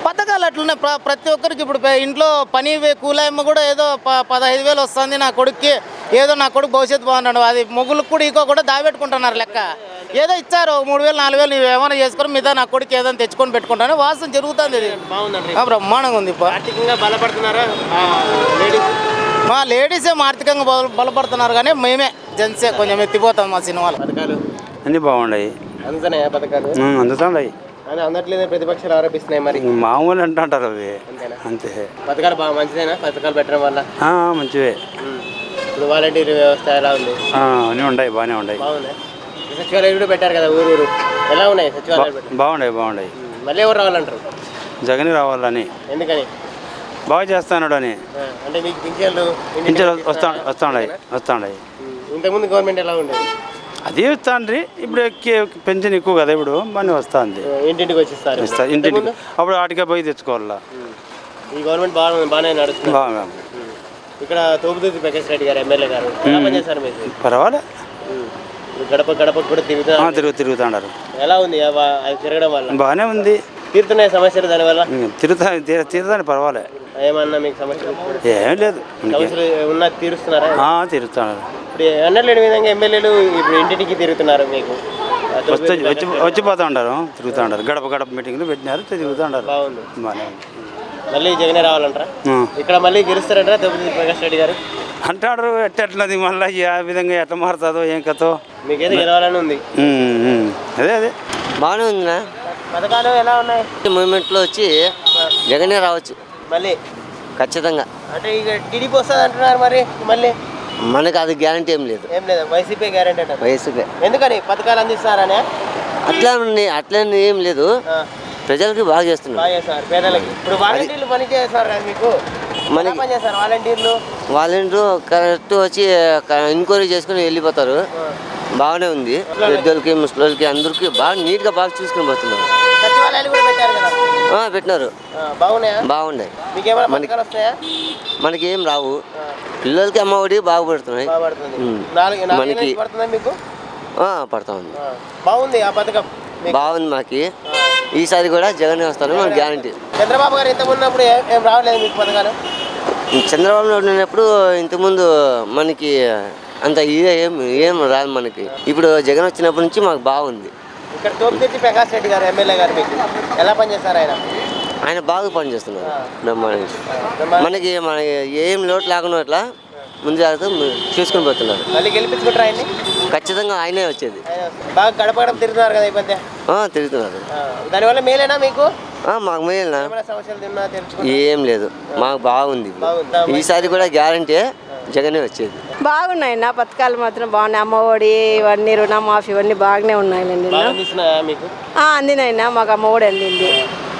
పథకాలు అట్లున్నాయి ప్రతి ఒక్కరికి. ఇప్పుడు ఇంట్లో పని కూలాయమ్మ కూడా ఏదో 15,000 వస్తుంది నా కొడుక్కి, ఏదో నా కొడుకు భవిష్యత్తు బాగున్నాడు. అది మొగులకు కూడా ఇంకో కూడా దాబెట్టుకుంటున్నారు లెక్క. ఏదో ఇచ్చారు 3,000 4,000 నువ్వు ఏమైనా చేసుకొని మీద నా కొడుకు ఏదైనా తెచ్చుకొని పెట్టుకుంటాను. వాస్తవం జరుగుతుంది. ఇది బ్రహ్మాండంగా ఉంది. మా లేడీసే ఆర్థికంగా బలపడుతున్నారు కానీ మేమే జెంట్సే కొంచెం ఎత్తిపోతాం మా సినిమాలు. అన్నీ బాగున్నాయి, అందుతున్నాయి. అందట్లేదు ప్రతిపక్షాలు ఆరోపిస్తున్నాయి. మరి మామూలు అంటారు అవి అంతే. పథకాలు బాగా మంచిదేనా? పథకాలు పెట్టడం వల్ల మంచివే. ఇప్పుడు వాలంటీర్ వ్యవస్థ ఎలా ఉంది? అన్నీ ఉన్నాయి, బాగానే ఉన్నాయి. బాగున్నాయి. సచివాలయం కూడా పెట్టారు కదా ఊరు, ఎలా ఉన్నాయి సచివాలయాలు? బాగున్నాయి. మళ్ళీ ఎవరు రావాలంటారు? జగన్ రావాలని. ఎందుకని? బాగా చేస్తాడు అని. అంటే మీకు పింఛన్లు వస్తాయి. ఇంతకుముందు గవర్నమెంట్ ఎలా ఉండేది? అది వస్తాండ్రి. ఇప్పుడు పెన్షన్ ఎక్కువ కదా, ఇప్పుడు బాగానే వస్తుంది. ఇంటింటికి వచ్చిస్తారు ఇంటింటికి. అప్పుడు ఆటికే పోయి తెచ్చుకోవాలా. ఈ గవర్నమెంట్ బాగానే నడుస్తుంది. ఇక్కడ తోపుదూరి ప్రకాష్ రెడ్డి గారు ఎమ్మెల్యే గారు ఎలా పనిచేస్తారు మీకు? పర్వాలే. గడప కూడా తిరుగుతున్నారు. ఎలా ఉంది అది తిరగడం వల్ల? బాగానే ఉంది. తీరుతున్నాయి సమస్యలు దానివల్ల? తిరుగుతాను పర్వాలే. ఏమన్నా మీకు సమస్యలు? ఏం లేదు, సమస్యలు ఉన్నా తీరుస్తున్నారా? తిరుగుతున్నారు. ఇప్పుడు అన్నట్లేని విధంగా ఎమ్మెల్యేలు ఇప్పుడు ఇంటింటికి తిరుగుతున్నారు. మీకు వచ్చిపోతూ ఉంటారు, తిరుగుతూ ఉంటారు. గడప మీటింగ్లు పెట్టినారు, తిరుగుతూ ఉంటారు. బాగుంది. మళ్ళీ జగనే రావాలంటారా? ఇక్కడ మళ్ళీ గెలుస్తారంటారా తోపుదూరి ప్రకాష్ రెడ్డి గారు? అంటాడు ఎట్టెట్లది మళ్ళీ ఆ విధంగా ఎట్లా మారుతుందో ఏం కథో. మీకేదో గెలవాలని ఉంది. అదే బాగానే ఉందినా. పథకాలు ఎలా ఉన్నాయి? మూమెంట్లో వచ్చి జగనే రావచ్చు మళ్ళీ ఖచ్చితంగా. అంటే ఇక టీడీపీ వస్తుంది అంటున్నారు, మరి మళ్ళీ మనకు అది గ్యారంటీ ఏం లేదు. ఏం లేదా? వైసీపీ గ్యారెంటీ అంటారు. వయసుకే ఎందుకని పథకాలు అందిస్తారనే? అట్లా ఏం లేదు, ప్రజలకి బాగా చేస్తున్నారు. బాగా చేస్తారు పేదలకి. ఇప్పుడు వాలంటీర్లు పని చేస్తారు కదా మీకు, మనకి పని చేస్తారు వాలంటీర్లు. వాళ్ళు కరెక్ట్ వచ్చి ఎంక్వైరీ చేసుకుని వెళ్ళిపోతారు. బాగానే ఉంది. పెద్దోళ్ళకి ముసలికి అందరికి బాగా నీట్గా బాగా చూసుకుని పోతున్నారు. సచివాలయాలు కూడా పెట్టారు కదా, పెట్టినారు. బాగున్నాయా? బాగున్నాయి. మీకేమైనా పథకాలు వస్తాయా? మనకి ఏం రావు. పిల్లలకి అమ్మఒడి బాగుపడుతున్నాయి. మనకి పడుతుందా మీకు? పడతా ఉంది. బాగుంది ఆ పథకం. బాగుంది మాకి. ఈసారి కూడా జగన్ వస్తారు మనకి గ్యారంటీ. చంద్రబాబు గారు ఇంత ఉన్నప్పుడు ఏం రావట్లేదు మీకు పథకాలు? చంద్రబాబు నాయుడు ఉన్నప్పుడు ఇంతకుముందు మనకి అంత ఏం రాదు మనకి. ఇప్పుడు జగన్ వచ్చినప్పటి నుంచి మాకు బాగుంది. ఇక్కడ తోపుతిర్తి ప్రకాష్ రెడ్డి గారు ఎమ్మెల్యే గారు మీకు ఎలా పనిచేస్తారు? ఆయన బాగా పనిచేస్తున్నారు. మనకి ఏం లోటు లేకుండా అట్లా ముందు జాగ్రత్త చూసుకొని పోతున్నారు. మళ్ళీ గెలిపించుకుంటారు ఆయన్ని? ఖచ్చితంగా ఆయనే వచ్చేది. బాగా గడప గడప తిరుగుతున్నారు కదా ఈ మధ్య. తిరుగుతున్నారు. దానివల్ల మేలేనా మీకు? మాకు మేలేనా? సమస్యలు తిన్నా తెలుసుకుంటారు? ఏం లేదు, మాకు బాగుంది. ఈసారి కూడా గ్యారంటీ జగనే వచ్చేది. బాగున్నాయి నా పథకాలు మాత్రం బాగున్నాయి. అమ్మఒడి ఇవన్నీ రుణమాఫీ ఇవన్నీ బాగానే ఉన్నాయండి. మీకు అందినైనా మాకు అమ్మఒడి అందింది.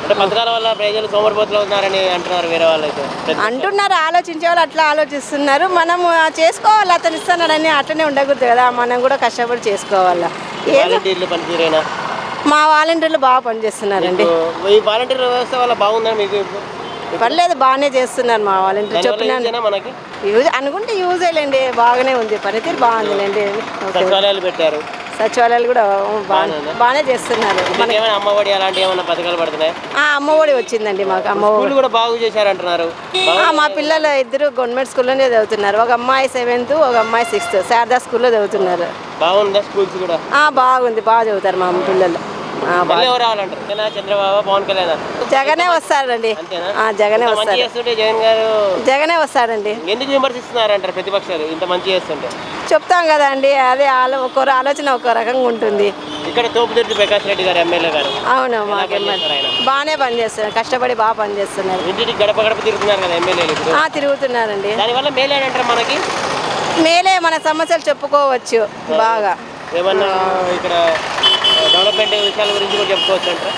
అంటే పథకాల వల్ల ప్రజలు సోమరిపోతులు అవుతున్నారని అంటున్నారు వేరే వాళ్ళు అయితే. అంటున్నారు, ఆలోచించే వాళ్ళు అట్లా ఆలోచిస్తున్నారు. మనం చేసుకోవాలి, అతను ఇస్తున్నాడని అట్లనే ఉండకూడదు కదా, మనం కూడా కష్టపడి చేసుకోవాలా. వాలంటీర్లు పనితీరేనా? మా వాలంటీర్లు బాగా పనిచేస్తున్నారండి. ఈ వాలంటీర్ వ్యవస్థ వల్ల బాగుందని మీకు? పర్లేదు, బాగానే చేస్తున్నారు మా వాలంటీర్. చెప్పినా మనకి యూజ్ అనుకుంటే యూజ్ అయ్యండి, బాగానే ఉంది, పనితీరు బాగుందిలేండి. సచివాలయాలు పెట్టారు, సచివాలయాలు కూడా బాగానే చేస్తున్నారు. అమ్మఒడి అలాంటి ఏమైనా పథకాలు పడుతున్నాయి? అమ్మఒడి వచ్చిందండి మాకు. అమ్మఒడి కూడా బాగు చేశారంటున్నారు. మా పిల్లలు ఇద్దరు గవర్నమెంట్ స్కూల్లోనే చదువుతున్నారు. ఒక అమ్మాయి 7th, ఒక అమ్మాయి 6th శారదా స్కూల్లో చదువుతున్నారు. బాగుందా స్కూల్స్ కూడా? బాగుంది, బాగా చదువుతారు మా పిల్లలు. ఎవరు రావాలంటారు? చంద్రబాబు, పవన్ కళ్యాణ్? జగనే వస్తారండి. జగనే వస్తారు. జగన్ గారు జగనే వస్తారండి. ఎందుకు విమర్శిస్తున్నారంటారు ప్రతిపక్షాలు ఇంత మంచి చేస్తుంటే? చెప్తాం కదా అండి, అదే ఒక్కరు ఆలోచన ఒక రకంగా ఉంటుంది. ఇక్కడ తోపుతిర్తి ప్రకాష్ రెడ్డి గారు ఎమ్మెల్యే గారు అవును, బాగానే పనిచేస్తున్నారు, కష్టపడి బాగా పనిచేస్తున్నారు. ఇంటికి గడప గడప తిరుగుతున్నారు కదా ఎమ్మెల్యేలు? తిరుగుతున్నారండి. దానివల్ల మేలేనంటారు మనకి. మేలే, మన సమస్యలు చెప్పుకోవచ్చు బాగా. ఏమన్నా ఇక్కడ డెవలప్మెంట్ విషయాల గురించి కూడా చెప్పుకోవచ్చు అంటారా?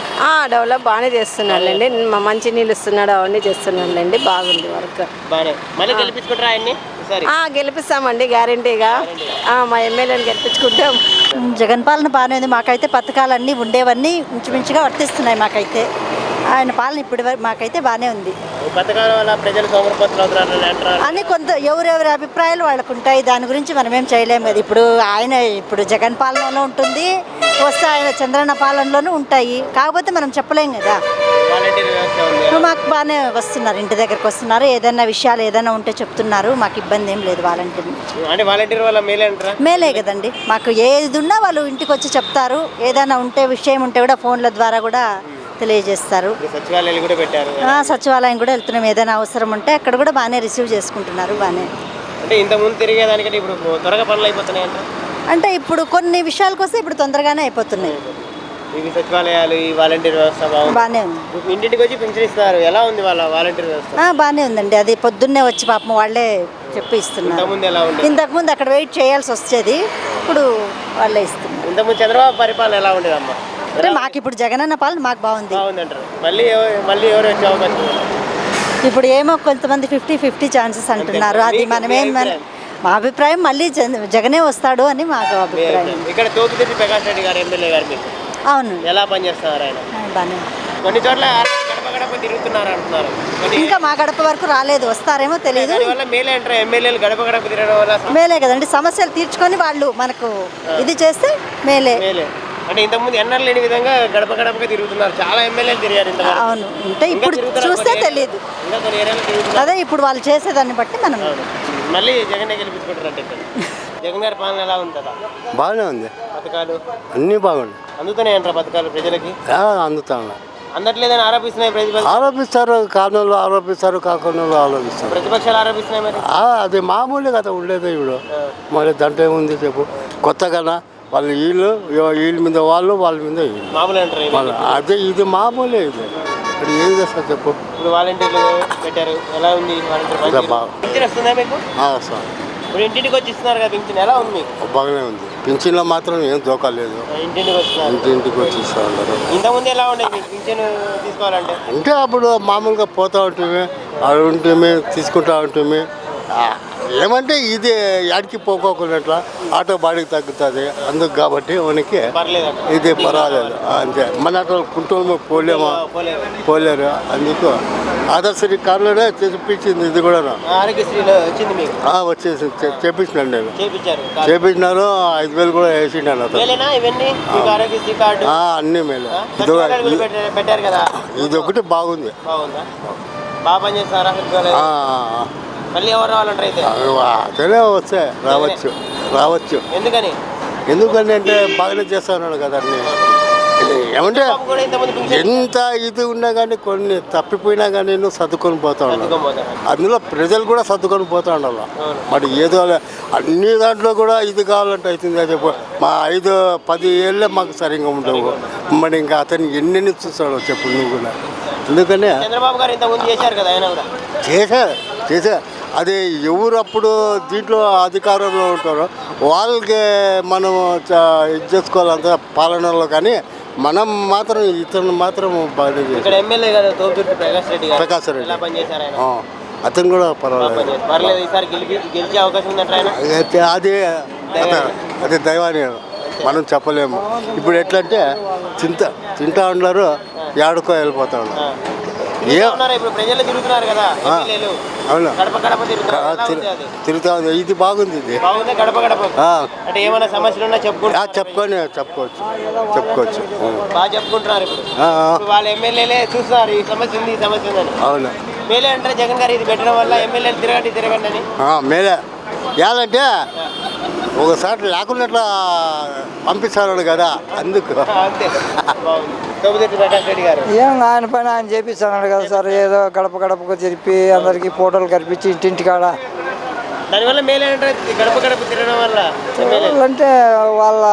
డెవలప్ బాగానే చేస్తున్నారులేండి. మంచి నీళ్ళు ఇస్తున్నాడు, అవన్నీ చేస్తున్నారులేండి, బాగుంది వర్క్. బాగానే. మళ్ళీ గెలిపించుకుంటారా ఆయన్ని? గెలిపిస్తామండి గ్యారంటీగా. మా ఎమ్మెల్యేని గెలిపించుకుంటాం. జగన్ పాలన బాగానే ఉంది. మాకైతే పథకాలన్నీ ఉండేవన్నీ ఇంచుమించుగా వర్తిస్తున్నాయి. మాకైతే ఆయన పాలన ఇప్పుడు మాకైతే బాగానే ఉంది. పథకాల వల్ల ప్రజలు సోమరిపోతులు అవుతారు అని కొంత ఎవరెవరి అభిప్రాయాలు వాళ్ళకు ఉంటాయి. దాని గురించి మనం ఏం చేయలేము కదా. ఇప్పుడు జగన్ పాలనలో ఉంటుంది, వస్తే ఆయన చంద్రన్న పాలనలోనూ ఉంటాయి. కాకపోతే మనం చెప్పలేం కదా. మాకు బాగానే వస్తున్నారు, ఇంటి దగ్గరకు వస్తున్నారు, ఏదైనా విషయాలు ఏదైనా ఉంటే చెప్తున్నారు. మాకు ఇబ్బంది ఏం లేదు. వాలంటీర్ వల్ల మేలే కదండి. మాకు ఏది ఉన్నా వాళ్ళు ఇంటికి వచ్చి చెప్తారు. ఏదైనా ఉంటే విషయం ఉంటే కూడా ఫోన్ల ద్వారా కూడా తెలియజేస్తారు. సచివాలయాలు కూడా పెట్టారు. సచివాలయం కూడా వెళ్తున్నాం. ఏదైనా అవసరం ఉంటే అక్కడ కూడా బాగానే రిసీవ్ చేసుకుంటున్నారు. బాగానే అంటే ఇంతకుముందు తిరిగేదానికంటే ఇప్పుడు త్వరగా పనులు అయిపోతున్నాయి అంటే ఇప్పుడు కొన్ని విషయాలకు వస్తే ఇప్పుడు తొందరగానే అయిపోతున్నాయి. ఇవి సచివాలయాలు, ఈ వాలంటీర్ వ్యవస్థ బాగానే ఉంది. ఇంటింటికి వచ్చి పింఛన్ ఇస్తున్నారు. ఎలా ఉంది వాళ్ళ వాలంటీర్ వ్యవస్థ? బాగానే ఉందండి. అది పొద్దున్నే వచ్చి పాపం వాళ్ళే చెప్పి ఇస్తున్నారు. ఇంతకుముందు అక్కడ వెయిట్ చేయాల్సి వచ్చేది, ఇప్పుడు వాళ్ళే ఇస్తున్నారు. ఇంతకుముందు చంద్రబాబు పరిపాలన ఎలా ఉండేదమ్మా? అంటే మాకు ఇప్పుడు జగనన్న పాలన మాకు బాగుంది. మళ్ళీ ఎవరు వచ్చే అవకాశం? ఇప్పుడు ఏమో కొంతమంది 50-50 ఛాన్సెస్ అంటున్నారు. అది మనమేం మా అభిప్రాయం మళ్ళీ జగనే వస్తాడు అని మాకు అభిప్రాయం. ఇక్కడ తోపుతిర్తి ప్రకాష్ రెడ్డి గారు ఎమ్మెల్యే గారు మీకు అవును. ఎలా పనిచేస్తున్నారు ఆయన? బాగానే. కొన్ని చోట్ల గడప గడప తిరుగుతున్నారు అంటున్నారు. ఇంకా మా గడప వరకు రాలేదు, వస్తారేమో తెలియదు. మేలే అంటారు ఎమ్మెల్యేలు గడప గడప తిరగడం వల్ల? మేలే కదండి, సమస్యలు తీర్చుకొని వాళ్ళు మనకు ఇది చేస్తే మేలే. అంటే ఇంతకుముందు ఎన్నర్ లేని విధంగా గడప గడపగా తిరుగుతున్నారు. చాలా ఎమ్మెల్యేలు తిరిగారు. అవును, అంటే ఇప్పుడు చూస్తే తెలియదు. అదే ఇప్పుడు వాళ్ళు చేసేదాన్ని బట్టి మనం మళ్ళీ జగన్ గెలిపించుకుంటారంటే. జగన్ గారి పాలన ఎలా ఉంటుందా? బాగానే ఉంది. పథకాలు అన్నీ బాగుంది. అందుతున్నాయి అంటారా పథకాలు ప్రజలకి? అందుతా ఉన్నాయి. అందట్లేదని ఆరోపిస్తున్నాయి ప్రతిపక్షాలు. ఆరోపిస్తారు, కారణంలో ఆరోపిస్తారు, కాకుండా ఆలోచిస్తారు. ప్రతిపక్షాలు ఆరోపిస్తున్నాయి మరి. అది మామూలే కదా ఉండేది ఇప్పుడు. మరి దాంట్లో ఏముంది చెప్పు, కొత్తగానా వాళ్ళు వీళ్ళ మీద వాళ్ళు, వాళ్ళ మీద వీళ్ళు. మామూలు అంటారు మళ్ళీ అదే ఇది మామూలే. ఇది ఇప్పుడు ఏం చేస్తారు చెప్పు. ఇప్పుడు వాలంటీర్లు పెట్టారు, ఎలా ఉంది వాలంటీర్? పింఛన్ వస్తుందా మీకు? సార్ ఇప్పుడు ఇంటింటికి వచ్చి ఇస్తున్నారు కదా పింఛన్, ఎలా ఉంది మీకు? బాగానే ఉంది. పింఛన్లో మాత్రం ఏం దోకా లేదు. ఇంటింటికి వస్తున్నారు. ఇంటింటికి వచ్చి ఇస్తూ ఉంటారు. ఇంతకుముందు ఎలా ఉండేది మీకు పింఛన్ తీసుకోవాలంటే? అంటే అప్పుడు మామూలుగా పోతూ ఉంటుంది, అవి ఉంటుంది, తీసుకుంటూ ఉంటుంది. ఏమంటే ఇది యాడికి పోకోకున్నట్ల ఆటో బాడీకి తగ్గుతుంది అందుకు, కాబట్టి మనకి ఇది పర్వాలేదు అంతే. మన అట్లా కుంటూరు పోలేరు, అందుకు ఆదర్శ కార్డులోనే చేపించింది. ఇది కూడా వచ్చేసి చేపించినాను నేను. చేపించినాను, 5,000 కూడా వేసిండాను అతను. అన్నీ మేలే. ఇది ఒకటి బాగుంది. బాగా పనిచేస్తారా? మళ్ళీ ఎవరు రావాలంటారు అయితే? వస్తే రావచ్చు. ఎందుకని అంటే బాగానే చేస్తా ఉన్నాడు కదా అన్ని. ఏమంటే ఎంత ఇది ఉన్నా కానీ కొన్ని తప్పిపోయినా కానీ నువ్వు సర్దుకొని పోతా ఉన్నావు. అందులో ప్రజలు కూడా సర్దుకొని పోతా ఉండాలి. మరి ఏదో అన్ని దాంట్లో కూడా ఇది కావాలంటే అవుతుంది అది. మా 5-10 ఏళ్ళే మాకు సరిగ్గా ఉండవు. మరి ఇంకా అతను ఎన్ని చూస్తాడో చెప్పు నువ్వు కూడా. అందుకనే చంద్రబాబు గారు ఇంతకుముందు చేశారు కదా, ఆయన కూడా చేసా. అదే ఎవరు అప్పుడు దీంట్లో అధికారంలో ఉంటారో వాళ్ళకి మనం ఇది చేసుకోవాలంత పాలనలో, కానీ మనం మాత్రం ఇతను మాత్రం బాగా ఇక్కడ ఎమ్మెల్యే కదా తోపుదుర్తి ప్రకాష్ రెడ్డి అతను కూడా పర్వాలేదు. ఈసారి గెలిచే అవకాశం ఉందంటే ఆయన అదే దైవాన్ని మనం చెప్పలేము. ఇప్పుడు ఎట్లంటే తింటా ఉన్నారు, ఏడుకో వెళ్ళిపోతా ఉన్నారు. ఇప్పుడు ప్రజలు తిరుగుతున్నారు కదా, అవును గడప గడప తిరుగుతా ఉంది. ఇది బాగుంది. ఇది బాగుంది. గడప గడప అంటే ఏమైనా సమస్యలు ఉన్నా చెప్పుకోవచ్చు. బాగా చెప్పుకుంటున్నారు. ఇప్పుడు వాళ్ళ ఎమ్మెల్యేలే చూస్తున్నారు ఈ సమస్య ఉంది, ఈ సమస్య ఉందని. అవును, మేలే అంటారు జగన్ గారు ఇది పెట్టడం వల్ల ఎమ్మెల్యేలు తిరగండి అని. మేలే ఏదంటే ఒకసారి లేకున్నట్లా పంపిస్తాడు కదా, అందుకు. ఏం ఆయన పని ఆయన చేపిస్తున్నాడు కదా సార్. ఏదో గడప గడపకు తిరిపి అందరికి ఫోటోలు కనిపించి ఇంటింటికాడ దానివల్ల మేలే అంటారు గడప గడప తిరగడం వల్ల. అంటే వాళ్ళ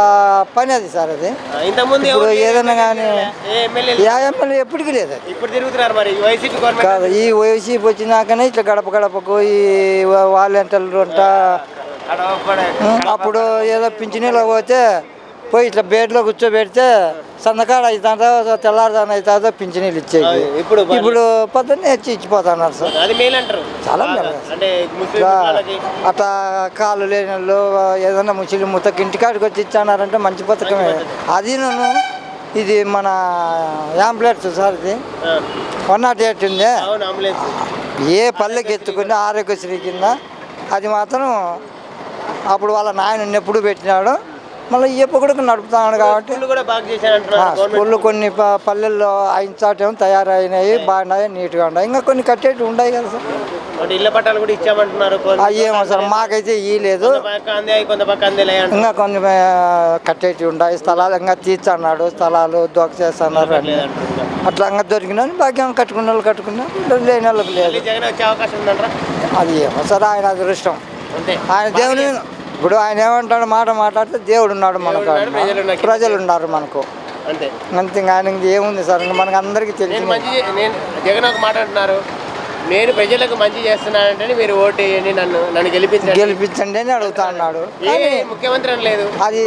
పని అది సార్. అది ఇంతకుముందు ఇప్పుడు ఏదైనా కానీ ఎమ్మెల్యే ఎప్పటికీ లేదు. ఇప్పుడు తిరుగుతున్నారు మరి వైసీపీ కాదు, ఈ వైసీపీ వచ్చినాకనే ఇట్లా గడప గడపకు ఈ వాలంటీర్లు అంట. అప్పుడు ఏదో పింఛనీలో పోయి ఇట్లా బెడ్లో కూర్చోబెడితే సంతకాడ అవుతుందో తెల్లారుదాన అవుతుందో పింఛనీళ్ళు ఇచ్చేది. ఇప్పుడు పొద్దున్నే ఇచ్చిపోతున్నారు సార్. చాలా అట్లా కాళ్ళు లేని వాళ్ళు ఏదన్నా ముసలి ముత్తకి ఇంటికాడికి వచ్చి ఇచ్చానారంటే మంచి పథకమే. అది ఇది మన అంబులెన్స్ సార్. ఇది 108 ఉంది. ఏ పల్లెకి ఎత్తుకుని ఆరోగ్యశ్రీ కింద అది మాత్రం అప్పుడు వాళ్ళ నాయన ఎప్పుడు పెట్టినాడు. మళ్ళీ ఎప్పుడు నడుపుతున్నాడు కాబట్టి స్కూళ్ళు కొన్ని పల్లెల్లో అయిన చాటేమో తయారైనాయి, బాగున్నాయి, నీట్గా ఉన్నాయి. ఇంకా కొన్ని కట్టేవి ఉన్నాయి కదా సార్. ఇళ్ళ పట్టాలు కూడా ఇచ్చామంటున్నారు. అయ్యేమో సార్ మాకైతే ఇవ్వలేదు. ఇంకా కొన్ని కట్టేటివి ఉన్నాయి. స్థలాలు ఇంకా తీర్చన్నాడు, స్థలాలు దోక చేస్తున్నారు. అట్లా ఇంకా దొరికిన భాగ్యం కట్టుకున్న వాళ్ళు కట్టుకున్నా, లేని వాళ్ళకి లేదు. అది ఏమో సార్ ఆయన అదృష్టం. ఆయన దేవుని ఇప్పుడు ఆయన ఏమంటాడు, మాట మాట్లాడితే దేవుడు ఉన్నాడు మనకు, ప్రజలు ఉన్నారు మనకు, అంతే. ఆయనకి ఏముంది సార్, మనకు అందరికీ తెలియదు. జగన్ ఒక మాట అంటున్నారు, నేను ప్రజలకు మంచి చేస్తున్నానంటే మీరు ఓటు వేయండి, నన్ను గెలిపించండి అని అడుగుతా అన్నాడు. ముఖ్యమంత్రి అని లేదు. అది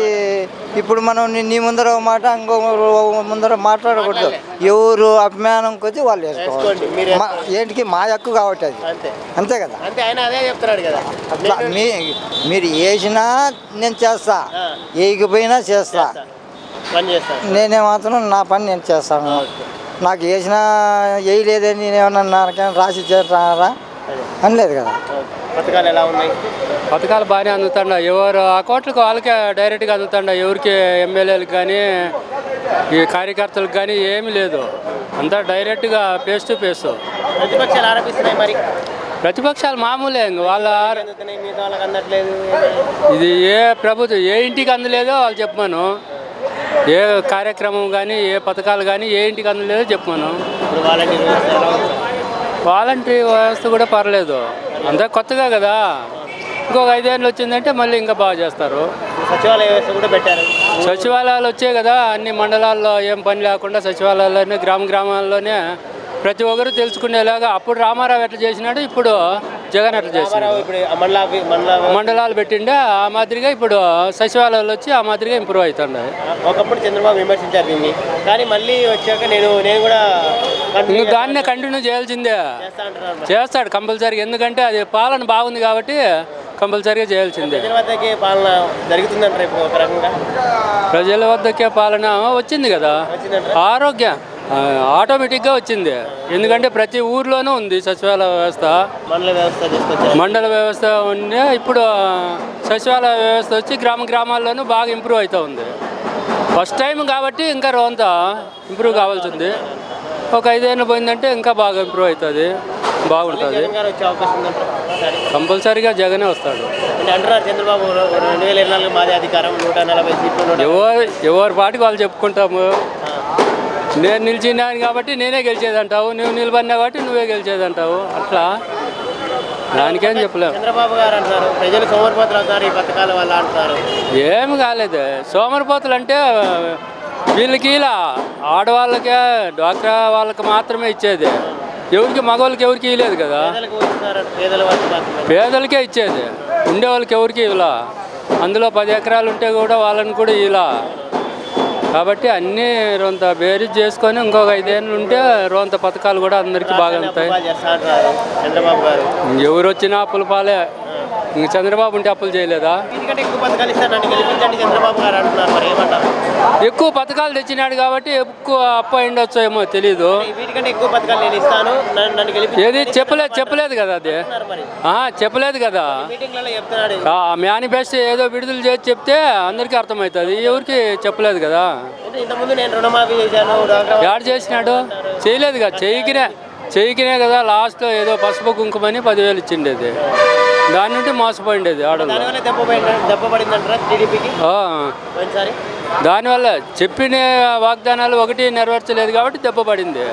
ఇప్పుడు మనం నీ ముందర ఒక మాట ఇంకో ముందర మాట్లాడకూడదు. ఎవరు అభిమానం కొద్ది వాళ్ళు వేసుకోవాలి. ఏంటికి మా హక్కు కాబట్టి అది, అంతే కదా. అట్లా మీరు వేసినా నేను చేస్తా, వేయకపోయినా చేస్తా. నేనే మాత్రం నా పని నేను చేస్తాను. నాకు వేసినా వేయలేదని నేనేమన్నా రాసి చేస్తారా అనలేదు కదా. పథకాలు ఎలా ఉన్నాయి? పథకాలు బాగానే అందుతుండ, ఎవరు అకౌంట్లకు వాళ్ళకే డైరెక్ట్గా అందుతుండ. ఎవరికి ఎమ్మెల్యేలకు కానీ ఈ కార్యకర్తలకు కానీ ఏమీ లేదు, అంతా డైరెక్ట్గా ఫేస్ టు ఫేస్. ప్రతిపక్షాలు ఆరోపిస్తున్నాయి మరి. ప్రతిపక్షాలు మామూలే, వాళ్ళ ఇది ఏ ప్రభుత్వం ఏ ఇంటికి అందలేదో వాళ్ళు చెప్పాను. ఏ కార్యక్రమం కానీ ఏ పథకాలు కానీ ఏ ఇంటికి అందలేదో చెప్పమను. ఇప్పుడు వాలంటీర్ వ్యవస్థ ఎలా ఉంది? వాలంటరీ వ్యవస్థ కూడా పర్లేదు, అంతా కొత్తగా కదా. ఇంకొక 5 ఏళ్ళు వచ్చిందంటే మళ్ళీ ఇంకా బాగా చేస్తారు. సచివాలయ వ్యవస్థ కూడా పెట్టారు. సచివాలయాలు వచ్చాయి కదా, అన్ని మండలాల్లో ఏం పని లేకుండా సచివాలయాల్లోనే గ్రామాల్లోనే ప్రతి ఒక్కరు తెలుసుకునేలాగా. అప్పుడు రామారావు ఎట్లా చేసినాడు, ఇప్పుడు జగన్ ఎట్లా చేసినాడు. ఇప్పుడు మండలాలు పెట్టిండే ఆ మాదిరిగా ఇప్పుడు సచివాలయాలు వచ్చి ఆ మాదిరిగా ఇంప్రూవ్ అవుతున్నాయి. ఒకప్పుడు చంద్రబాబు విమర్శించారు దీన్ని, కానీ మళ్ళీ వచ్చాక నేను కూడా దాన్నే కంటిన్యూ చేయాల్సిందే. చేస్తాడు కంపల్సరీగా, ఎందుకంటే అది పాలన బాగుంది కాబట్టి కంపల్సరీగా చేయాల్సిందే. ప్రజల వద్దకే పాలన జరుగుతుందంటారు ఇప్పుడు ఒక రకంగా. ప్రజల వద్దకే పాలన వచ్చింది కదా, ఆరోగ్యం ఆటోమేటిక్గా వచ్చింది. ఎందుకంటే ప్రతి ఊర్లోనూ ఉంది సచివాలయ వ్యవస్థ, మండల వ్యవస్థ ఉంది. ఇప్పుడు సచివాలయ వ్యవస్థ వచ్చి గ్రామాల్లోనూ బాగా ఇంప్రూవ్ అవుతూ ఉంది. ఫస్ట్ టైం కాబట్టి ఇంకా రోంత ఇంప్రూవ్ కావాల్సింది. ఒక 5 ఏళ్ళు పోయిందంటే ఇంకా బాగా ఇంప్రూవ్ అవుతుంది, బాగుంటుంది. కంపల్సరీగా జగనే వస్తాడు. అంటున్నారు చంద్రబాబు 2024 మాదే అధికారం, 140 సీట్లు. ఎవరి పాటికి వాళ్ళు చెప్పుకుంటాము. నేను నిలిచినాను కాబట్టి నేనే గెలిచేదంటావు, నువ్వు నిలబడినా కాబట్టి నువ్వే గెలిచేదంటావు. అట్లా దానికేం చెప్పలేము. చంద్రబాబు గారు అంటారు ప్రజలు సోమరిపోతులు అవుతారు ఈ పథకాల వల్ల అంటారు. ఏమి కాలేదు. సోమరిపోతులు అంటే వీళ్ళకి ఇలా ఆడవాళ్ళకే డ్వాక్రా వాళ్ళకి మాత్రమే ఇచ్చేది, ఎవరికి మగవాళ్ళకి ఎవరికి ఇవ్వలేదు కదా. పేదలకే ఇచ్చేది, ఉండేవాళ్ళకి ఎవరికి ఇలా. అందులో 10 ఎకరాలు ఉంటే కూడా వాళ్ళని కూడా ఇలా. కాబట్టి అన్నీ రొంత బేరీజ్ చేసుకొని ఇంకొక 5 ఏళ్ళు ఉంటే రొంత పథకాలు కూడా అందరికీ బాగా ఉంటాయి. చంద్రబాబు గారు ఎవరు వచ్చినా అప్పుల పాలే. ఇంక చంద్రబాబు ఉంటే అప్పులు చేయలేదా? ఎందుకంటే ఎక్కువ పథకాలు ఇస్తారు, నన్ను గెలిపించండి చంద్రబాబు గారు అంటున్నారు, మరి ఏమంటారు? ఎక్కువ పథకాలు తెచ్చినాడు కాబట్టి ఎక్కువ అప్పు అయిండొచ్చో ఏమో తెలీదు. వీటికంటే ఎక్కువ పథకాలు నేను ఇస్తాను, నన్ను గెలిపించండి. ఏది చెప్పలేదు కదా, అది చెప్పలేదు కదా. మీటింగ్లలో చెప్తున్నాడు. మేనిఫెస్టో ఏదో విడుదల చేసి చెప్తే అందరికీ అర్థమవుతుంది, ఎవరికి చెప్పలేదు కదా. ఇంతకుముందు నేను రుణమాఫీ చేశాను, యాడ్ చేసినాడు, చేయలేదు కదా. చెయ్యికినే కదా లాస్ట్లో ఏదో పసుపు కుంకుమని 10,000 ఇచ్చిండేది, దాని నుండి మోసపోయిండేది ఆడలు. దానివల్ల చెప్పిన వాగ్దానాలు ఒకటి నెరవేర్చలేదు కాబట్టి దెబ్బ పడింది.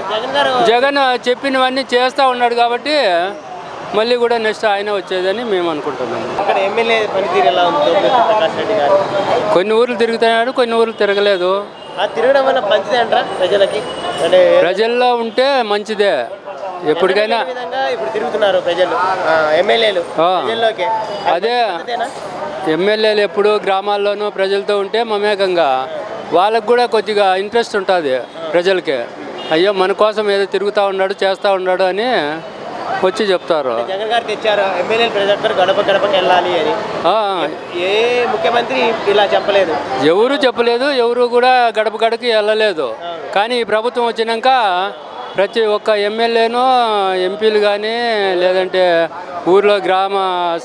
జగన్ చెప్పినవన్నీ చేస్తూ ఉన్నాడు కాబట్టి మళ్ళీ కూడా నెక్స్ట్ ఆయన వచ్చేదని మేము అనుకుంటున్నాము. కొన్ని ఊర్లు తిరుగుతున్నాడు, కొన్ని ఊర్లు తిరగలేదు. తిరగడం వల్ల మంచిదే అంటారా ప్రజలకి? ప్రజల్లో ఉంటే మంచిదే. ఎప్పటికైనా ఇప్పుడు తిరుగుతున్నారు ప్రజలు, ఎమ్మెల్యేలు. అదే ఎమ్మెల్యేలు ఎప్పుడు గ్రామాల్లోనూ ప్రజలతో ఉంటే మమేకంగా వాళ్ళకు కూడా కొద్దిగా ఇంట్రెస్ట్ ఉంటుంది ప్రజలకి. అయ్యో మన కోసం ఏదో తిరుగుతూ ఉన్నాడు, చేస్తూ ఉన్నాడు అని వచ్చి చెప్తారు. జగన్ గారు తెచ్చారు ఎమ్మెల్యేలు ప్రతి ఒక్కరు గడప గడపకి వెళ్ళాలి అని. ఏ ముఖ్యమంత్రి ఇలా చెప్పలేదు, ఎవరు కూడా గడప గడపకి వెళ్ళలేదు. కానీ ఈ ప్రభుత్వం వచ్చినాక ప్రతి ఒక్క ఎమ్మెల్యేను, ఎంపీలు కానీ లేదంటే ఊర్లో గ్రామ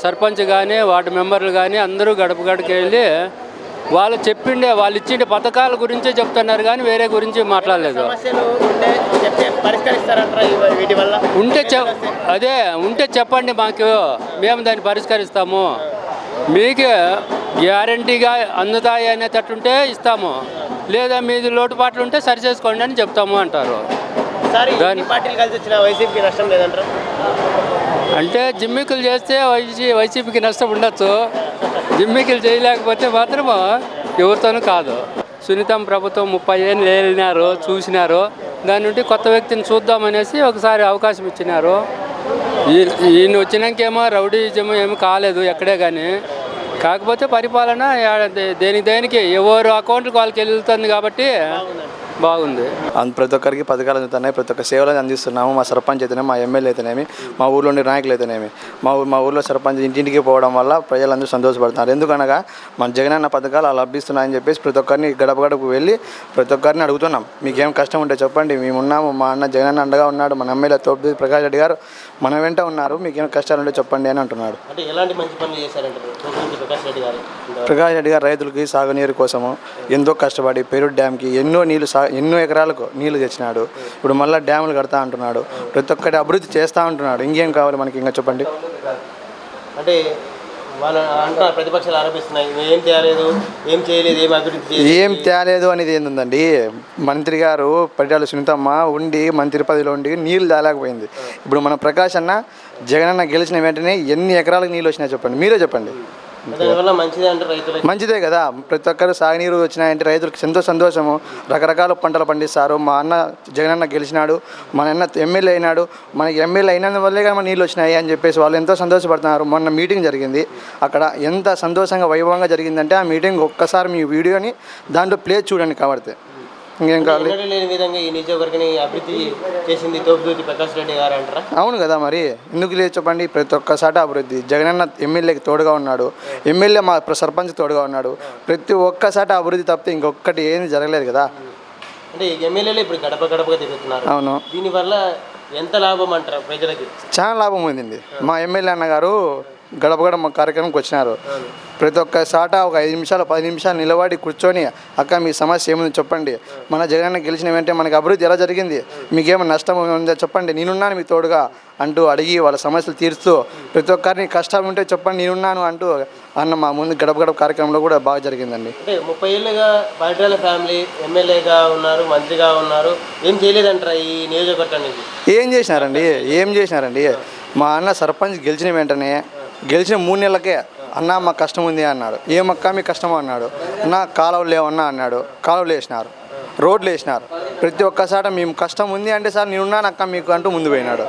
సర్పంచ్ కానీ వార్డు మెంబర్లు కానీ అందరూ గడప గడపకి వెళ్ళి వాళ్ళు ఇచ్చిండే పథకాల గురించే చెప్తున్నారు కానీ వేరే గురించి మాట్లాడలేదు. ఉంటే చెప్పండి మాకు, మేము దాన్ని పరిష్కరిస్తాము. మీకు గ్యారంటీగా అందుతాయి అనేటట్టుంటే ఇస్తాము, లేదా మీది లోటుపాట్లు ఉంటే సరి చేసుకోండి అని చెప్తాము అంటారు. అంటే జిమ్మికులు చేస్తే వైసీపీకి నష్టం ఉండొచ్చు, జిమ్మికులు చేయలేకపోతే మాత్రం ఎవరితోనూ కాదు. సునీతం ప్రభుత్వం 30 ఏళ్ళు వెళ్ళినారు, చూసినారు. దాని నుండి కొత్త వ్యక్తిని చూద్దామనేసి ఒకసారి అవకాశం ఇచ్చినారు. ఈయన వచ్చినాకేమో రౌడీజం ఏమి కాలేదు ఎక్కడే కానీ. కాకపోతే పరిపాలన దేనికి ఎవరు అకౌంట్లకు వాళ్ళకి వెళ్తుంది కాబట్టి బాగుంది. ప్రతి ఒక్కరికి పథకాలు అందుతున్నాయి, ప్రతి ఒక్క సేవలు అందిస్తున్నాము. మా సర్పంచ్ అయితేనేమి, మా ఎమ్మెల్యే అయితేనేమి, మా ఊళ్ళో ఉండే నాయకులు అయితేనేమి, మా ఊళ్ళో సర్పంచ్ ఇంటింటికి పోవడం వల్ల ప్రజలందరూ సంతోషపడుతున్నారు. ఎందుకనగా మన జగనన్న పథకాలు అలా లభిస్తున్నాయని చెప్పేసి ప్రతి ఒక్కరిని గడప గడపకు వెళ్ళి ప్రతి ఒక్కరిని అడుగుతున్నాం. మీకేం కష్టం ఉంటే చెప్పండి, మేము ఉన్నాము, మా అన్న జగనన్న అండగా ఉన్నాడు, మన ఎమ్మెల్యే తోపు ప్రకాష్ రెడ్డి గారు మన వెంట ఉన్నారు, మీకేం కష్టాలు ఉంటే చెప్పండి అని అంటున్నాడు. ప్రకాష్ రెడ్డి గారు రైతులకి సాగునీరు కోసము ఎంతో కష్టపడి పెరుడు డ్యామ్కి ఎన్నో ఎకరాలకు నీళ్లు తెచ్చినాడు. ఇప్పుడు మళ్ళీ డ్యాములు కడతా అంటున్నాడు, ప్రతి ఒక్కటి అభివృద్ధి చేస్తూ ఉంటున్నాడు. ఇంకేం కావాలి మనకి ఇంకా చెప్పండి. అంటే వాళ్ళు అంటున్నారు, ప్రతిపక్షాలు ఆరోపిస్తున్నాయి ఏం తేలేదు, ఏం చేయలేదు, ఏం అభివృద్ధి చేయలేదు. ఏం తేలేదు అనేది ఏంటండి, మంత్రి గారు పరిటాల సునీతమ్మ ఉండి మంత్రి పదవిలో ఉండి నీళ్ళు తేలేకపోయింది. ఇప్పుడు మన ప్రకాష్ అన్న జగనన్న గెలిచిన వెంటనే ఎన్ని ఎకరాలకు నీళ్ళు వచ్చినాయి చెప్పండి, మీరే చెప్పండి. దానివల్ల మంచిదే అంటే రైతులకి మంచిదే కదా, ప్రతి ఒక్కరు సాగునీరు వచ్చినాయంటే రైతులకు ఎంతో సంతోషము. రకరకాల పంటలు పండిస్తారు. మా అన్న జగనన్న గెలిచినాడు, మన అన్న ఎమ్మెల్యే అయినాడు, మనకి ఎమ్మెల్యే అయినందువల్లే కానీ మన నీళ్ళు వచ్చినాయి అని చెప్పేసి వాళ్ళు ఎంతో సంతోషపడుతున్నారు. మొన్న మీటింగ్ జరిగింది, అక్కడ ఎంత సంతోషంగా వైభవంగా జరిగిందంటే ఆ మీటింగ్ ఒక్కసారి మీ వీడియోని దాంట్లో ప్లే చూడండి కాబట్టి. ఇంకేం కావాలి? ఎన్నడూ లేని విధంగా ఈ నియోజకవర్గాన్ని అభివృద్ధి చేసింది తోపుదూరి ప్రకాష్ రెడ్డి గారు అంటారా? అవును కదా, మరి ఎందుకు లేదు చెప్పండి. ప్రతి ఒక్కసారి అభివృద్ధి జగనన్న ఎమ్మెల్యేకి తోడుగా ఉన్నాడు, ఎమ్మెల్యే మా సర్పంచ్ తోడుగా ఉన్నాడు. ప్రతి ఒక్కసారి అభివృద్ధి తప్పితే ఇంకొకటి ఏది జరగలేదు కదా. అంటే ఎమ్మెల్యేలు ఇప్పుడు గడప గడపగా తిరుగుతున్నారు. అవును, దీనివల్ల ఎంత లాభం అంటారు ప్రజలకి? చాలా లాభం ఉందండి. మా ఎమ్మెల్యే అన్నగారు గడప గడప కార్యక్రమంకి వచ్చినారు. ప్రతి ఒక్క సాట ఒక 5 నిమిషాలు 10 నిమిషాలు నిలబడి కూర్చొని అక్క మీ సమస్య ఏముంది చెప్పండి, మన జగనన్న గెలిచిన వెంటనే మనకి అభివృద్ధి ఎలా జరిగింది, మీకేమైనా నష్టం ఉందో చెప్పండి, నేనున్నాను మీకు తోడుగా అంటూ అడిగి వాళ్ళ సమస్యలు తీరుస్తూ ప్రతి ఒక్కరిని కష్టం ఉంటే చెప్పండి నేనున్నాను అంటూ అన్న మా ముందు గడప గడప కార్యక్రమంలో కూడా బాగా జరిగిందండి. అంటే 30 ఏళ్ళుగా పరిటాల ఫ్యామిలీ ఎమ్మెల్యేగా ఉన్నారు, మంత్రిగా ఉన్నారు, ఏం చేయలేదంటారా ఈ నియోజకవర్గానికి? ఏం చేసినారండి మా అన్న సర్పంచ్ గెలిచిన వెంటనే గెలిచిన 3 నెలలకే అన్న మాకు కష్టం ఉంది అన్నాడు. ఏమక్క మీ కష్టమో అన్నాడు. అన్న కాలువలు లేవన్నా అన్నాడు. కాలువలు వేసినారు, రోడ్లు వేసినారు. ప్రతి ఒక్కసారి మేము కష్టం ఉంది అంటే సార్ నేనున్నాను అక్క మీకు అంటూ ముందు పోయినాడు.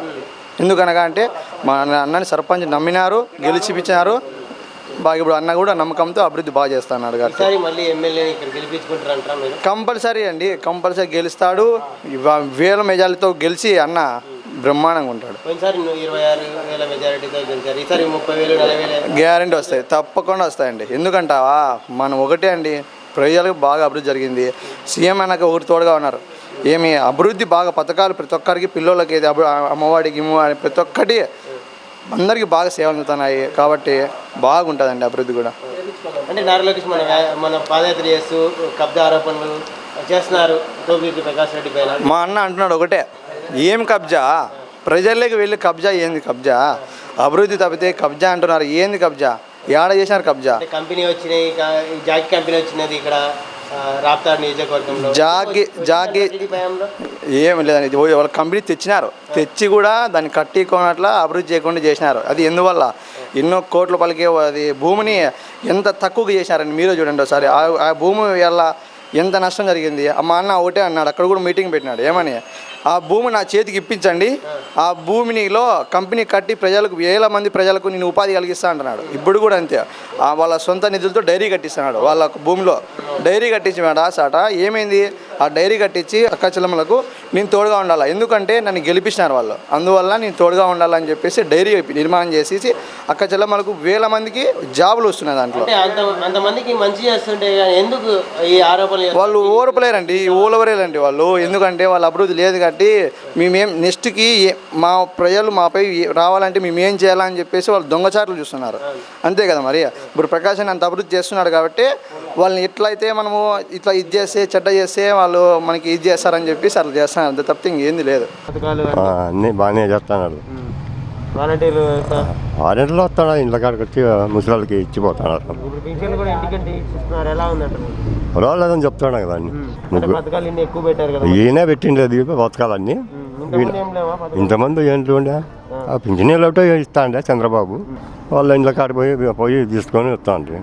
ఎందుకనగా అంటే మా అన్నని సర్పంచ్ నమ్మినారు, గెలిచిపించినారు. బాగా ఇప్పుడు అన్న కూడా నమ్మకంతో అభివృద్ధి బాగా చేస్తున్నాడు కాబట్టి మళ్ళీ ఎమ్మెల్యే ఇక్కడ గెలిపించుకుంటారంటారా మీరు? కంపల్సరీ అండి, కంపల్సరీ గెలుస్తాడు. 1000 మెజార్టీతో గెలిచి అన్న బ్రహ్మాండంగా ఉంటాడు. పోయినసారి 26,000 మెజారిటీతో గెలిచారు, ఈసారి 30,000 40,000 గ్యారెంటీ వస్తాయి, తప్పకుండా వస్తాయండి. ఎందుకంటావా మనం ఒకటే అండి, ప్రజలకు బాగా అభివృద్ధి జరిగింది. సీఎం అన్నకు ఒకటి తోడుగా ఉన్నారు. ఏమి అభివృద్ధి బాగా పథకాలు ప్రతి ఒక్కరికి, పిల్లలకి అమ్మవాడికి ఇమ్మవాడి ప్రతి ఒక్కటి అందరికీ బాగా సేవ అందుతున్నాయి కాబట్టి బాగుంటుందండి అభివృద్ధి కూడా. అంటే నారా లోకేష్ మన పాదయాత్ర చేస్తూ కబ్జా ఆరోపణలు చేస్తున్నారు తోపుదూరి ప్రకాష్ రెడ్డి పైన. మా అన్న అంటున్నాడు ఒకటే, ఏం కబ్జా, ప్రజల్లోకి వెళ్ళి కబ్జా ఏంది కబ్జా, అభివృద్ధి తప్పితే కబ్జా అంటున్నారు. ఏంది కబ్జా, ఏడ చేసినారు కబ్జా? కంపెనీ వచ్చినాయి, జాకీ కంపెనీ వచ్చినది ఇక్కడ రాప్తాడు నియోజకవర్గంలో. జాకీ ఏమి లేదండి, వాళ్ళ కంపెనీ తెచ్చినారు, తెచ్చి కూడా దాన్ని కట్టికొనట్లా అభివృద్ధి చేయకుండా చేసినారు. అది ఎందువల్ల ఎన్నో కోట్ల పలికే అది భూమిని ఎంత తక్కువగా చేసినారండి మీరే చూడండి ఒకసారి. ఆ భూమి వల్ల ఎంత నష్టం జరిగింది. మా అన్న ఒకటే అన్నాడు, అక్కడ కూడా మీటింగ్ పెట్టినాడు. ఏమని, ఆ భూమి నా చేతికి ఇప్పించండి, ఆ భూమినిలో కంపెనీ కట్టి ప్రజలకు 1000 మంది ప్రజలకు నేను ఉపాధి కలిగిస్తా అంటున్నాడు. ఇప్పుడు కూడా అంతే, వాళ్ళ సొంత నిధులతో డైరీ కట్టిస్తున్నాడు. వాళ్ళ భూమిలో డైరీ కట్టించాడు. ఆ సాట ఏమైంది, ఆ డైరీ కట్టించి అక్క చెల్లెమ్మలకు నేను తోడుగా ఉండాలి, ఎందుకంటే నన్ను గెలిపించినారు వాళ్ళు, అందువల్ల నేను తోడుగా ఉండాలని చెప్పేసి డైరీ నిర్మాణం చేసేసి అక్క చెల్లెమ్మలకు 1000 మందికి జాబులు వస్తున్నాయి. దాంట్లో అంతమందికి మంచి చేస్తుంటే ఎందుకు ఈ ఆరోపణలు? వాళ్ళు ఓర్పలేరండి, ఓలవరేలండి వాళ్ళు. ఎందుకంటే వాళ్ళ అభివృద్ధి లేదు కాబట్టి మేమేం నెక్స్ట్కి మా ప్రజలు మాపై రావాలంటే మేమేం చేయాలని చెప్పేసి వాళ్ళు దొంగచారులు చూస్తున్నారు. అంతే కదా మరి. ఇప్పుడు ప్రకాశం అంత అభివృద్ధి చేస్తున్నాడు కాబట్టి వాళ్ళని ఎట్లయితే మనము ఇట్లా ఇది చేస్తే చెడ్డ చేస్తే వాళ్ళు మనకి ఇది చేస్తారని చెప్పేసి అట్లా చేస్తున్నారు. అంతే తప్పితే ఇంకేంది లేదు. అన్నీ బాగానే చేస్తున్నారు. వారంటీలో వస్తాడు, ఇంట్లో కాడికి వచ్చి ముసలికి ఇచ్చిపోతున్నారు. పర్వాలేదని చెప్తాడు కదా అన్ని. ఈయనే పెట్టిండేది పథకాలన్నీ. ఇంతమంది ఏంటి ఉండే ఆ పింఛనీళ్ళు ఒకటే ఇస్తా అండి చంద్రబాబు. వాళ్ళ ఇంట్లో కాడికి పోయి తీసుకొని వస్తా అండి.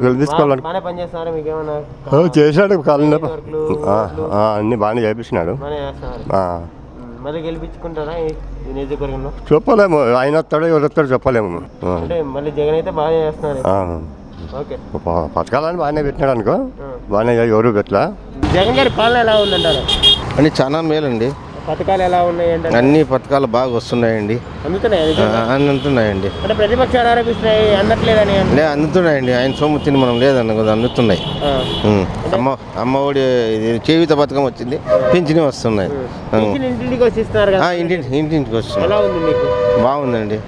గెలిపించుకోవాలని చేశాడు కాలంలో అన్ని బాగానే చేపించినాడు. చెప్పలేము, ఆయన వస్తాడో ఎవరు వస్తాడో చెప్పలేము. పథకాలని బాగానే పెట్టినాడు అనుకో, బాగానే ఎవరు పెట్టలా. జగన్ గారి పాలన ఎలా ఉందంటారు? అని చాలా మేలండి. పథకాలు ఎలా ఉన్నాయి? అన్ని పథకాలు బాగా వస్తున్నాయండి, అందుతున్నాయండి. అంటే ప్రతిపక్షాలు ఆరోపిస్తున్నాయి అందట్లేదని. అందుతున్నాయండి, ఆయన సొమ్ము తిని మనం లేదన్న కదా, అందుతున్నాయి. అమ్మఒడి చేయూత పథకం వచ్చింది, పింఛని వస్తున్నాయి. ఇంటింటికి వచ్చి ఇస్తున్నారు కదా, ఇంటింటికి వస్తున్నాయి. బాగుందండి.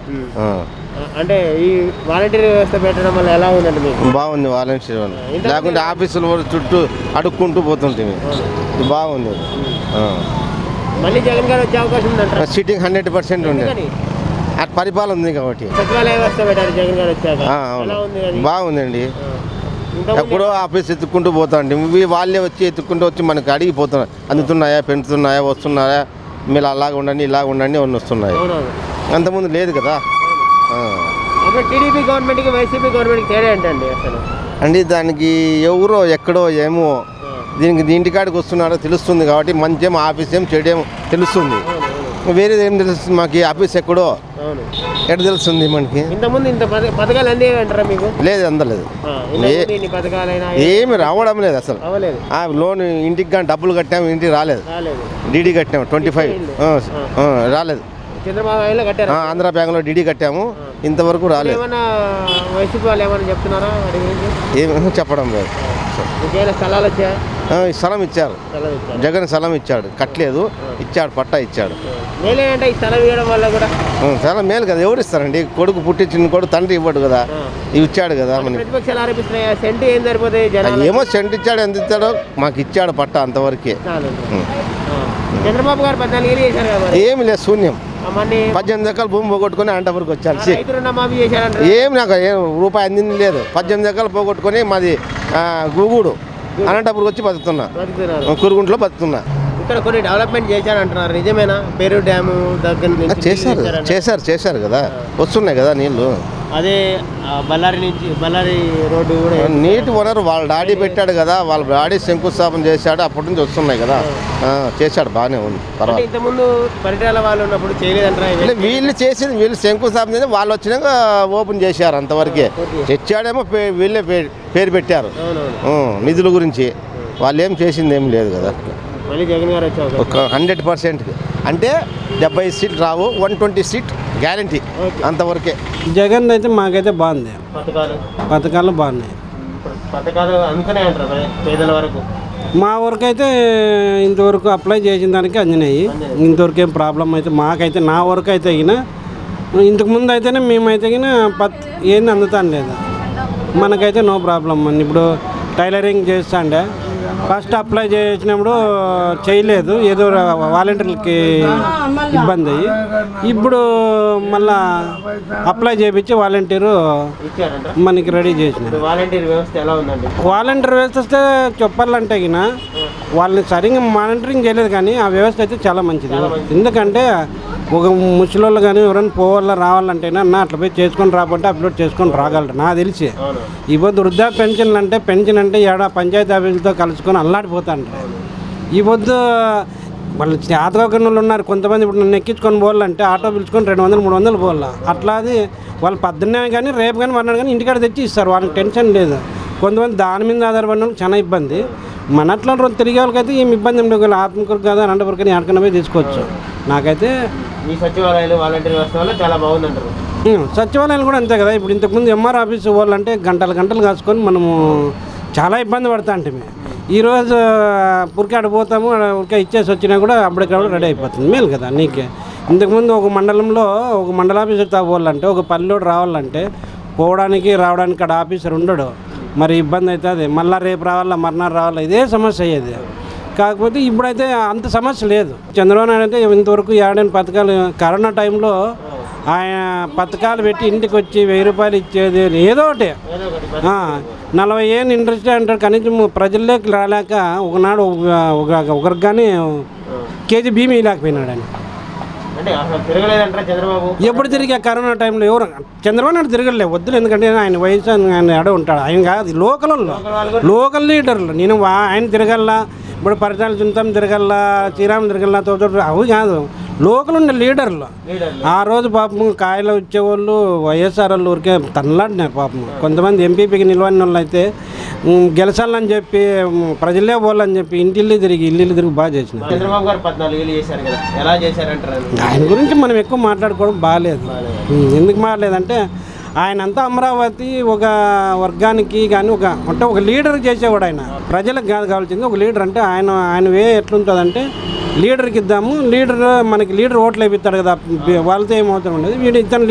అంటే ఈ వాలంటీర్ వ్యవస్థ పెట్టడం వల్ల ఎలా ఉందండి మీకు? బాగుంది వాలంటీర్ వల్ల, లేకుంటే ఆఫీసుల చుట్టూ అడుక్కుంటూ పోతుంటే బాగుంది. మళ్ళీ జగన్ గారు వచ్చే అవకాశం ఉందంటారా? సిట్టింగ్ 100% ఉంది. అటు పరిపాలన ఉంది కాబట్టి సచివాలయ వ్యవస్థ పెట్టారు జగన్ గారు వచ్చాక. ఆ, ఎలా అవును ఉంది అది? బాగుందండి. ఇంతకుముందు ఎప్పుడో ఆఫీస్ ఎత్తుక్కుంటూ పోతాండి వాళ్ళే వచ్చి ఎత్తుక్కుంటూ వచ్చి మనకి అడిగిపోతున్నారు అందుతున్నాయా పెంచుతున్నాయా వస్తున్నాయా మీరు అలాగ ఉండండి ఇలాగ ఉండండి అన్నీ వస్తున్నాయి. అవునవును. అంతకుముందు లేదు కదా. అప్పుడు టీడీపీ గవర్నమెంట్కి వైసీపీ గవర్నమెంట్కి తేడా ఏంటండి అసలు? అంటే దానికి ఎవరో ఎక్కడో ఏమో దీనికి ఇంటికాడికి వస్తున్నాడో తెలుస్తుంది కాబట్టి మంచి ఏమో ఆఫీస్ ఏం చెడేమో తెలుస్తుంది. వేరేది ఏం తెలుస్తుంది మాకు ఈ ఆఫీస్ ఎక్కడో అవును. ఎక్కడ తెలుస్తుంది మనకి. ఇంతకుముందు ఇంత పథకాలు అందేవంటారా మీకు? లేదు అందలేదు. ఇంతకుముందు ఇన్ని పథకాలైనా ఏమి రావడం లేదు అసలు. అవ్వలేదు. లోన్ ఇంటికి కానీ డబ్బులు కట్టాము ఇంటికి రాలేదు. రాలేదు. డీడీ కట్టాము 25 రాలేదు. చంద్రబాబు నాయుడు కట్టారు. ఆంధ్ర బ్యాంక్లో డీడీ కట్టాము ఇంతవరకు రాలేదు. ఏమన్నా వైసీపీ వాళ్ళు ఏమన్నా చెప్తున్నారా వాటి గురించి? ఏమి చెప్పడం లేదు. ఇంకేమైనా స్థలాలు వచ్చాయా? స్థలం ఇచ్చారు. జగన్ స్థలం ఇచ్చాడు కట్టలేదు ఇచ్చాడు పట్టా ఇచ్చాడు. మేలేనంటే ఈ స్థలం ఇవ్వడం వల్ల కూడా చాలా మేలు కదా. ఎవరు ఇస్తారండి కొడుకు పుట్టించిన కొడుకు తండ్రి ఇవ్వడు కదా ఇవి ఇచ్చాడు కదా మనకి. ప్రతిపక్షాలు ఆరోపిస్తున్నాయి సెంటు ఏం సరిపోతాయి జనాలు? ఏమో సెంట్ ఇచ్చాడు ఎంత ఇచ్చాడో మాకు ఇచ్చాడు పట్టా అంతవరకే. చంద్రబాబు గారు 14 ఏళ్ళు చేశారు కదా మరి. ఏమి లేదు శూన్యం. 18 ఎకరాలు భూమి పోగొట్టుకుని అనంతపురికి వచ్చాను. రైతు రుణమాఫీ చేశారంట. ఏం నాకు ఏం రూపాయి అందింది లేదు. 18 ఎకరాలు పోగొట్టుకొని మాది గూగూడు అనంతపురికి వచ్చి బతుకుతున్నా. కురుగుంట్లో బతుకుతున్నా. ఇక్కడ కొన్ని డెవలప్మెంట్ చేశారంటున్నారు నిజమేనా? పేరు డ్యాము దగ్గర నుంచి చేశారు కదా వస్తున్నాయి కదా నీళ్లు. అదే బళ్ళారి రోడ్డు కూడా నీటి వనరు వాళ్ళ డాడీ పెట్టాడు కదా వాళ్ళ డాడీ శంకుస్థాపన చేశాడు అప్పటి నుంచి వస్తున్నాయి కదా. చేశాడు బాగానే ఉంది పర్వాలేదు. ఇంతకుముందు పరిటాల వాళ్ళు ఉన్నప్పుడు చేయలేదంటారా? వీళ్ళు చేసింది వీళ్ళు శంకుస్థాపన చేసి వాళ్ళు వచ్చినాక ఓపెన్ చేశారు అంతవరకే. తెచ్చాడేమో వీళ్ళే పేరు పెట్టారు నిధుల గురించి. వాళ్ళు ఏం చేసింది ఏం లేదు కదా. మళ్ళీ జగన్ గారు వచ్చారు ఒక 100% అంటే 70 సీట్లు రావు 120 సీట్ గ్యారంటీ అంతవరకే. జగన్ అయితే మాకైతే బాగుంది. పథకాలు బాగున్నాయి. పథకాలు అందుకనే అంటారు పేదల వరకు. మా వరకు అయితే ఇంతవరకు అప్లై చేసిన దానికి అందినాయి. ఇంతవరకు ఏం ప్రాబ్లం అయితే మాకైతే నా వరకు అయితే అయినా ఇంతకుముందు అయితేనే మేమైతే ఏంది అందుతాను లేదు మనకైతే నో ప్రాబ్లం. ఇప్పుడు టైలరింగ్ చేస్తాండే ఫస్ట్ అప్లై చేసినప్పుడు చేయలేదు ఏదో వాలంటీర్లకి ఇబ్బంది అయ్యి ఇప్పుడు మళ్ళా అప్లై చేయించి వాలంటీరు మనకి రెడీ చేసిన. వాలంటీర్ వ్యవస్థ ఎలా ఉందండి? వాలంటీర్ వ్యవస్థ వస్తే చెప్పాలంటే వాళ్ళని సరిగ్గా మానిటరింగ్ చేయలేదు కానీ ఆ వ్యవస్థ అయితే చాలా మంచిది. ఎందుకంటే ఒక ముసలోళ్ళు కానీ ఎవరైనా పోవాలా రావాలంటే అన్న అట్లా పోయి చేసుకొని రాబట్టి అప్లోడ్ చేసుకొని రాగలరు నాకు తెలిసి. ఈ పొద్దు వృద్ధా పెన్షన్ అంటే ఏడా పంచాయతీ ఆఫీసులతో కలుసుకొని అల్లాడిపోతాండ్రు. ఈ పొద్దు వాళ్ళు చేతకోకుండా వాళ్ళు ఉన్నారు కొంతమంది. ఇప్పుడు నన్ను ఎక్కించుకొని పోవాలంటే ఆటో పిలుచుకొని 200-300 పోవాలా. అట్లా అది వాళ్ళు పొద్దున్నే కానీ రేపు కానీ వన్నాడు కానీ ఇంటికాడ తెచ్చి ఇస్తారు. వాళ్ళకి టెన్షన్ లేదు. కొంతమంది దాని మీద ఆధారపడిన చాలా ఇబ్బంది. మన అట్లా తిరిగే వాళ్ళకైతే ఏమి ఇబ్బంది ఉండదు. ఆత్మకూరు కాదు అనంతపురం కానీ ఎక్కడికైనా పోయి తీసుకోవచ్చు. నాకైతే ఈ సచివాలయాలు వాలంటీర్ వ్యవస్థ వల్ల చాలా బాగుందంటారు. సచివాలయాలు కూడా అంతే కదా. ఇప్పుడు ఇంతకుముందు ఎంఆర్ ఆఫీస్ పోవాలంటే గంటలు కాసుకొని మనము చాలా ఇబ్బంది పడతా అంటే ఈరోజు పురికాడ పోతాము ఉరికా ఇచ్చేసి వచ్చినా కూడా అప్పటికప్పుడు రెడీ అయిపోతుంది. మేలు కదా నీకే. ఇంతకుముందు ఒక మండలంలో ఒక మండల ఆఫీసర్ పోవాలంటే ఒక పల్లెలోడు రావాలంటే పోవడానికి రావడానికి అక్కడ ఆఫీసర్ ఉండడు. మరి ఇబ్బంది అవుతుంది. మళ్ళీ రేపు రావాలా మర్నాడు రావాలా ఇదే సమస్య అయ్యేది. కాకపోతే ఇప్పుడైతే అంత సమస్య లేదు. చంద్రబాబు నాయుడు అయితే ఇంతవరకు ఏడైనా పథకాలు కరోనా టైంలో ఆయన పథకాలు పెట్టి ఇంటికి వచ్చి 1000 రూపాయలు ఇచ్చేది ఏదో ఒకటి 40 ఏళ్ళు ఇంట్రెస్ట్ అంటారు. కనీసం ప్రజల్లోకి రాలేక ఒకనాడు ఒకరికి కానీ కేజీ బియ్యం ఇవ్వలేకపోయినాడు అని. ఎప్పుడు తిరిగా కరోనా టైంలో ఎవరు చంద్రబాబు నాయుడు తిరగలే వద్దులు. ఎందుకంటే ఆయన వయసు ఆయన ఎడ ఉంటాడు. ఆయన కాదు లోకల్ లీడర్లు. నేను ఆయన తిరగల్లా ఇప్పుడు పరిటాల చింతం తిరగల్లా శ్రీరామ్ తిరగల్లా తోట అవి కాదు లోకల్ ఉండే లీడర్లు. ఆ రోజు పాపం కాయలు వచ్చేవాళ్ళు వైఎస్ఆర్ వాళ్ళు ఊరికే తనలాడినారు పాపం. కొంతమంది ఎంపీపీకి నిలవని వాళ్ళు అయితే గెలచాలని చెప్పి ప్రజలే పోవాలని చెప్పి ఇల్లు తిరిగి బాగా చేసినారు. చంద్రబాబు గారు 14 ఏళ్ళు చేశారు కదా, ఎలా చేశారంటారు? ఆయన గురించి మనం ఎక్కువ మాట్లాడుకోవడం బాగాలేదు. ఎందుకు మాట్లాడలేదంటే ఆయన అంతా అమరావతి ఒక వర్గానికి కానీ ఒక లీడర్ చేసేవాడు. ఆయన ప్రజలకు కాదు కావాల్సింది ఒక లీడర్. అంటే ఆయన వే ఎట్లుంటుందంటే లీడర్కి ఇద్దాము, మనకి లీడర్ ఓట్లు వేపిస్తాడు కదా, వాళ్ళతో ఏమవుతారు ఉండదు. ఇతను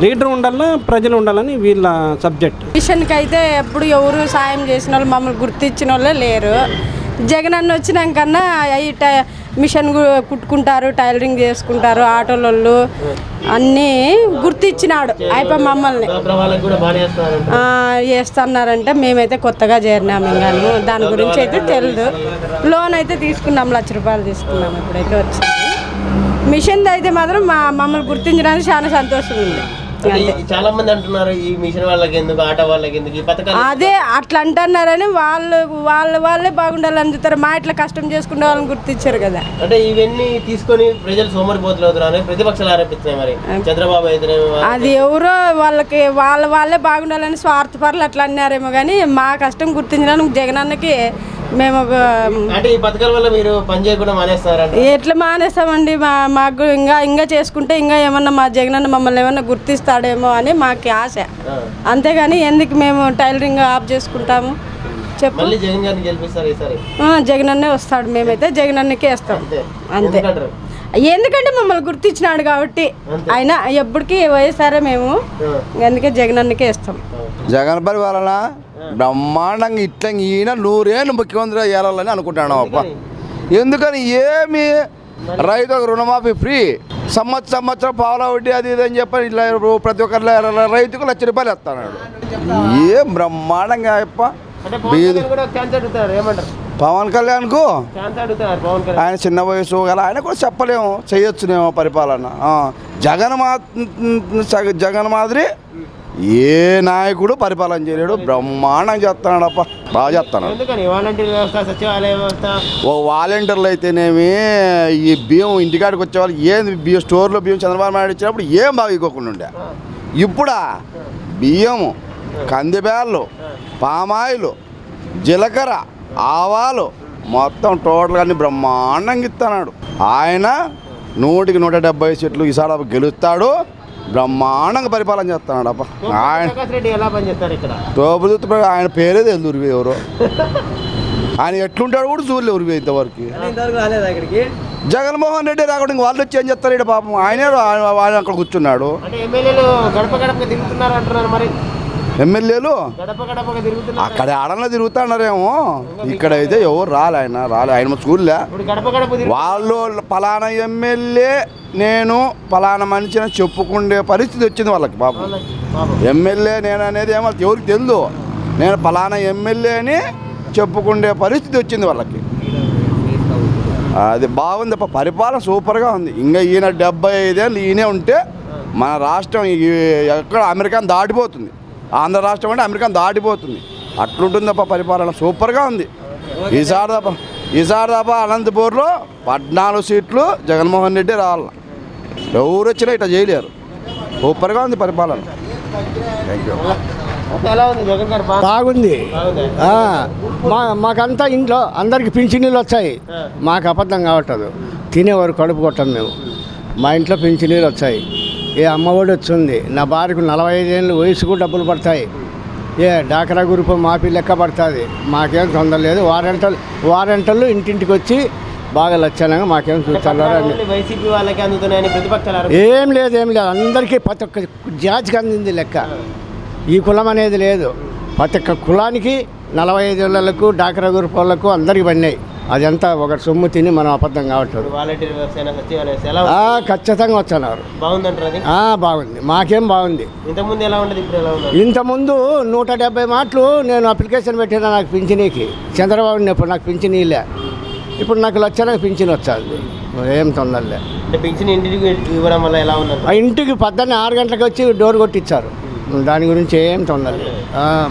లీడర్ ఉండాలా ప్రజలు ఉండాలని వీళ్ళ సబ్జెక్ట్. మిషన్కి అయితే ఎప్పుడు ఎవరు సాయం చేసిన వాళ్ళు మమ్మల్ని గుర్తించిన వాళ్ళే లేరు. జగన్ అన్న వచ్చినాకన్నా అవి మిషన్ కుట్టుకుంటారు, టైలరింగ్ చేసుకుంటారు, ఆటోలలో అన్నీ గుర్తిచ్చినాడు అయిపోయి మమ్మల్ని చేస్తున్నారంటే. మేమైతే కొత్తగా చేరినాము, ఇంకాను దాని గురించి అయితే తెలియదు. లోన్ అయితే తీసుకున్నాం, ₹1,00,000 తీసుకున్నాం. ఇప్పుడైతే వచ్చింది మిషన్ అయితే మాత్రం మమ్మల్ని గుర్తించడానికి చాలా సంతోషం ఉంది. చాలా మంది అంటున్నారు ఈ మిషన్ వాళ్ళకి ఎందుకు, ఆటో వాళ్ళకి ఎందుకు ఈ పథకాలు. అదే అట్లా అంటున్నారని వాళ్ళే బాగుండాలని చూస్తారు. మా ఇట్లా కష్టం చేసుకునే వాళ్ళని గుర్తించారు కదా. అంటే ఇవన్నీ తీసుకొని ప్రజలు సోమరిపోతులు అవుతున్నారు ప్రతిపక్షాలు ఆరోపిస్తున్నాయి. మరి చంద్రబాబు అయితే అది ఎవరో వాళ్ళకి వాళ్ళే బాగుండాలని స్వార్థపరులు అట్లా అన్నారేమో కానీ మా కష్టం గుర్తించడానికి జగనన్నకి మేము అంటే ఈ పథకాల వల్ల మీరు పని చేయకుండా మానేస్తారంటే ఎట్లా మానేస్తామండి. మాకు ఇంకా చేసుకుంటే ఇంకా ఏమన్నా మా జగనన్న మమ్మల్ని ఏమన్నా గుర్తిస్తాడేమో అని మాకు ఆశ. అంతేగాని ఎందుకు మేము టైలరింగ్ ఆఫ్ చేసుకుంటాము చెప్పు. మళ్ళీ జగన్ గారిని గెలిపిస్తారు ఈసారి. జగనన్నే వస్తాడు, మేమైతే జగనన్నకే వేస్తాం అంతే. ఎందుకంటే మమ్మల్ని గుర్తించినాడు కాబట్టి. ఆయన ఎప్పటికీ వయసారే మేము, అందుకే జగనన్నకే వేస్తాం. జగన్ పరిపాలన బ్రహ్మాండంగా ఇట్లా ఈయన 100 ఏళ్ళు ముఖ్యమంత్రి అయ్యాలని అనుకుంటాను అప్ప. ఎందుకని ఏమి రైతులకు రుణమాఫీ ఫ్రీ, సంవత్సరం పావుల వడ్డీ అది ఇది అని చెప్పని ఇట్లా ప్రతి ఒక్క రైతుకు ₹1,00,000 ఇస్తున్నాడు. ఏం బ్రహ్మాండంగా అప్ప. పవన్ కళ్యాణ్కు ఆయన చిన్న వయసు గల ఆయన కూడా చెప్పలేము, చేయొచ్చునేమో పరిపాలన. జగన్ మాదిరి ఏ నాయకుడు పరిపాలన చేయలేడు, బ్రహ్మాండంగా చేస్తున్నాడు అప్ప, బాగా చేస్తున్నాడు. ఓ వాలంటీర్లు అయితేనేమి, ఈ బియ్యం ఇంటికాడికి వచ్చేవాళ్ళు ఏంది బియ్యం స్టోర్లో బియ్యం చంద్రబాబు నాయుడు ఇచ్చినప్పుడు ఏం బాగా ఇవ్వకుండా ఉండే. ఇప్పుడా బియ్యము, కందిబ్యాళ్ళు, పామాయిలు, జీలకర్ర, ఆవాలు మొత్తం టోటల్గా అన్ని బ్రహ్మాండంగా ఇస్తున్నాడు. ఆయన 100కి 170 సీట్లు ఈసారి గెలుస్తాడు, బ్రహ్మాండంగా పరిపాలన చేస్తున్నాడు అప్ప. ఆయన తోపుదుత్తు ఆయన పేరే తెలుదు ఎవరు, ఆయన ఎట్లుంటాడు కూడా చూడలే ఉరివి ఇంతవరకు. జగన్మోహన్ రెడ్డి రాకుండా ఇంక వాళ్ళు వచ్చి ఏం చెప్తారు ఇక్కడ పాపం. ఆయనే ఆయన అక్కడ కూర్చున్నాడు. ఎమ్మెల్యేలు అక్కడ ఆడలో తిరుగుతున్నారేమో, ఇక్కడైతే ఎవరు రాలే. ఆయన చూడలే. వాళ్ళు పలానా ఎమ్మెల్యే నేను పలానా మనిషిని చెప్పుకునే పరిస్థితి వచ్చింది వాళ్ళకి పాపం. ఎమ్మెల్యే నేను అనేది ఏమో ఎవరికి తెలియదు, నేను పలానా ఎమ్మెల్యే అని చెప్పుకునే పరిస్థితి వచ్చింది వాళ్ళకి. అది బాగుంది, పరిపాలన సూపర్గా ఉంది. ఇంకా ఈయన 75 ఏళ్ళు ఈయనే ఉంటే మన రాష్ట్రం ఎక్కడ అమెరికాను దాటిపోతుంది. ఆంధ్ర రాష్ట్రం అంటే అమెరికాను దాటిపోతుంది, అట్లుంటుంది తప్ప పరిపాలన సూపర్గా ఉంది. ఈసారి తప్ప అనంతపూర్లో 14 సీట్లు జగన్మోహన్ రెడ్డి రావాలి. ఎవరు వచ్చినా ఇట్లా చేయలేరు, సూపర్గా ఉంది పరిపాలన. బాగుంది. మాకంతా ఇంట్లో అందరికి పింఛనీళ్ళు వచ్చాయి, మాకు అబద్ధం కావట్లేదు. తినేవారు కడుపు కొట్టం మేము. మా ఇంట్లో పింఛనీళ్ళు వచ్చాయి, ఏ అమ్మఒడి వచ్చింది. నా భార్యకు 45 ఏళ్ళు వయసుకు డబ్బులు పడతాయి. ఏ డాక్రా గ్రూప్ మాపి లెక్క పడుతుంది. మాకేం తొందర లేదు. వారంటల్లో ఇంటింటికి వచ్చి బాగా లక్షణంగా మాకేం చూస్తున్నారు. ఏం లేదు అందరికీ ప్రతి ఒక్క జాతికి అందింది లెక్క. ఈ కులం అనేది లేదు, ప్రతి ఒక్క కులానికి 45 ఏళ్లకు డాక్రా గ్రూప్ వాళ్ళకు అందరికి పడినాయి. అదంతా ఒక సొమ్ము తిని మనం అబద్ధం కావట్లేదు. ఖచ్చితంగా వచ్చారు. బాగుంది, మాకేం బాగుంది. ఇంతకుముందు 170 మాటలు నేను అప్లికేషన్ పెట్టినా నాకు పింఛనీకి. చంద్రబాబు ఉన్నప్పుడు నాకు పింఛనీ లే, ఇప్పుడు నాకు లక్షణంగా పింఛన్ వచ్చాది. ఏం తొందరలే. ఇంటికి 6 గంటలకు వచ్చి డోర్ కొట్టించారు. దాని గురించి ఏం తొందరలేదు,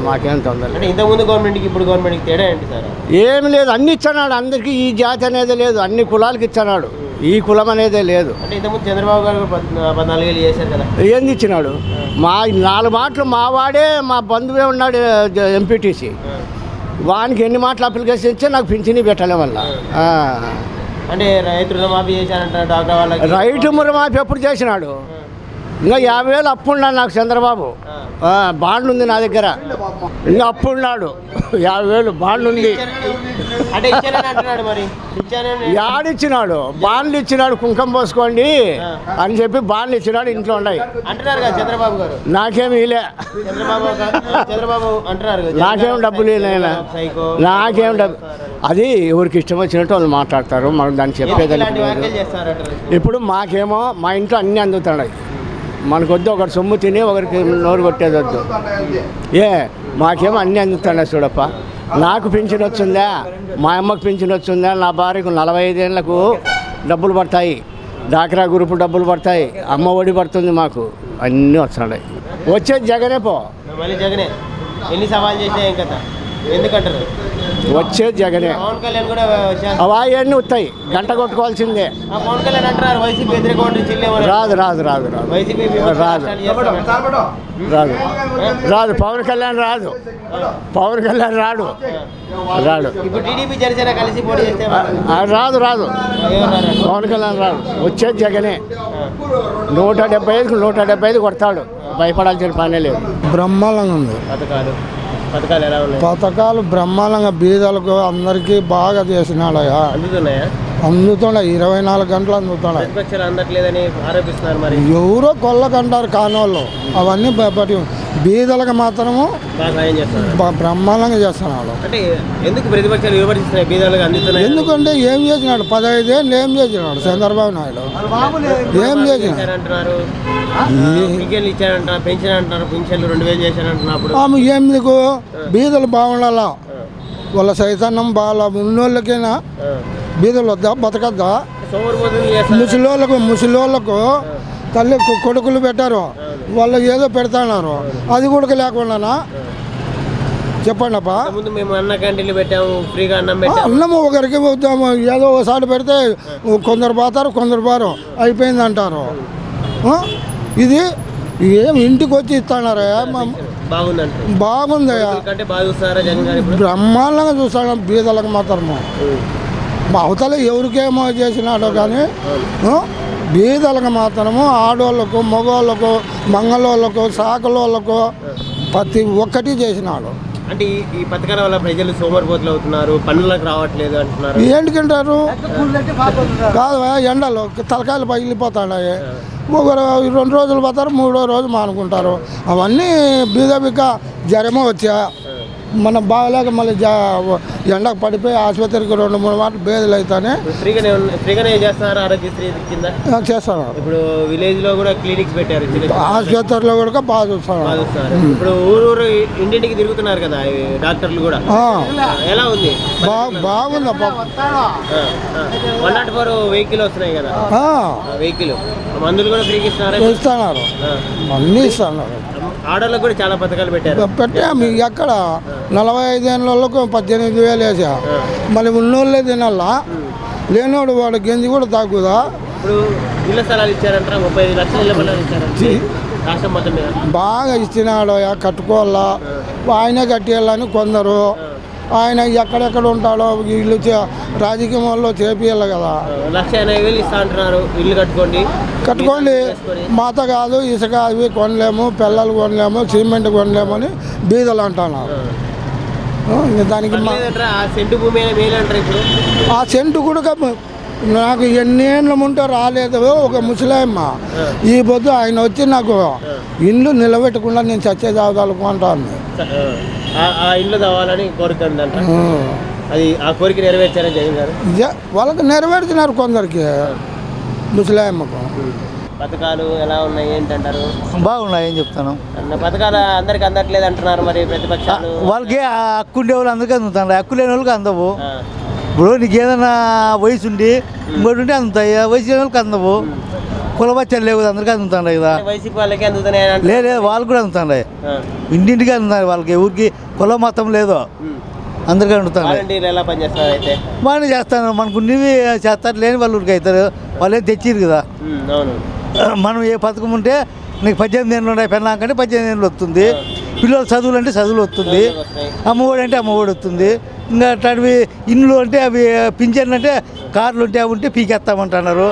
మాకేం తొందరలేదు. ఇంతకుముందు గవర్నమెంట్కి ఇప్పుడు గవర్నమెంట్కి తేడా ఏంటి సార్? ఏమి లేదు, అన్ని ఇచ్చాడు అందరికీ. ఈ జాతి అనేది లేదు, అన్ని కులాలకి ఇచ్చాడు. ఈ కులం అనేదే లేదు. అంటే ఇంతకుముందు చంద్రబాబు గారు 14 ఏళ్ళు చేశారు కదా, ఏంది ఇచ్చినాడు? మా 4 మాటలు మా వాడే, మా బంధువే ఉన్నాడు ఎంపీటీసీ. వానికి ఎన్ని మాటలు అప్లికేషన్ ఇచ్చా నాకు పింఛనీ పెట్టలే వల్ల. అంటే రైతు రుణమాఫీ చేశారంట డాక్టర్ వాళ్ళకి. రైతు రుణమాఫీ ఎప్పుడు చేసినాడు? ఇంకా 50,000 అప్పు ఉన్నాడు నాకు చంద్రబాబు. బాండ్ ఉంది నా దగ్గర. ఇంకా అప్పు ఉన్నాడు 50,000 బాండ్ ఉంది. అంటే ఇచ్చానని అంటున్నాడు. మరి యాడిచ్చినాడు? బాండ్లు ఇచ్చినాడు, కుంకం పోసుకోండి అని చెప్పి బాండ్లు ఇచ్చినాడు. ఇంట్లో ఉన్నాయి అంటున్నారు కదా చంద్రబాబు గారు. నాకేమి ఇలే. చంద్రబాబు అంటున్నారు కదా, నాకేం డబ్బులు ఇలేనా? నాకేం డబ్బు. అది ఎవరికి ఇష్టం వచ్చినట్టు వాళ్ళు మాట్లాడతారు. మనం దాన్ని చెప్పేదానికి ఇప్పుడు మాకేమో మా ఇంట్లో అన్నీ అందుతున్నాయి. మనకొద్దు ఒకటి సొమ్ము తిని ఒకరికి నోరు కొట్టేది వద్దు. మాకేమో అన్నీ అందుతున్నాయి చూడప్ప. నాకు పింఛన్ వచ్చిందా, మా అమ్మకు పింఛన్ వచ్చిందా, నా భార్యకు 45 ఏళ్ళకు డబ్బులు పడతాయి, డాక్రా గ్రూపు డబ్బులు పడతాయి, అమ్మ ఒడి పడుతుంది, మాకు అన్నీ వస్తున్నాయి. వచ్చేది జగనే పో. మళ్ళీ జగనే ఎన్ని సవాల్ చేసినా ఏం కదా, ఎందుకంటారు? వచ్చేది జగనే. పవన్ కళ్యాణ్ కూడా అవన్నీ వస్తాయి, గంట కొట్టుకోవాల్సిందే. పవన్ కళ్యాణ్ అంటున్నారు వైసీపీ రాదు రాదు రాదు రాదు రాదు రాదు పవన్ కళ్యాణ్ రాదు. పవన్ కళ్యాణ్ రాడు రాడు ఇప్పుడు టీడీపీ జనసేన కలిసి పోటీ చేస్తే రాదు రాదు పవన్ కళ్యాణ్ రాదు. వచ్చేది జగనే. 175కు 175 కొడతాడు. భయపడాల్సిన పనే లేదు. బ్రహ్మాండంగా ఉంది పథకాలు ఎలా ఉన్నాయి? పథకాలు బ్రహ్మాండంగా బీదలకు అందరికీ బాగా చేసినాడయా. అందుతున్నాయి 24 గంటలు అందుతున్నాయి. ప్రతిపక్షాలు అందట్లేదని ఆరోపిస్తున్నారు. మరి ఎవరో కొల్లకంటారు కానోళ్ళు. అవన్నీ బట్టి బీదలకు మాత్రము బ్రహ్మాండంగా చేస్తున్నాడు. అంటే ఎందుకు ప్రతిపక్షాలు విమర్శిస్తున్నాయి బీదలకు అందుతున్నాయి? ఎందుకంటే ఏం చేసినాడు? 15 ఏళ్ళు ఏం చేసినాడు చంద్రబాబు నాయుడు? ఏం చేసినాడు? అంటున్నారు పింఛన్లు ఇచ్చారంటున్నారు, పెన్షన్ అంటున్నారు, పింఛన్లు 2000 చేశారంటున్నప్పుడు ఆమె ఎందుకు బీదలు బాగుండాలా? వాళ్ళ చైతన్యం బాగా ఉన్నోళ్ళకైనా బీదలు వద్దా, బతకద్దా? ముసలిళ్ళకు తల్లి కొడుకులు పెట్టారు, వాళ్ళు ఏదో పెడతాన్నారు, అది కూడా లేకుండానా? చెప్పండి అప్ప. మేము అన్న క్యాంటీన్లు పెట్టాము, ఫ్రీగా అన్నం పెట్టాము. అన్నము ఒకరికి ఏదో ఒకసారి పెడితే కొందరు పోతారు, కొందరు పోరు, అయిపోయింది అంటారు. ఇది ఏం ఇంటికి వచ్చి ఇస్తానారా? బాగుందయ్యా, బ్రహ్మాండంగా చూస్తాడు. బీదలకు మాత్రము మా అవతల ఎవరికేమో చేసినాడో కానీ బీదలకు మాత్రము ఆడవాళ్ళకు, మగవాళ్ళకు, మంగళోళ్ళకు, సాకలోళ్ళకు ప్రతి ఒక్కటి చేసినాడు. అంటే ఈ పథకాల వల్ల ప్రజలు సోమరిపోతులు అవుతున్నారు, పనులకు రావట్లేదు అంటున్నారు. ఏంటికంటారు? కాదు, ఎండలు తలకాయలు పగిలిపోతాయి. ఒకరు 2 రోజులు పోతారు, 3వ రోజు మానుకుంటారు. అవన్నీ బీదబిక్క జ్వరమో వచ్చా మనం బాగలేక మళ్ళీ ఎండకు పడిపోయి ఆసుపత్రికి 2-3 మాటలు బేదలు అవుతానే. ఫ్రీగానే చేస్తున్నారు ఆరోగ్యశ్రీ కింద చేస్తున్నారు. ఇప్పుడు విలేజ్ లో కూడా క్లినిక్స్ పెట్టారు, ఆసుపత్రిలో కూడా బాగా చూస్తున్నారు. ఇప్పుడు ఊరు ఇంటింటికి తిరుగుతున్నారు కదా డాక్టర్లు కూడా. ఎలా ఉంది? బాగుంది. 104 వెహికల్ వస్తున్నాయి కదా, వెహికల్ మందులు కూడా ఫ్రీకి ఇస్తున్నారు, అన్నీ ఇస్తున్నారు. ఆడోళ్ళకి కూడా చాలా పథకాలు పెట్టాము. ఎక్కడ 45 ఏళ్ళకు 18,000 వేసా. మళ్ళీ ఉన్నోళ్ళే తినాలా, లేనోడు వాడు గంజి కూడా తాగుదా. ఇప్పుడు ఇళ్ళ స్థలాలు ఇచ్చారంటారా? 35 లక్షల ఇళ్ళ స్థలాలు ఇచ్చారంటే రాష్ట్రం మొత్తం మీద బాగా ఇచ్చినాడు. కట్టుకోవాలా, ఆయనే కట్టేయాలని కొందరు. ఆయన ఎక్కడెక్కడ ఉంటాడో వీళ్ళు రాజకీయం వాళ్ళు చేపియాలి కదా. 1,80,000 ఇస్తా అంటున్నారు, ఇల్లు కట్టుకోండి. మాత కాదు, ఇసుక అవి కొనలేము, పిల్లలు కొనలేము, సిమెంట్ కొనలేము అని బీదలు అంటున్నారు. దానికి ఆ సెంటు కూడా నాకు ఎన్నేళ్ళు ఉంటే రాలేదు. ఒక ముసలాయమ్మ ఈ పొద్దు ఆయన వచ్చి నాకు ఇల్లు నిలబెట్టకుండా నేను చచ్చే దాదాలుకుంటాను. ఇల్లు కావాలని కోరిక ఉందంట. అది ఆ కోరిక నెరవేర్చారని జగన్ గారు వాళ్ళకి నెరవేర్చినారు కొందరికి. ముసలాయమ్మకు పథకాలు ఎలా ఉన్నాయి ఏంటంటారు? బాగున్నాయి ఏం చెప్తాను. పథకాలు అందరికి అందట్లేదు అంటున్నారు మరి ప్రతిపక్షాలు. వాళ్ళకి హక్కు ఉండే వాళ్ళు అందరికీ అందుతాయి, హక్కు లేని వాళ్ళకి అందవు. ఇప్పుడు నీకు ఏదైనా వయసు ఉండి ఇంకోటి ఉంటే అందుతాయి, వయసు లేని వాళ్ళకి అందవు. కులబచ్చాలు లేవు, అందరికీ అందుతున్నాయి కదా. వైసీపీ వాళ్ళకి అందుతున్నాయి లేదు, వాళ్ళకి కూడా అందుతున్నాయి, ఇంటింటికి అందుతున్నాయి. వాళ్ళకి ఊరికి కులం మొత్తం లేదు, అందరికీ అందుతున్నాయి. ఎలా పనిచేస్తున్నారు అయితే? బాగానే చేస్తాను. మనకు ఉన్నవి చేస్తారు, లేని వాళ్ళు ఊరికి అవుతారు. వాళ్ళు ఏం తెచ్చిరు కదా. మనం ఏ పథకం ఉంటే నీకు 18 ఏళ్ళు ఉన్నాయి, పెళ్ళాకంటే 18 ఏళ్ళు వస్తుంది. పిల్లలు చదువులు అంటే చదువులు వస్తుంది, అమ్మఒడి అంటే అమ్మఒడి వస్తుంది. ఇంకా అట్లాంటివి ఇండ్లు అంటే అవి పింఛన్లు అంటే కార్లు ఉంటే అవి ఉంటే పీకేస్తామంటున్నారు,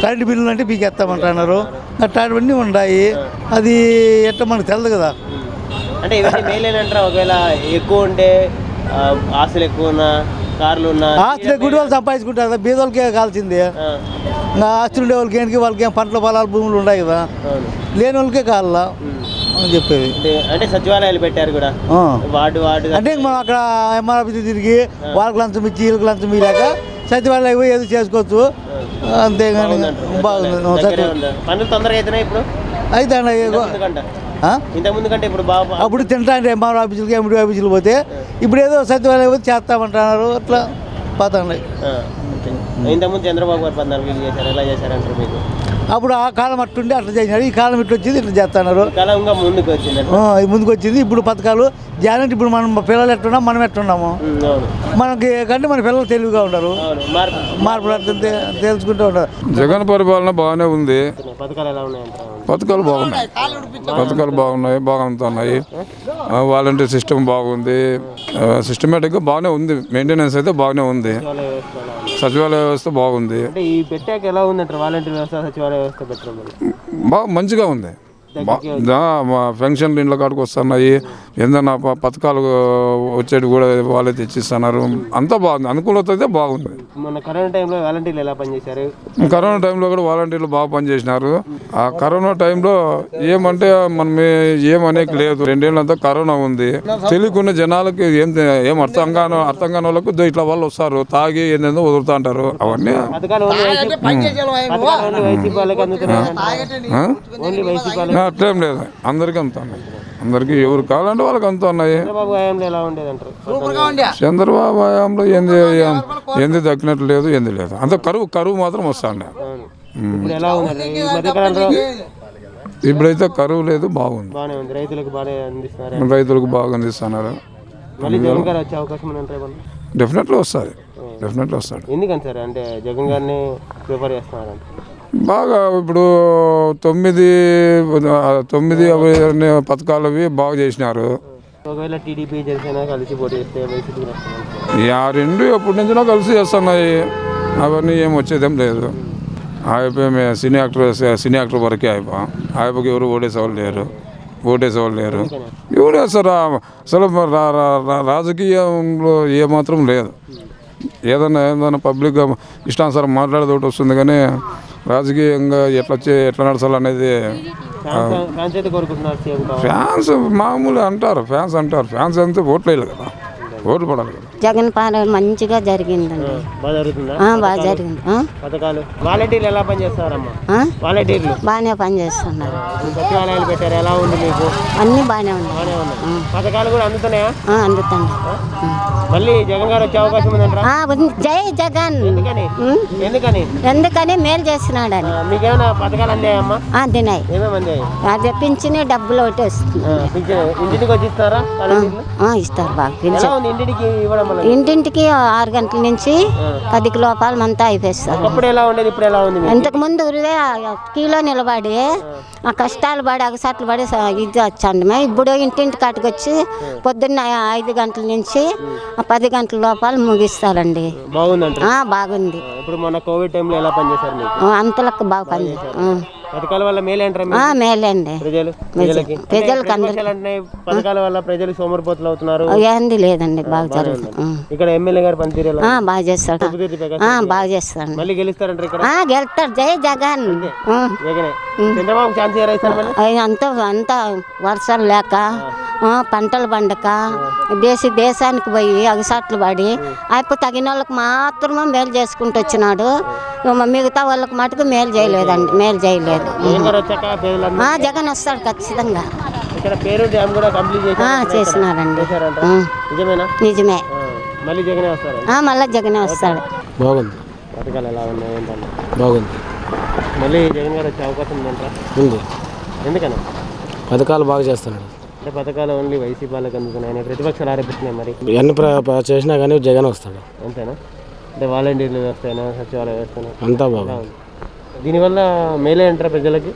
కరెంటు బిల్లులు అంటే పీకేస్తామంటున్నారు. అట్లాంటివన్నీ ఉన్నాయి. అది ఎట్లా మనకు తెలియదు కదా. అంటే ఇవన్నీ మేలేనంటారా? ఒకవేళ ఎక్కువ ఉంటే ఆస్తులు ఎక్కువ ఉన్నా, కార్లు ఉన్నా, ఆస్తులు గుడి వాళ్ళు సంపాదించుకుంటారు, బీదోళ్ళకే కావాల్సిందే. ఇంకా ఆస్తులు ఉండే వాళ్ళకి వాళ్ళకి ఏం పంటల పొలాలు భూములు ఉన్నాయి కదా, లేని వాళ్ళకే కావాలా అని చెప్పేది. అంటే సచివాలయాలు పెట్టారు కూడా, వార్డు అంటే మనం అక్కడ ఎంఆర్ఆఫీస్ తిరిగి వాళ్ళకి లంచం ఇచ్చి వీళ్ళకి లంచం ఇలాక సచివాలయం పోయి ఏదో చేసుకోవచ్చు, అంతేగాని బాగుంది. పనులు తొందరగా అవుతున్నాయి ఇప్పుడు అయితే ఇంతకుముందు కంటే ఇప్పుడు బాగా. అప్పుడు తింటాంటే ఎంఆర్ ఆఫీసులకి ఎండి ఆఫీసులు పోతే ఇప్పుడు ఏదో సచివాలయం పోతే చేస్తామంటున్నారు, అట్లా పోతున్నాయి. ఇంతకుముందు చంద్రబాబు గారు 14 చేశారు, ఎలా చేశారంటారు మీకు? అప్పుడు ఆ కాలం అట్టుండి అట్లా చేసినారు, ఈ కాలం ఇట్లా వచ్చింది ఇట్లా చేస్తున్నారు. కాలంగా ముందుకు వచ్చింది, ముందుకు వచ్చింది. ఇప్పుడు పథకాలు జాగ్రత్త. ఇప్పుడు మనం పిల్లలు ఎట్టున్నాం, మనం ఎట్టున్నాము, మనకి కంటే మన పిల్లలు తెలివిగా ఉంటారు, మార్పులు తెలుసుకుంటూ ఉంటారు. జగన్ పరిపాలన బాగానే ఉంది. పథకాలు ఎలా ఉన్నాయంటారు? పథకాలు బాగున్నాయి, బాగున్నాయి. వాలంటీర్ సిస్టమ్ బాగుంది, సిస్టమేటిక్గా బాగానే ఉంది. మెయింటెనెన్స్ అయితే బాగానే ఉంది. సచివాలయ వ్యవస్థ బాగుంది. ఈ పెట్టాక ఎలా ఉందంటారు? వాలంటీర్ వ్యవస్థ, సచివాలయ వ్యవస్థ పెట్టడం మంచిగా ఉంది. పెన్షన్లు ఇండ్ల కాడికి వస్తున్నాయి, ఏదన్నా పథకాలు వచ్చేటి కూడా వాళ్ళే తెచ్చిస్తున్నారు. అంతా బాగుంది, అనుకూలత అయితే బాగుంది. మొన్న కరోనా టైంలో వాలంటీర్లు ఎలా పనిచేశారు? కరోనా టైంలో కూడా వాలంటీర్లు బాగా పనిచేసినారు. ఆ కరోనా టైంలో ఏమంటే మనం ఏమనేకి లేదు, 2 ఏళ్ళంతా కరోనా ఉంది. తెలియకుండా జనాలకి ఏం అర్థం కాని వాళ్ళకు ఇట్లా వాళ్ళు వస్తారు, తాగి ఏందో వదులుతా అంటారు. అవన్నీ అట్లేం లేదు, అందరికీ అంత ఉన్నాయి. అందరికి ఎవరు కావాలంటే వాళ్ళకి అంత ఉన్నాయి. చంద్రబాబు హయాంలో ఏంది దక్కినట్టు లేదు, ఏంది లేదు. అంత కరువు మాత్రం వస్తాండే. ఇప్పుడైతే కరువు లేదు, బాగుంది. రైతులకు బాగా అందిస్తున్నారు. డెఫినెట్లీ వస్తుంది, వస్తాడు. ఎందుకని సార్ అంటే జగన్ గారిని ప్రిఫర్ చేస్తున్నారు? బాగా ఇప్పుడు 9 పథకాలు బాగా చేసినారు. ఒకవేళ టీడీపీ జనసేన కలిసి పోటీ చేస్తే రెండు ఎప్పటి నుంచినో కలిసి చేస్తున్నాయి. అవన్నీ ఏం వచ్చేదేం లేదు. అయిపోయి సినీ యాక్టర్ వరకే అయిపోయి ఎవరు ఓటేసేవాళ్ళు లేరు. ఎవరు వేస్తారా? అసలు రాజకీయంలో ఏమాత్రం లేదు. ఏదైనా పబ్లిక్గా ఇష్టానుసారం మాట్లాడేది వస్తుంది, కానీ రాజకీయంగా ఎట్లా నడచాలనేది ఫ్యాన్స్ మామూలు అంటారు. ఫ్యాన్స్ అంతే ఓట్లు వేయాలి కదా, ఓట్లు పడాలి కదా. జగన్ పాలన మంచిగా జరిగిందండి, బాగా జరిగింది. వాలంటీర్లు ఎలా పనిచేస్తారమ్మా? వాలంటీర్లు బాగానే పనిచేస్తున్నారు. సచివాలయాలు పెట్టారు, ఎలా ఉంది మీకు? అన్ని బాగానే ఉన్నాయి. పథకాలు కూడా అందుతున్నాయా? అందుతుంది. మళ్ళీ జగన్ గారు వచ్చే అవకాశం ఉందంటారా? జై జగన్. ఎందుకని మేలు చేస్తున్నాడని. మీకేమైనా పథకాలు అందాయమ్మా? అందినాయి. అదే పింఛని డబ్బులు ఒకటి వస్తుంది. ఇంటికి వచ్చి ఇస్తారా? ఇస్తారు బాగా. ఇంటింటికి 6 గంటల నుంచి 10 లోపాలు అంతా అయిపోయిస్తారు. ఇంతకు ముందు క్యూలో నిలబడి ఆ కష్టాలు పడి అగసాట్లు పడి ఇది వచ్చండి. ఇప్పుడు ఇంటింటి కాటికి వచ్చి పొద్దున్న 5 గంటల నుంచి 10 గంటల లోపాలు ముగిస్తారండి. బాగుంది. ఇప్పుడు మన కోవిడ్ టైంలో ఎలా పనిచేశారు? అంతలకు బాగా పనిచేస్తారు. పథకాల వల్ల మేలేంటారా? మేలేండి. ప్రజలకు పథకాల వల్ల ప్రజలు సోమరిపోతులు అవుతున్నారు. ఏంది లేదండి, బాగా జరుగుతుంది. ఇక్కడ ఎమ్మెల్యే గారు పనితీరు బాగా చేస్తాడు. బాగా చేస్తాడు. మళ్ళీ గెలుస్తారంటారు ఇక్కడ? గెలుస్తాడు. జై జగన్. చంద్రబాబు ఛాన్స్ అంతా వర్షాలు లేక పంటలు పండక దేశానికి పోయి అగసాట్లు పడి అయిపోయి తగిన వాళ్ళకి మాత్రమే మేలు చేసుకుంటూ వచ్చినాడు. మిగతా వాళ్ళకి మటుకు మేలు చేయలేదండి, మేలు చేయలేదు. జగన్ వస్తాడు ఖచ్చితంగా. చేసినారండి. నిజమే. మళ్ళీ జగనే వస్తాడు. బాగుంది. పథకాలు ఎలా ఉన్నాయి? బాగుంది. మళ్ళీ జగన్ గారు వచ్చే అవకాశం ఉందంటారా? ఉంది. ఎందుకని? పథకాలు బాగా చేస్తున్నాడు. అంటే పథకాలు ఓన్లీ వైసీపీ వాళ్ళకి అందుతున్నాయని ప్రతిపక్షాలు ఆరోపిస్తున్నాయి. మరి ఎన్ని చేసినా కానీ జగన్ వస్తాడు. అంతేనా? అంటే వాలంటీర్లు వ్యవస్థ, సచివాలయ వ్యవస్థ అంతా బాగుంది. దీనివల్ల మేలే అంటారా ప్రజలకి?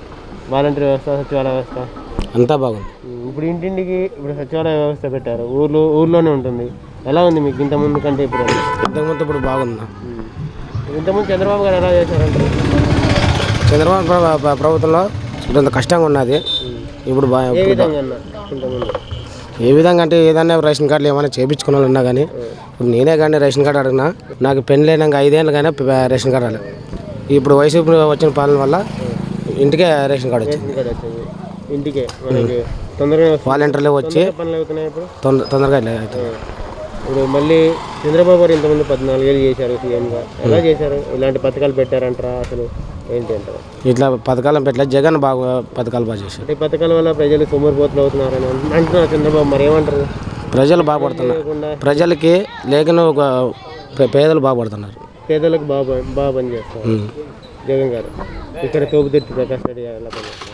వాలంటీర్ వ్యవస్థ, సచివాలయ వ్యవస్థ అంతా బాగుంది. ఇప్పుడు ఇంటింటికి ఇప్పుడు సచివాలయ వ్యవస్థ పెట్టారు, ఊర్లోనే ఉంటుంది. ఎలా ఉంది మీకు ఇంతకుముందు కంటే ఇప్పుడు? ఇంతకుముందు ఇప్పుడు బాగుంది. ఇంతకుముందు చంద్రబాబు గారు ఎలా చేశారంటారు? చంద్రబాబు ప్రభుత్వంలో కొంత కష్టంగా ఉన్నది. ఇప్పుడు ఏ విధంగా అంటే ఏదైనా రేషన్ కార్డులు ఏమైనా చేయించుకున్న వాళ్ళు ఉన్నా కానీ ఇప్పుడు నేనే కానీ రేషన్ కార్డు అడిగినా నాకు పెళ్ళి అయినాక 5 ఏళ్ళు కానీ రేషన్ కార్డు రాలేదు. ఇప్పుడు వైసీపీ వచ్చిన పాలన వల్ల ఇంటికే రేషన్ కార్డు వచ్చింది. ఇంటికే తొందరగా వాలంటీర్లు వచ్చి పనులు అవుతున్నాయి ఇప్పుడు తొందరగా అవుతుంది. ఇప్పుడు మళ్ళీ చంద్రబాబు గారు ఇంతకుముందు 14 ఏళ్ళు చేశారు సీఎంగా. ఎలా చేశారు? ఇలాంటి పథకాలు పెట్టారంటారా? అసలు ఏంటి అంటారు? ఇట్లా పథకాలను పెట్టలే, జగన్ పథకాలు బాగా చేశారు. ఈ పథకాల వల్ల ప్రజలు సోమరిపోతులు అవుతున్నారని అంటున్నారు చంద్రబాబు. మరి ఏమంటారు? ప్రజలు బాగుపడుతున్నారు. ప్రజలకి లేకను ఒక పేదలు బాగుపడుతున్నారు. పేదలకు బాగా పనిచేస్తారు జగన్ గారు. ఇక్కడ తోపుతిర్తి ప్రకాష్ రెడ్డి గారు ఎలా పనిచేస్తారు?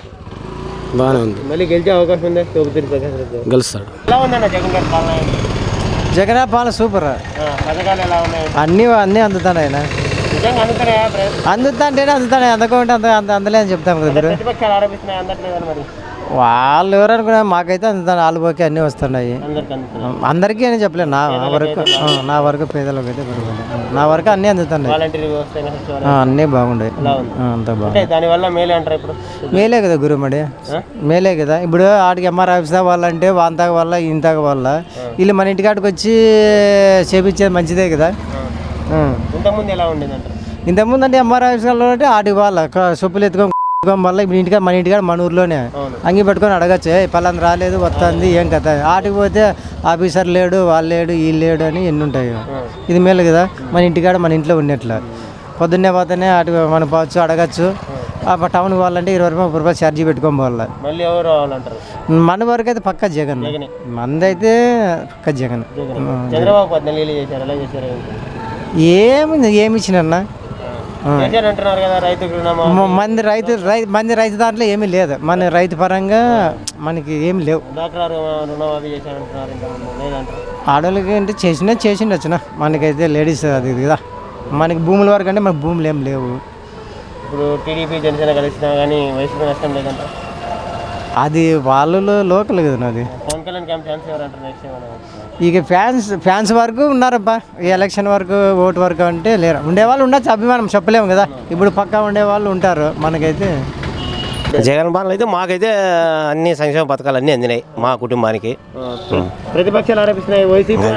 బాగానే ఉంది. మళ్ళీ గెలిచే అవకాశం ఉందా తోపుతిర్తి ప్రకాష్ రెడ్డి? గెలుస్తాడు. ఎలా ఉందన్న జగన్ గారి పాలన? జగన్ పాలన సూపర్. పథకాలు ఎలా ఉన్నాయి? అన్నీ అందుతాయి. నిజంగా అందుతున్నాయా? అందుతాంటేనే అందుతాయి, అందుకుంటే అందలే అని చెప్తాం కదా. ప్రతిపక్షాలు ఆరోపిస్తున్నాయి అందట్లేదు మరి. వాళ్ళు ఎవరు అనుకున్నా, మాకైతే అందుతాను. ఆలుపోకి అన్నీ వస్తున్నాయి అందరికీ అని చెప్పలేదు. నా వరకు పేదలకు అయితే నా వరకు అన్నీ అందుతున్నాయి. అన్నీ బాగుండే, అంతా బాగుంది. దానివల్ల మేలే అంటారు. ఇప్పుడు మేలే కదా గురుమడి, మేలే కదా. ఇప్పుడు ఆడికి ఎంఆర్ ఆఫీస్ వాళ్ళంటే వాంతాక వల్ల ఇంతాక వల్ల వీళ్ళు మన ఇంటికాడికి వచ్చి చేపించేది మంచిదే కదా. ఇంతకుముందు ఎలా ఉండేది అంటారు? ఇంతకుముందు అంటే ఎంఆర్ ఆఫీస్ వాళ్ళు అంటే ఆడికి వాళ్ళ సొప్పులు ఎత్తుకొని వల్ల ఇప్పుడు మన ఇంటికాడ మన ఊర్లోనే అంగి పెట్టుకొని అడగచ్చు, పలాంది రాలేదు వస్తుంది ఏం కథ. ఆటికి పోతే ఆఫీసర్ లేడు, వాళ్ళు లేడు, వీళ్ళు లేడు అని ఎన్ని ఉంటాయి. ఇది మేలు కదా, మన ఇంటికాడ మన ఇంట్లో ఉన్నట్లు. పొద్దున్నే పోతేనే అటు మనం పోవచ్చు, అడగచ్చు. టౌన్కి పోవాలంటే 20 రూపాయలు ఛార్జీ పెట్టుకొని పోవాలి. మళ్ళీ ఎవరు రావాలంటారు? మన వరకు అయితే పక్క జగన్, మనదైతే పక్క జగన్. చంద్రబాబు 14 ఏళ్ళు చేశారు, ఎలా చేశారు? ఏమి ఇచ్చినన్నా మంది రైతు దాంట్లో ఏమీ లేదు. మన రైతు పరంగా మనకి ఏమి లేవు. ఆడవాళ్ళకి అంటే చేసిండొచ్చునా, మనకైతే లేడీస్ అది కదా. మనకి భూముల వరకు అంటే మనకు భూములు ఏం లేవు. ఇప్పుడు టీడీపీ జనసేన కలిసినా కానీ వైసీపీ నష్టం లేదంట. అది వాళ్ళు లోకల్ కదా. అది పవన్ కళ్యాణ్ ఛాన్స్ ఎవరంటారు నెక్స్ట్? ఇక ఫ్యాన్స్ వరకు ఉన్నారబ్బా. ఈ ఎలక్షన్ వరకు ఓటు వరకు అంటే లేరు. ఉండేవాళ్ళు ఉండొచ్చు, అభిమానం చెప్పలేము కదా. ఇప్పుడు పక్కా ఉండేవాళ్ళు ఉంటారు. మనకైతే జగన్ పాలన అయితే మాకైతే అన్ని సంక్షేమ పథకాలు అన్నీ అందినాయి మా కుటుంబానికి. ప్రతిపక్షాలు ఆరోపిస్తున్నాయి వైసీపీ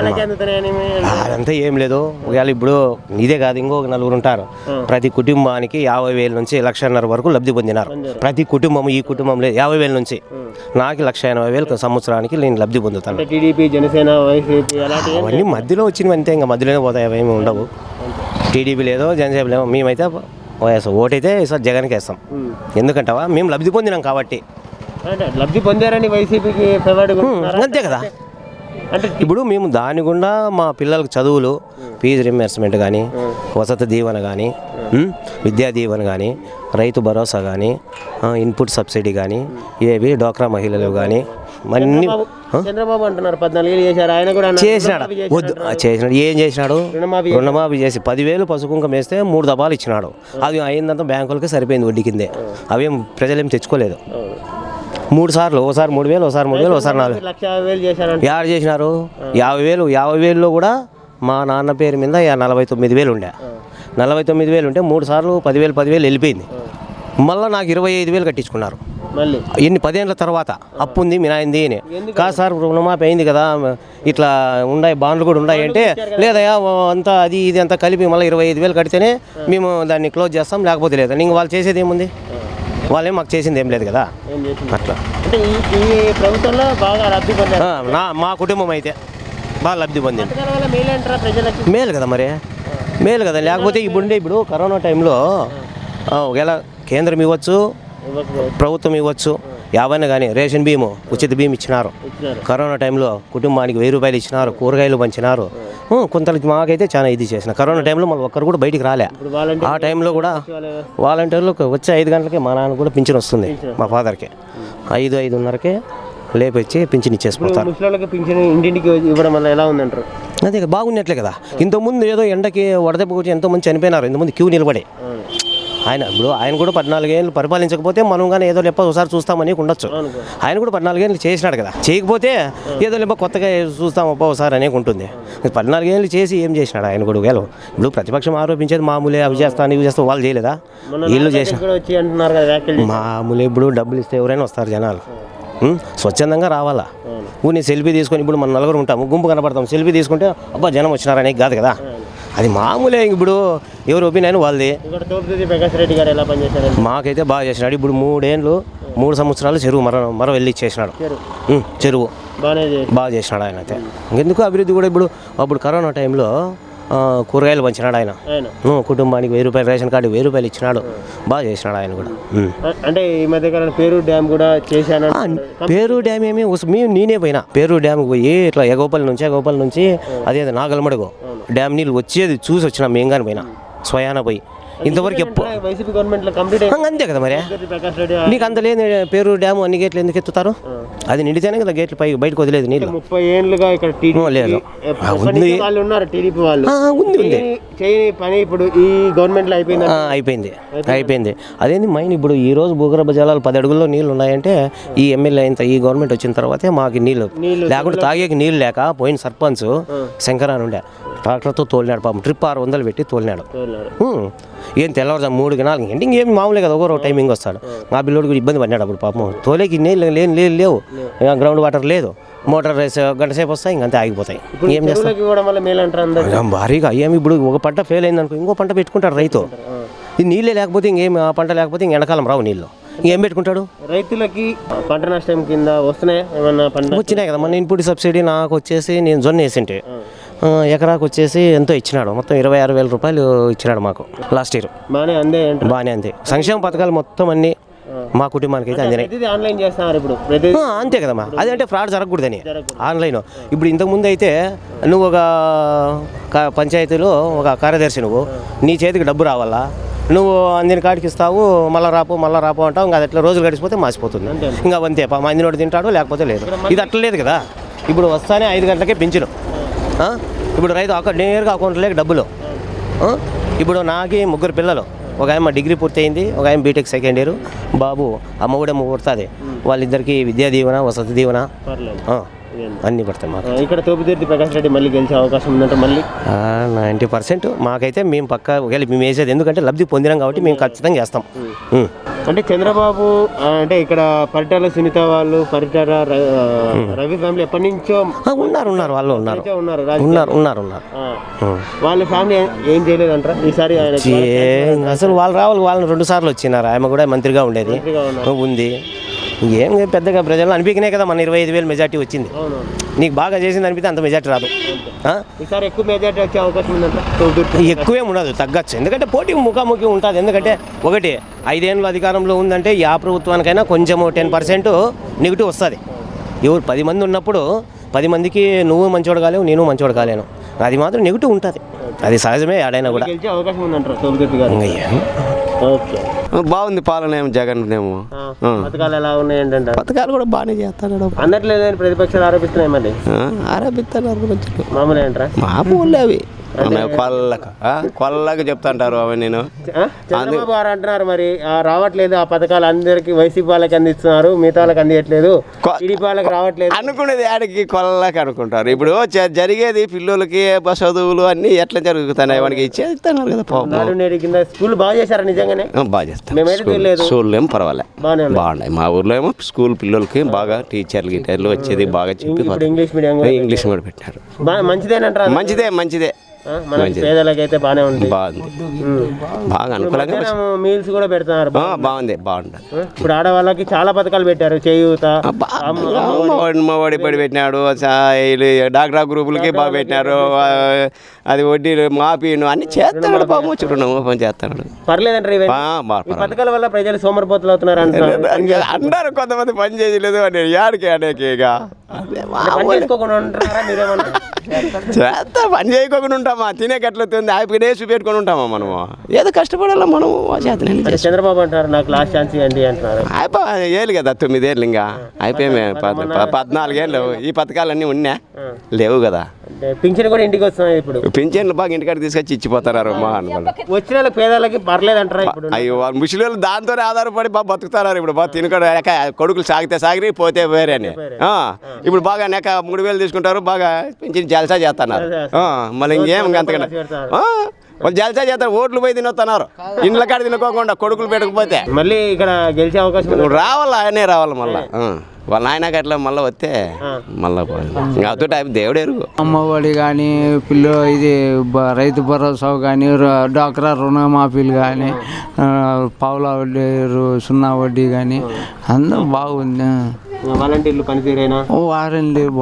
అదంతా ఏం లేదు. ఒకవేళ ఇప్పుడు ఇదే కాదు, ఇంకొక 4 ఉంటారు. ప్రతి కుటుంబానికి 50,000 నుంచి 1,50,000 వరకు లబ్ధి పొందినారు. ప్రతి కుటుంబం, ఈ కుటుంబంలో 50,000 నుంచి నాకు 1,80,000 సంవత్సరానికి నేను లబ్ధి పొందుతాను. టీడీపీ జనసేన వైసీపీ అవన్నీ మధ్యలో వచ్చినవి అంతే, ఇంకా మధ్యలోనే పోతాయి, అవేమి ఉండవు. టీడీపీ లేదో జనసేన లేదో, మేమైతే ఓటైతే సార్ జగన్కి వేస్తాం. ఎందుకంటావా, మేము లబ్ధి పొందినాం కాబట్టి. లబ్ధి పొందారని వైసీపీకి అంతే కదా. అంటే ఇప్పుడు మేము దాని గుండా మా పిల్లలకు చదువులు, ఫీజు రింబర్స్మెంట్ కానీ, వసతి దీవెన కానీ, విద్యా దీవెన కానీ, రైతు భరోసా కానీ, ఇన్పుట్ సబ్సిడీ కానీ, ఏవి డోక్రా మహిళలు కానీ అన్నీ చంద్రబాబు అంటున్నారు 14 ఏళ్ళు చేశారు. ఆయన కూడా చేసినాడు. వద్దు చేసినాడు. ఏం చేసినాడు? రుణమాఫీ చేసి 10,000 పసుకుంకం వేస్తే 3 దఫాలు ఇచ్చినాడు. అది అయిందంతా బ్యాంకులకి సరిపోయింది వడ్డీ కిందే. అవేం ప్రజలేం తెచ్చుకోలేదు. 3 సార్లు, ఒకసారి 3,000, ఒకసారి 3,000, ఒకసారి 4,000 యాడ్ చేసినారు. 50,000లో కూడా మా నాన్న పేరు మీద 49,000 ఉండే. 49,000 ఉంటే 3 సార్లు 10,000 వెళ్ళిపోయింది. మళ్ళీ నాకు 25,000 కట్టించుకున్నారు. ఎన్ని 10 ఏళ్ళ తర్వాత అప్పు ఉంది మీ నాయింది అని. కాదు సార్ రుణమాఫీ అయింది కదా, ఇట్లా ఉన్నాయి బాండ్లు కూడా ఉన్నాయి అంటే, లేదయా అంతా అది ఇది అంతా కలిపి మళ్ళీ 25,000 కడితేనే మేము దాన్ని క్లోజ్ చేస్తాం, లేకపోతే లేదా. ఇంక వాళ్ళు చేసేది ఏముంది? వాళ్ళేం మాకు చేసింది ఏం లేదు కదా. అట్లా ప్రభుత్వంలో బాగా లబ్ధి పొందారు. మా కుటుంబం అయితే బాగా లబ్ధి పొందింది. మేలు కదా, మరి మేలు కదా. లేకపోతే ఇప్పుడు కరోనా టైంలో ఒకవేళ కేంద్రం ఇవ్వచ్చు, ప్రభుత్వం ఇవ్వచ్చు, 50 కానీ రేషన్ బియ్యము, ఉచిత బియ్యం ఇచ్చినారు. కరోనా టైంలో కుటుంబానికి 1000 రూపాయలు ఇచ్చినారు, కూరగాయలు పంచినారు. కొంతమంది మాకైతే చాలా ఇది చేసిన. కరోనా టైంలో మళ్ళీ ఒక్కరు కూడా బయటికి రాలే. ఆ టైంలో కూడా వాలంటీర్లు వచ్చే 5 గంటలకే మా నాన్న కూడా పింఛన్ వస్తుంది. మా ఫాదర్కి 5:30కే లేపొచ్చి పింఛన్ ఇచ్చేసిపోతారు. ఇంటింటికి ఇవ్వడం వల్ల ఎలా ఉందంటారు? అదే బాగున్నట్లే కదా. ఇంతకుముందు ఏదో ఎండకి వడదెబ్బ వచ్చి ఎంతోమంది చనిపోయినారు ఇంతకుముందు క్యూ నిలబడి. ఆయన కూడా 14 ఏళ్ళు పరిపాలించకపోతే మనం కానీ ఏదో లెప్ప ఒకసారి చూస్తామని ఉండొచ్చు. ఆయన కూడా 14 ఏళ్ళు చేసినాడు కదా, చేయకపోతే ఏదో లెప్ప కొత్తగా చూస్తాం అబ్బా ఒకసారి అనేక ఉంటుంది. 14 ఏళ్ళు చేసి ఏం చేసినాడు ఆయన కూడా? ఇప్పుడు ప్రతిపక్షం ఆరోపించేది మామూలే, అవి చేస్తాను ఇవి చేస్తాను, వాళ్ళు చేయలేదా? వీళ్ళు చేసిన మామూలు. ఇప్పుడు డబ్బులు ఇస్తే ఎవరైనా వస్తారు జనాలు, స్వచ్ఛందంగా రావాలా. నీ సెల్ఫీ తీసుకొని ఇప్పుడు మనం నలుగురు ఉంటాము, గుంపు కనపడతాం, సెల్ఫీ తీసుకుంటే అబ్బా జనం వచ్చినారనే కాదు కదా, అది మామూలే. ఇప్పుడు ఎవరు ఒపీనియన్ వాళ్ళది. మాకైతే బాగా చేసినాడు. ఇప్పుడు 3 సంవత్సరాలు చెరువు మర వెళ్ళి ఇచ్చేసినాడు. చెరువు బాగా చేసినాడు ఆయన అయితే. ఎందుకు అభివృద్ధి కూడా ఇప్పుడు అప్పుడు కరోనా టైంలో కూరగాయలు పంచినాడు ఆయన, కుటుంబానికి 1000 రూపాయలు, రేషన్ కార్డు 1000 రూపాయలు ఇచ్చినాడు. బాగా చేసినాడు ఆయన కూడా. అంటే ఈ మధ్యకాలం పేరూరు డ్యామ్ కూడా చేశాను. పేరూరు డ్యామ్ ఏమి నేనే పోయినా పేరూరు డ్యామ్కి పోయి ఇట్లా ఎగోపల్లి నుంచి అదే నాగలమడుగు డ్యామ్ నీళ్ళు వచ్చేది చూసి వచ్చినా మేము కానీ పోయినా స్వయాన పోయి. ఇంతవరకు వైసీపీ గవర్నమెంట్లో కంప్లీట్ అంతే కదా మరి. నీకు అంత లేదు పేరు డ్యాము అన్ని గేట్లు ఎందుకు ఎత్తుతారు? అది నిండితేనే కదా గేట్లు బయటకు వదిలేదు నీళ్ళు. 30 ఏళ్ళుగా ఇక్కడ లేదు వాళ్ళు ఉన్నారు, టీడీపీ వాళ్ళు ఉంది చేయని పని ఇప్పుడు ఈ గవర్నమెంట్లో అయిపోయింది. అదేంది మైన్ ఇప్పుడు ఈ రోజు భూగర్భ జలాలు 10 అడుగుల్లో నీళ్ళు ఉన్నాయంటే ఈ ఎమ్మెల్యే ఈ గవర్నమెంట్ వచ్చిన తర్వాతే మాకు నీళ్ళు లేకుంటే తాగేకి నీళ్ళు లేక పోయిన సర్పంచ్ శంకరాన్ని ఉండే ట్రాక్టర్తో తోలినాడు పాపం, ట్రిప్ 600 పెట్టి తోలినాడు. ఏం తెల్లవారుజాము 3 4 గంటలు ఇంకేం మామూలే కదా, ఒకరో టైమింగ్ వస్తాడు. మా పిల్లోడు కూడా ఇబ్బంది పడినాడు అప్పుడు పాపం. తోలేకి నీళ్ళు లేవు, గ్రౌండ్ వాటర్ లేదు, మోటార్ రేస్ గంట సేపు వస్తాయి, ఇంకంతే ఆగిపోతాయి. ఏం చేస్తాం భారీగా. ఏమి ఇప్పుడు ఒక పంట ఫెయిల్ అయిందనుకో ఇంకో పంట పెట్టుకుంటాడు రైతు. ఇది నీళ్ళే లేకపోతే ఇంకేం, ఆ పంట లేకపోతే ఇంక ఎండాకాలం రావు నీళ్ళు, ఇంకేం పెట్టుకుంటాడు? రైతులకి పంట నష్టం కింద వస్తున్నాయి ఏమన్నా? వచ్చినాయి కదా, మన ఇన్పుట్ సబ్సిడీ నాకు వచ్చేసి నేను జొన్న వేసింటే ఎకరాకు వచ్చేసి ఎంతో ఇచ్చినాడు, మొత్తం 26,000 రూపాయలు ఇచ్చినాడు మాకు లాస్ట్ ఇయర్. బాగానే అంతే. సంక్షేమ పథకాలు మొత్తం అన్ని మా కుటుంబానికి అయితే అందినాయి. ఆన్లైన్ చేస్తున్నారు ఇప్పుడు అంతే కదమ్మా. అదంటే ఫ్రాడ్ జరగకూడదని ఆన్లైన్. ఇప్పుడు ఇంతకుముందు అయితే నువ్వు ఒక పంచాయతీలో ఒక కార్యదర్శి, నువ్వు నీ చేతికి డబ్బు రావాలా, నువ్వు అందిన కాడికి ఇస్తావు, మళ్ళీ రాపు అంటావు, ఇంకా అది ఎట్లా రోజులు గడిచిపోతే మాసిపోతుంది. ఇంకా అంతే అందినోడు తింటాడు లేకపోతే లేదు. ఇది అట్లా లేదు కదా. ఇప్పుడు వస్తానే 5 గంటలకే పింఛను. ఇప్పుడు రైతు నేరుగా అకౌంట్లోకి డబ్బులు. ఇప్పుడు నాకు 3 పిల్లలు, ఒక ఆయన డిగ్రీ పూర్తయింది, ఒక ఆయన బీటెక్ సెకండ్ ఇయర్, బాబు అమ్మ పుడుతుంది. వాళ్ళిద్దరికి విద్యా దీవెన, వసతి దీవెన అన్నీ పడతాయి మాకు. ఇక్కడ తోపుదుర్తి ప్రకాష్ రెడ్డి మళ్ళీ గెలిచే అవకాశం ఉందంటే మళ్ళీ 90% మాకైతే మేము పక్కా మేము వేసేది, ఎందుకంటే లబ్ధి పొందినాం కాబట్టి మేము ఖచ్చితంగా చేస్తాం. అంటే చంద్రబాబు అంటే ఇక్కడ పరిటాల సునీత వాళ్ళు, పరిటాల రవి ఫ్యామిలీ ఎప్పటి నుంచో ఉన్నారు వాళ్ళు ఉన్నారు. వాళ్ళ ఫ్యామిలీ ఏం చేయలేదంటారా ఈసారి? అసలు వాళ్ళు రావాలి, వాళ్ళని 2 సార్లు వచ్చినారు. ఆమె కూడా మంత్రిగా ఉండేది ఉంది. ఏం పెద్దగా ప్రజలు అనిపించినాయి కదా, మన 25,000 మెజార్టీ వచ్చింది. నీకు బాగా చేసింది అనిపిస్తే అంత మెజార్టీ రాదు. ఈసారి ఎక్కువ మెజార్టీ వచ్చే అవకాశం ఉందంట? ఎక్కువేం ఉండదు, తగ్గచ్చు. ఎందుకంటే పోటీ ముఖాముఖి ఉంటుంది. ఎందుకంటే 5 ఏళ్ళు అధికారంలో ఉందంటే ఆ ప్రభుత్వానికైనా కొంచెము 10% నెగిటివ్ వస్తుంది. ఎవరు 10 మంది ఉన్నప్పుడు 10 మందికి నువ్వు మంచోడు కాలేవు, నేను మంచోడు కాలేను, అది మాత్రం నెగిటివ్ ఉంటుంది. అది సహజమే. ఆడైనా కూడా అవకాశం ఉందంటారు. బాగుంది పాలన ఏమో జగన్ ఏమో. పథకాలు ఎలా ఉన్నాయంటే? పథకాలు కూడా బాగానే చేస్తాడు. అందట్లేదని ప్రతిపక్షాలు ఆరోపిస్తున్నాయి. మళ్ళీ ఆరోపిస్తున్నారు. మామూలు ఏంట్రా? మామూలు అవి కొల్లగా చెప్తాంటారు అవి. నేను చంద్రబాబు గారు అంటున్నారు మరి రావట్లేదు ఆ పథకాలు, అందరికి వైసీపీ వాళ్ళకి అందిస్తున్నారు, మిగతా వాళ్ళకి అందియట్లేదు, టీడీపీ వాళ్ళకి రావట్లేదు అనుకునేది. ఆడికి కొల్లకి అనుకుంటారు. ఇప్పుడు జరిగేది పిల్లలకి చదువులు అన్ని ఎట్లా జరుగుతున్నాయి, వాడికి ఇచ్చేస్తున్నారు కదా. కింద స్కూల్ బాగా చేశారు నిజంగానే? బాగా చేస్తారు. స్కూల్ ఏమో పర్వాలే, బాగున్నాయి. మా ఊర్లో ఏమో స్కూల్ పిల్లలకి బాగా టీచర్లు గిటర్లు వచ్చేది బాగా చెప్పి ఇంగ్లీష్ మీడియం కూడా పెట్టినారు. మంచిదేనంటారా? మంచిదే. పేదలకైతే బాగానే ఉంది. బాగా అనుకూలంగా మీల్స్ కూడా పెడుతున్నారు. బాగుంది. ఇప్పుడు ఆడవాళ్ళకి చాలా పథకాలు పెట్టారు. చేయూత, అమ్మఒడి పడి పెట్టినాడు, డాక్టర్ గ్రూపులకి బాగా పెట్టినారు. అది వడ్డీలు మాఫీను అన్ని చేస్తున్నాడు. పాపం వచ్చి చేస్తున్నాడు. పర్లేదంటారు ఈ పథకాల వల్ల ప్రజలు సోమరిపోతులు అవుతున్నారు అంటారు. కొంతమంది పని చేయలేదు అని యాడికి అనేక చేస్తా పని చేయకుండా ఉంటామా? తినేకి ఎట్లా హ్యాపీగా చూపెట్టుకొని ఉంటామా? మనము ఏదో కష్టపడాలా మనము. చంద్రబాబు అంటారు నాకు లాస్ట్ ఛాన్స్ ఇవ్వండి అంటున్నారు. ఏళ్ళు కదా 9 ఏళ్ళు ఇంకా అయిపోయామే. 14 ఏళ్ళు ఈ పథకాలన్నీ ఉన్నా లేవు కదా. పింఛన్ కూడా ఇంటికి వస్తున్నాయి ఇప్పుడు. పింఛన్లు బాగా ఇంటికాడికి తీసుకొచ్చి ఇచ్చిపోతున్నారు మా వచ్చిన వాళ్ళకి పేదలకి పర్లేదు అంటారా ఇప్పుడు? అయ్యో వాళ్ళు ముసలి వాళ్ళు దాంతోనే ఆధారపడి బాగా బతుకుతున్నారు ఇప్పుడు. బాగా తినక కొడుకులు సాగితే సాగిరి పోతే వేరే అని ఇప్పుడు బాగా నెక 3,000 తీసుకుంటారు, బాగా పింఛన్ జల్సా చేస్తున్నారు. మళ్ళీ ఇంకేం అంతకన్నా వాళ్ళు జల్సా చేస్తారు, ఓట్లు పోయి తినొస్తున్నారు, ఇండ్ల కాడ తినుకోకుండా కొడుకులు పెట్టకపోతే. మళ్ళీ ఇక్కడ గెలిచే అవకాశం రావాలి, ఆయనే రావాలి మళ్ళీ. వాళ్ళ నాయనకి అట్లా మళ్ళీ వస్తే మళ్ళీ అదో టైప్ దేవుడు ఎరుగు. అమ్మఒడి కానీ ఇది రైతు భరోసా కానీ డ్వాక్రా రుణమాఫీలు కానీ పావుల వడ్డీ 0 వడ్డీ కానీ అందరూ బాగుంది. వాలంటీర్లు పనితీరేనా? వారంటీర్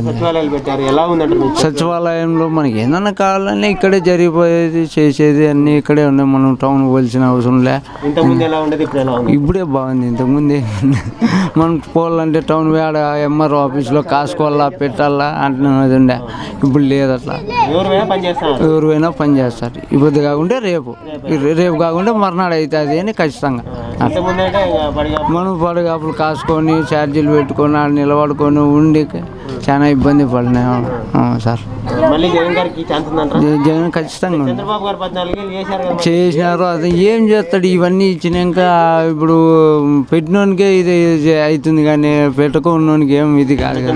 సచివాలయాలు పెట్టారు, ఎలా ఉందంటే సచివాలయంలో మనకి ఏదన్నా కావాలని ఇక్కడే జరిగిపోయేది చేసేది అన్నీ ఇక్కడే ఉన్నాయి. మనం టౌన్ పోల్సిన అవసరం లే. ఇంతకుముందు ఎలా ఉండేది, ఇప్పుడు ఎలా ఉంది? ఇప్పుడే బాగుంది. ఇంతకుముందే మనం పోవాలంటే టౌన్ వేడ ఎంఆర్ఓ ఆఫీస్లో కాసుకోవాలా పెట్టాలా అంటున్నది ఉండే, ఇప్పుడు లేదు అట్లా. ఎవరైనా పని చేస్తారు. ఇప్పుడు కాకుంటే రేపు కాకుంటే మర్నాడు అవుతుంది అని ఖచ్చితంగా. మనం పడిగాపులు కాసుకొని ఛార్జీలు పెట్టుకొని ఆడ నిలబడుకొని ఉండి చాలా ఇబ్బంది పడినాయి సార్. జగన్ ఖచ్చితంగా చేసినారు. అది ఏం చేస్తాడు? ఇవన్నీ ఇచ్చినాక ఇప్పుడు పెట్టినోనికే ఇది అవుతుంది కానీ పెట్టుకున్నోనికి ఏం ఇది కాదు కదా.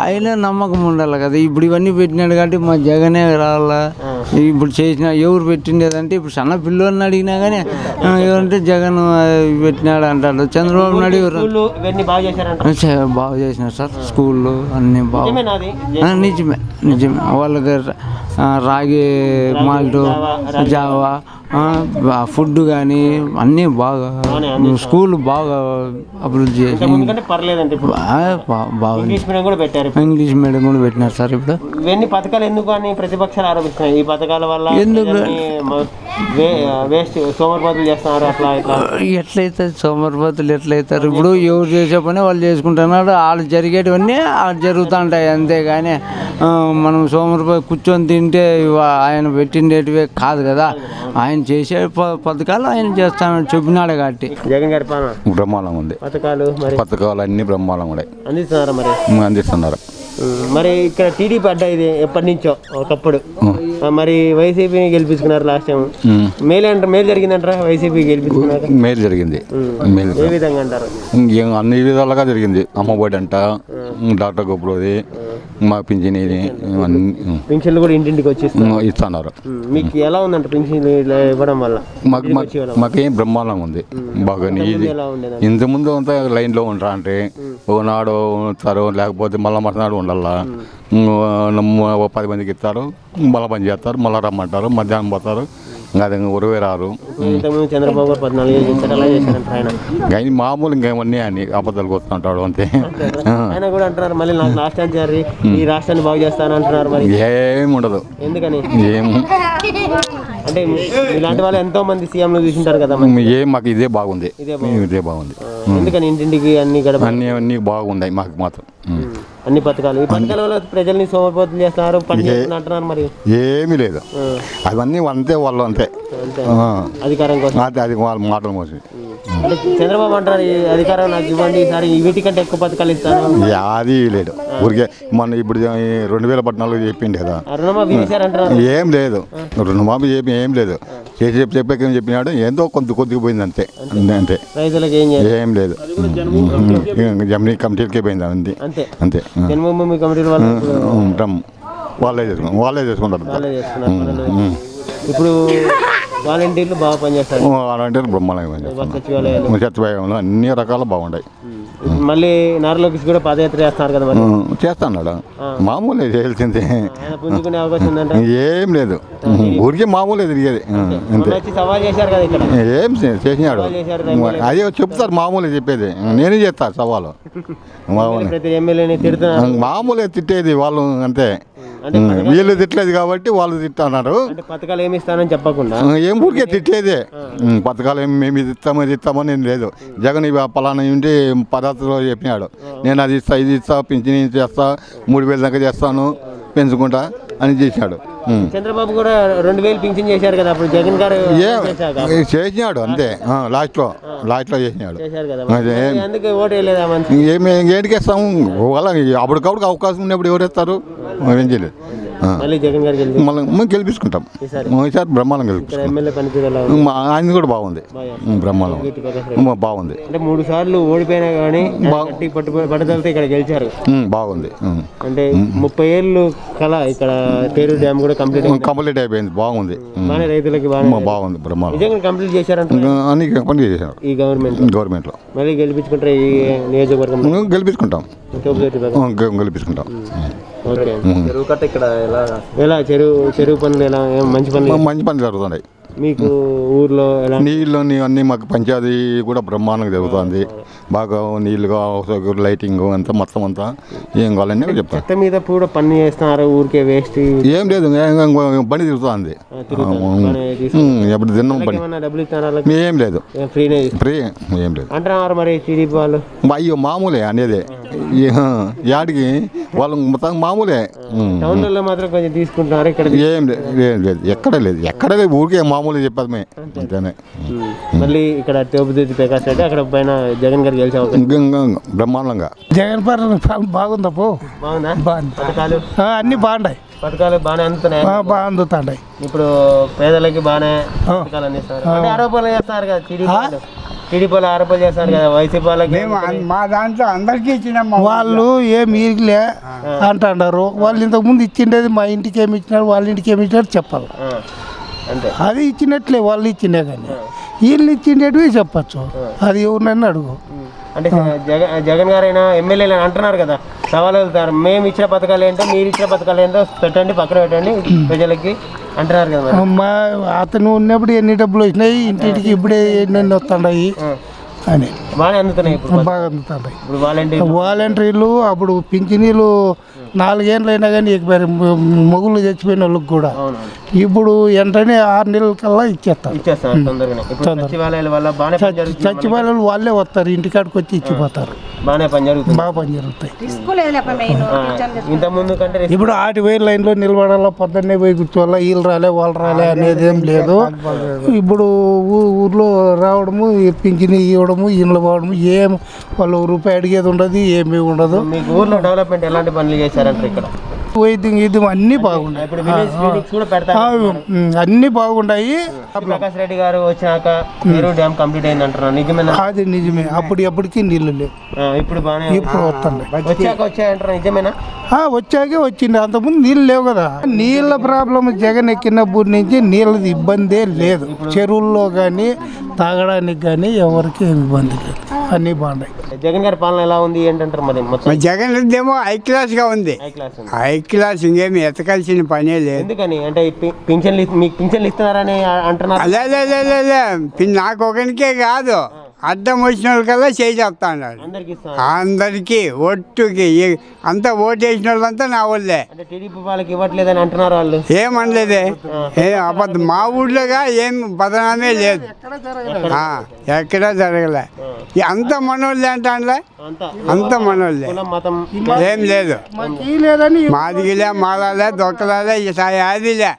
అయినా నమ్మకం ఉండాలి కదా. ఇప్పుడు ఇవన్నీ పెట్టినాడు కాబట్టి మా జగనే రావాలా. ఇప్పుడు చేసిన ఎవరు పెట్టిండేదంటే ఇప్పుడు సన్న పిల్లోని అడిగినా కానీ ఎవరంటే జగన్ పెట్టినాడు అంటాడు. చంద్రబాబు నాయుడు బాగా చేసినారు సార్. స్కూళ్ళు అన్నీ బాగా నిజమే వాళ్ళకి రాగి మాల్ట్ జావా ఫుడ్ కానీ అన్నీ బాగా స్కూల్ బాగా అభివృద్ధి చేసి బాగుంది. ఇంగ్లీష్ మీడియం కూడా పెట్టినారు సార్. ఇప్పుడు ఇవన్నీ పథకాలు ఎందుకు అని ప్రతిపక్షాలు ఆరోపిస్తున్నాయి. ఈ పథకాల వల్ల ఎందుకు వేస్ట్ సోమరిపోతులు చేస్తున్నారు. అట్లా ఎట్లయితే సోమరిపోతులు ఎట్లయితారు? ఇప్పుడు ఎవరు చేసే పని వాళ్ళు చేసుకుంటున్నారు. వాళ్ళు జరిగేటివన్నీ వాళ్ళు జరుగుతూ ఉంటాయి అంతేగాని మనం సోమరిపోతు కూర్చొని తింటే ఆయన పెట్టిండేటివే కాదు కదా. ఆయన చేసే పథకాలు ఆయన చేస్తాను చెప్పినాడే కాబట్టి. జగన్ గారి పాలన బ్రహ్మాండంగా ఉంది. పథకాలు అన్ని బ్రహ్మాండంగా ఉన్నాయి. అందిస్తున్నారా మరి? అందిస్తున్నారు. మరి ఇక్కడ టీడీపీ అడ్డా ఇది ఎప్పటి నుంచో ఒకప్పుడు. మరి వైసీపీని గెలిపించుకున్నారు లాస్ట్ టైం. మేలు జరిగిందంటారా వైసీపీ గెలిపించుకున్నారు? మేలు జరిగింది. ఏ విధంగా అంటారు? అన్ని విధాలుగా జరిగింది. అమ్మఒడి అంట, డాక్టర్ గొప్పది, మా పింఛన్ పింఛన్లు కూడా ఇంటింటికి వచ్చి ఇస్తున్నారు. మీకు ఎలా ఉందంట పింఛన్ ఇవ్వడం వల్ల? మాకేం బ్రహ్మాండంగా ఉంది. బాగా ఇది ఇంతకుముందు అంతా లైన్లో ఉంటా అంటే ఒకనాడు వస్తారు, లేకపోతే మళ్ళీ మరునాడు ఉండాలా. 10 మందికి ఇస్తారు, మళ్ళీ పని చేస్తారు, మళ్ళీ రమ్మంటారు, మధ్యాహ్నం పోతారు. అది ఉరవే రారు. చంద్రబాబు గారు 14 చేశారు, అలా చేశారంట ఆయన. కానీ మామూలు ఇంకేమన్నీ అని అబద్ధాలకు వస్తుంటాడు అంతే. ఆయన కూడా అంటున్నారు మళ్ళీ నాకు లాస్ట్ టైం ఈ రాష్ట్రాన్ని బాగు చేస్తాను అంటున్నారు. మరి ఏమి ఉండదు. ఎందుకని? ఏం అంటే ఇలాంటి వాళ్ళు ఎంతో మంది సీఎంలు చూసింటారు కదా. మాకు ఇదే బాగుంది. ఇదే బాగుంది. ఎందుకని ఇంటింటికి అన్ని గడప అన్ని బాగున్నాయి మాకు మాత్రం. అన్ని పథకాలు ఈ పథకాల వల్ల ప్రజల్ని సోమరిపోతులు చేస్తున్నారు, పని చేస్తున్నారు అంటున్నారు. మరి ఏమీ లేదు. అవన్నీ అంతే, వాళ్ళు అంతే అధికారం కోసం. అది వాళ్ళ మాటల కోసం. అంటే చంద్రబాబు అంటారు అధికారం నాకు ఇవ్వండి, ఈసారి వీటికంటే ఎక్కువ పథకాలు ఇస్తాను. అది లేదు. ఊరికే మొన్న ఇప్పుడు 2014 చెప్పింది కదా, రుణమాఫీ చేశారంటారు. ఏం లేదు. రుణమాఫీ ఏం లేదు. చెప్పాక చెప్పినాడు, ఏందో కొద్దిగా పోయింది అంతే. అంతే రైతులకు ఏం లేదు. జమినీ కమిటీలకే పోయింది అంతే. అంతే జన్మభూమి కమిటీ వాళ్ళే చేసుకుంటారు. ఇప్పుడు వాలంటీర్లు బాగా పనిచేస్తారు. వాలంటీర్లు బ్రహ్మాండంగా పనిచేస్తారు. సచివాలయంలో అన్ని రకాలు బాగుంటాయి. మళ్ళీ నారా లోకేష్ కూడా పాదయాత్ర చేస్తున్నారు కదా. మరి చేస్తున్నాడు. మామూలే చేయాల్సిందే. పుంజుకునే అవకాశం ఉందంటే ఏం లేదు. ఊరికే మామూలే తిరిగేది అంతే. సవాల్ చేశారు కదా ఇక్కడ. ఏం చేసినాడు అదే చెప్తారు. మామూలే చెప్పేది. నేనే చేస్తాను సవాలు. మామూలే తిట్టేది వాళ్ళు అంతే. వీళ్ళు తిట్టలేదు కాబట్టి వాళ్ళు తిట్టన్నారు. పథకాలు ఏమి ఇస్తానని చెప్పకుండా ఏం ఊరికే తిట్టేదే. పథకాలు ఏమి మేము ఇది ఇస్తామని ఏం లేదు. జగన్ పలానా ఉండి పద్ధతిలో చెప్పినాడు, నేను అది ఇస్తా ఇది ఇస్తా పింఛన్ చేస్తా 3,000 దాకా చేస్తాను పెంచుకుంటా అని చేశాడు. చంద్రబాబు కూడా 2000 పింఛన్ చేశారు కదా అప్పుడు జగన్ గారు చేసినాడు అంతే, లాస్ట్లో చేసినాడు. చేశారు కదా, అందుకే ఓటు వేయలేదా మంచి? ఏంటికి వేస్తాము, వాళ్ళ అప్పటికప్పుడు అవకాశం ఉన్నప్పుడు ఎవరు వేస్తారు, ఏం చేయలేదు. మళ్ళీ జగన్ గారు మళ్ళీ గెలిపించుకుంటాం ఈసారి, బ్రహ్మాండం గెలిపించుకుంటాం. ఎమ్మెల్యే పనితీరు ఎలా ఆయన కూడా బాగుంది, బ్రహ్మాండం బాగుంది. అంటే 3 సార్లు ఓడిపోయినా కానీ పట్టుదలతో ఇక్కడ గెలిచారు, బాగుంది. అంటే 30 ఏళ్ళు కళ ఇక్కడ పేరు డ్యామ్ కూడా కంప్లీట్ అయిపోయింది, బాగుంది. బాగానే రైతులకి బాగుంది, బ్రహ్మాండం. నిజంగా కంప్లీట్ చేశారంటే అన్ని కంప్లీట్ చేశారు ఈ గవర్నమెంట్లో. మళ్ళీ గెలిపించుకుంటారు ఈ నియోజకవర్గం, గెలిపించుకుంటాం. చెరువు కట్ట ఇక్కడ ఎలా చెరువు పనులు ఎలా మంచి పనులు జరుగుతున్నాయి మీకు ఊర్లో? నీళ్ళు అన్నీ మాకు పంచాయతీ కూడా బ్రహ్మాండంగా జరుగుతుంది, బాగా నీళ్ళుగా లైటింగ్ అంతా మొత్తం అంతా ఏం కావాలని చెప్తాను. చెత్త మీద కూడా పని చేస్తున్నారు, ఊరికే వేస్ట్ ఏం లేదు, బండి తిరుగుతుంది ఎప్పుడు తిన్నాం బండి. డబ్బులు ఇస్తారా? ఏం లేదు, ఫ్రీ ఏం లేదు అంటున్నారు మరి టీడీపీ వాళ్ళు. అయ్యో మామూలే అనేది, యాడికి వాళ్ళు మొత్తం మామూలే. టౌన్లలో మాత్రం కొంచెం తీసుకుంటున్నారు, ఇక్కడ ఏం లేదు, ఎక్కడ లేదు ఊరికే మామూలు చెప్పేది అంతేనే. మళ్ళీ ఇక్కడ తోపుదూతి ప్రకాష్ రెడ్డి, అక్కడ పైన జగన్ గారు గెలిచే బ్రహ్మాండంగా. జగన్ పాలన బాగుందా పో, బాగుందా? పథకాలు అన్ని బాగున్నాయి, పథకాలు బాగానే అందుతున్నాయి, బాగా అందుతాయి. ఇప్పుడు పేదలకి బాగానే పథకాలు అందిస్తారు. అంటే ఆరోపణలు చేస్తారు కదా టీడీపీ ఆరోపణలు చేస్తారు కదా వైసీపీ వాళ్ళకి. మా దాంట్లో అందరికీ ఇచ్చిన వాళ్ళు ఏమి ఇరిగిలే అంటున్నారు. వాళ్ళు ఇంతకుముందు ఇచ్చిండేది మా ఇంటికి ఏమి ఇచ్చినారు, వాళ్ళ ఇంటికి ఏమి ఇచ్చినారు చెప్పాలి. అది ఇచ్చినట్లే వాళ్ళు ఇచ్చిండే, కానీ వీళ్ళు ఇచ్చిండేటివి చెప్పచ్చు, అది ఎవరినన్నా అడుగు. అంటే జగన్ గారైనా ఎమ్మెల్యేలు అంటున్నారు కదా, సవాలు వెళ్తారు, మేము ఇచ్చిన పథకాలు ఏంటో మీరు ఇచ్చిన పథకాలు ఏంటో పెట్టండి, పక్కన పెట్టండి ప్రజలకి అంటున్నారు కదా. మా అతను ఉన్నప్పుడు ఎన్ని డబ్బులు వచ్చినాయి, ఇంటింటికి ఇప్పుడే ఎన్ని వస్తున్నాయి అని బాగా అందుతున్నాయి, బాగా అందుతున్నాయి. వాలంటీర్లు అప్పుడు పింఛనీలు 4 ఏళ్ళు అయినా కానీ మొగుళ్ళు చచ్చిపోయిన వాళ్ళకి కూడా ఇప్పుడు వెంటనే 6 నెలల కల్లా ఇచ్చేస్తారు. సచివాలయాలు వాళ్ళే వస్తారు, ఇంటికాడికి వచ్చి ఇచ్చిపోతారు. బాగా పని జరుగుతాయి. ఇప్పుడు 8,000 లైన్లో నిలబడాలా, పొద్దున్నే పోయి కూర్చోవాలా, వీళ్ళు రాలే వాళ్ళు రాలే అనేది ఏం లేదు. ఇప్పుడు ఊర్లో రావడము, పింఛని ఇవ్వడము, ఇండ్లు పోవడము, ఏం వాళ్ళు రూపాయి అడిగేది ఉండదు, ఏమీ ఉండదు. మీకు ఊర్లో డెవలప్మెంట్ ఎలాంటి పనులు చేశారంటే ఇక్కడ? వైద్యం ఇది అన్నీ బాగున్నాయి, అన్నీ బాగున్నాయి. ప్రకాష్ రెడ్డి గారు వచ్చినాక డ్యామ్ కంప్లీట్ అయింది అంటున్నారు, నిజమేనా? అది నిజమే, ఎప్పటికీ నీళ్ళు లేవు, ఇప్పుడు వస్తున్నాయి. వచ్చాయంటారు, నిజమేనా? వచ్చాకే వచ్చింది, అంతకుముందు నీళ్ళు లేవు కదా. నీళ్ళ ప్రాబ్లం జగన్ ఎక్కినప్పటి నుంచి నీళ్ళది ఇబ్బందే లేదు, చెరువుల్లో కానీ తాగడానికి కానీ ఎవరికి ఏమి ఇబ్బంది లేదు, అన్నీ బాగున్నాయి. జగన్ గారి పాలన ఎలా ఉంది ఏంటంటారు? మరి జగన్ ఏమో హై క్లాస్గా ఉంది, హై క్లాస్, ఇంకేమి ఎతకాల్సిన పనే లేదు. ఎందుకని అంటే మీకు పింఛన్లు ఇస్తున్నారని అంటున్నారు? నాకు ఒకరికే కాదు, అడ్డం వచ్చిన వాళ్ళకల్లా చేస్తాడు అందరికి, ఒట్టుకి అంతా ఓటేసిన వాళ్ళంతా నా వాళ్ళే. టీడీపీ వాళ్ళకి ఇవ్వట్లేదని అంటున్నారు వాళ్ళు. ఏమనలేదే, అబద్ధం. మా ఊళ్ళోగా ఏం బదనామే లేదు, ఎక్కడా జరగలే. అంత మనోళ్ళే అంటానులే, అంత మనోళ్ళే, ఏం లేదు. మాదిగిలే, మాలాలే, దొక్కలాలే, యాదిలే,